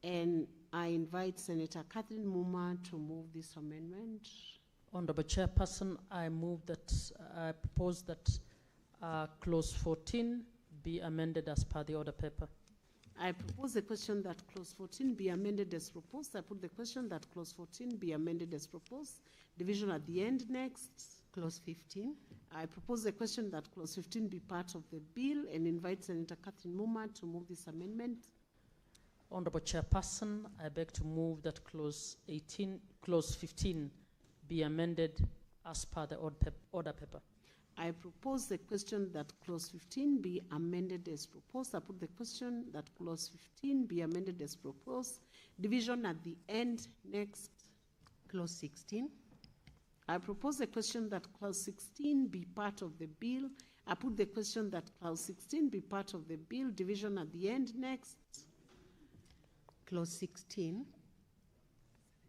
Speaker 15: and I invite Senator Catherine Muma to move this amendment.
Speaker 9: Honorable Chairperson, I propose that clause 14 be amended as per the order paper.
Speaker 15: I propose the question that clause 14 be amended as proposed. I put the question that clause 14 be amended as proposed, division at the end. Next.
Speaker 20: Clause 15.
Speaker 15: I propose the question that clause 15 be part of the bill and invite Senator Catherine Muma to move this amendment.
Speaker 9: Honorable Chairperson, I beg to move that clause 15 be amended as per the order paper.
Speaker 15: I propose the question that clause 15 be amended as proposed. I put the question that clause 15 be amended as proposed, division at the end. Next.
Speaker 20: Clause 16.
Speaker 15: I propose the question that clause 16 be part of the bill. I put the question that clause 16 be part of the bill, division at the end. Next.
Speaker 20: Clause 16.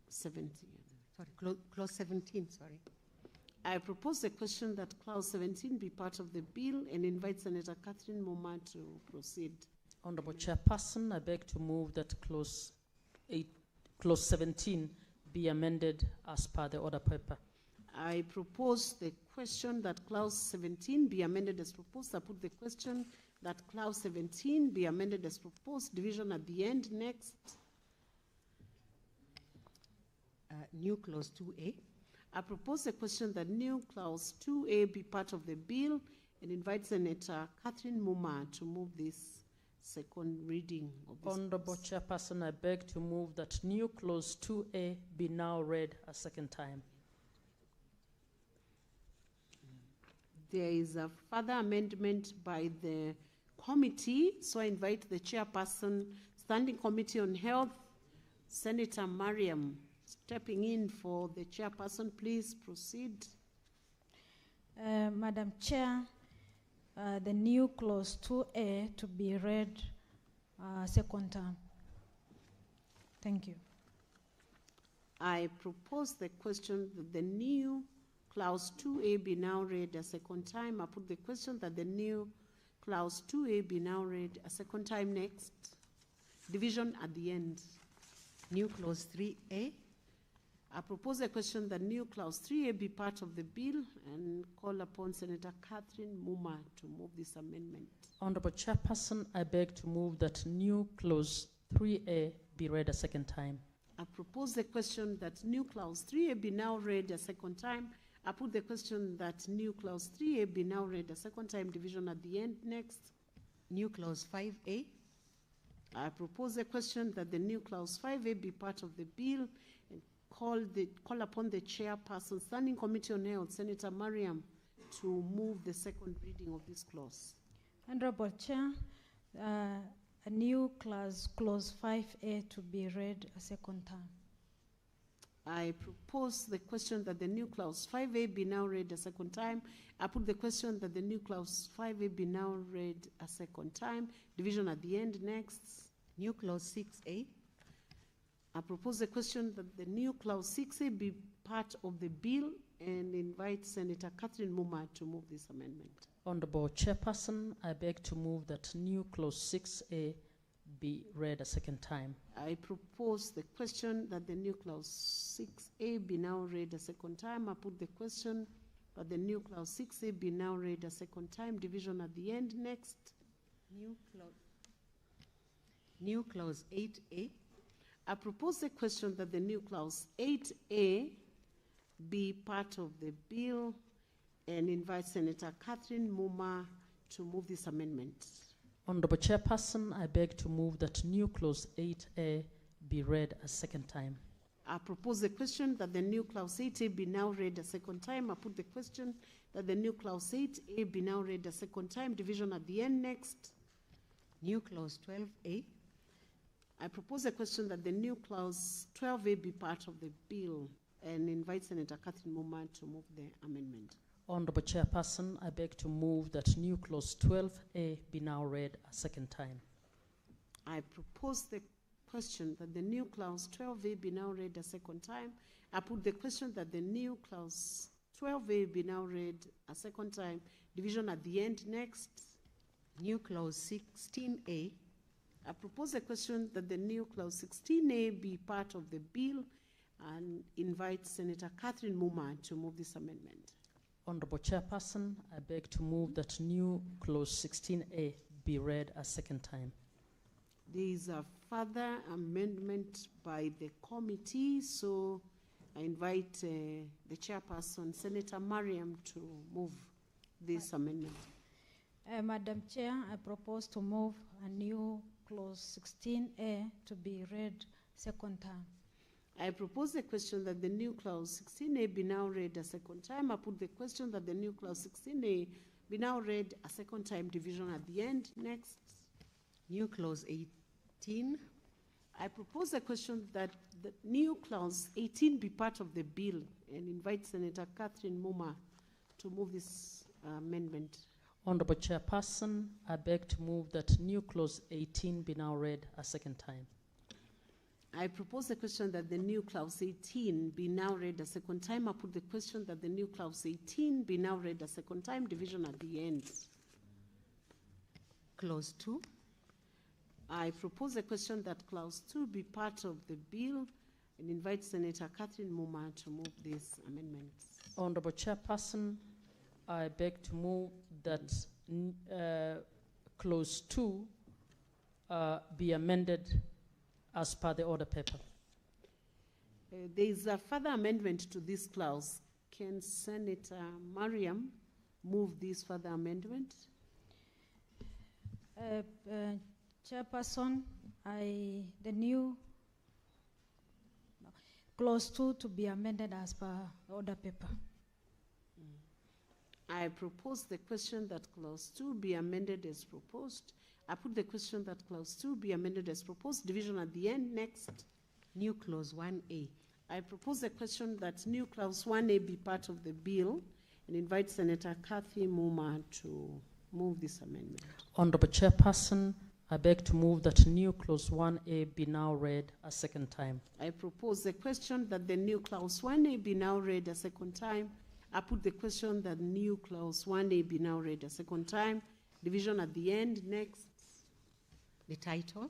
Speaker 15: 17.
Speaker 20: Sorry, clause 17, sorry.
Speaker 15: I propose the question that clause 17 be part of the bill and invite Senator Catherine Muma to proceed.
Speaker 9: Honorable Chairperson, I beg to move that clause 17 be amended as per the order paper.
Speaker 15: I propose the question that clause 17 be amended as proposed. I put the question that clause 17 be amended as proposed, division at the end. Next.
Speaker 20: New clause 2A.
Speaker 15: I propose the question that new clause 2A be part of the bill and invite Senator Catherine Muma to move this second reading of this.
Speaker 9: Honorable Chairperson, I beg to move that new clause 2A be now read a second time.
Speaker 15: There is a further amendment by the committee, so I invite the chairperson, Standing Committee on Health, Senator Mariam, stepping in for the chairperson. Please proceed.
Speaker 8: Madam Chair, the new clause 2A to be read second term. Thank you.
Speaker 15: I propose the question that the new clause 2A be now read a second time. I put the question that the new clause 2A be now read a second time. Next. Division at the end.
Speaker 20: New clause 3A.
Speaker 15: I propose a question that new clause 3A be part of the bill and call upon Senator Catherine Muma to move this amendment.
Speaker 9: Honorable Chairperson, I beg to move that new clause 3A be read a second time.
Speaker 15: I propose the question that new clause 3A be now read a second time. I put the question that new clause 3A be now read a second time, division at the end. Next.
Speaker 20: New clause 5A.
Speaker 15: I propose a question that the new clause 5A be part of the bill and call upon the chairperson, Standing Committee on Health, Senator Mariam, to move the second reading of this clause.
Speaker 8: Honorable Chair, a new clause 5A to be read a second time.
Speaker 15: I propose the question that the new clause 5A be now read a second time. I put the question that the new clause 5A be now read a second time. Division at the end. Next.
Speaker 20: New clause 6A.
Speaker 15: I propose the question that the new clause 6A be part of the bill and invite Senator Catherine Muma to move this amendment.
Speaker 9: Honorable Chairperson, I beg to move that new clause 6A be read a second time.
Speaker 15: I propose the question that the new clause 6A be now read a second time. I put the question that the new clause 6A be now read a second time. Division at the end. Next.
Speaker 20: New clause 8A.
Speaker 15: I propose the question that the new clause 8A be part of the bill and invite Senator Catherine Muma to move this amendment.
Speaker 9: Honorable Chairperson, I beg to move that new clause 8A be read a second time.
Speaker 15: I propose the question that the new clause 8A be now read a second time. I put the question that the new clause 8A be now read a second time. Division at the end. Next.
Speaker 20: New clause 12A.
Speaker 15: I propose a question that the new clause 12A be part of the bill and invite Senator Catherine Muma to move the amendment.
Speaker 9: Honorable Chairperson, I beg to move that new clause 12A be now read a second time.
Speaker 15: I propose the question that the new clause 12A be now read a second time. I put the question that the new clause 12A be now read a second time. Division at the end. Next.
Speaker 20: New clause 16A.
Speaker 15: I propose a question that the new clause 16A be part of the bill and invite Senator Catherine Muma to move this amendment.
Speaker 9: Honorable Chairperson, I beg to move that new clause 16A be read a second time.
Speaker 15: There is a further amendment by the committee, so I invite the chairperson, Senator Mariam, to move this amendment.
Speaker 8: Madam Chair, I propose to move a new clause 16A to be read second time.
Speaker 15: I propose the question that the new clause 16A be now read a second time. I put the question that the new clause 16A be now read a second time. Division at the end. Next.
Speaker 20: New clause 18.
Speaker 15: I propose the question that the new clause 18 be part of the bill and invite Senator Catherine Muma to move this amendment.
Speaker 9: Honorable Chairperson, I beg to move that new clause 18 be now read a second time.
Speaker 15: I propose the question that the new clause 18 be now read a second time. I put the question that the new clause 18 be now read a second time. Division at the end.
Speaker 20: Clause 2.
Speaker 15: I propose the question that clause 2 be part of the bill and invite Senator Catherine Muma to move this amendment.
Speaker 9: Honorable Chairperson, I beg to move that clause 2 be amended as per the order paper.
Speaker 15: There is a further amendment to this clause. Can Senator Mariam move this further amendment?
Speaker 8: Chairperson, the new clause 2 to be amended as per order paper.
Speaker 15: I propose the question that clause 2 be amended as proposed. I put the question that clause 2 be amended as proposed. Division at the end. Next.
Speaker 20: New clause 1A.
Speaker 15: I propose the question that new clause 1A be part of the bill and invite Senator Kathy Muma to move this amendment.
Speaker 9: Honorable Chairperson, I beg to move that new clause 1A be now read a second time.
Speaker 15: I propose the question that the new clause 1A be now read a second time. I put the question that new clause 1A be now read a second time. Division at the end. Next.
Speaker 20: The title.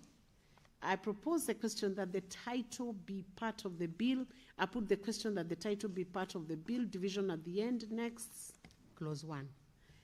Speaker 15: I propose the question that the title be part of the bill. I put the question that the title be part of the bill. Division at the end. Next.
Speaker 20: Clause 1.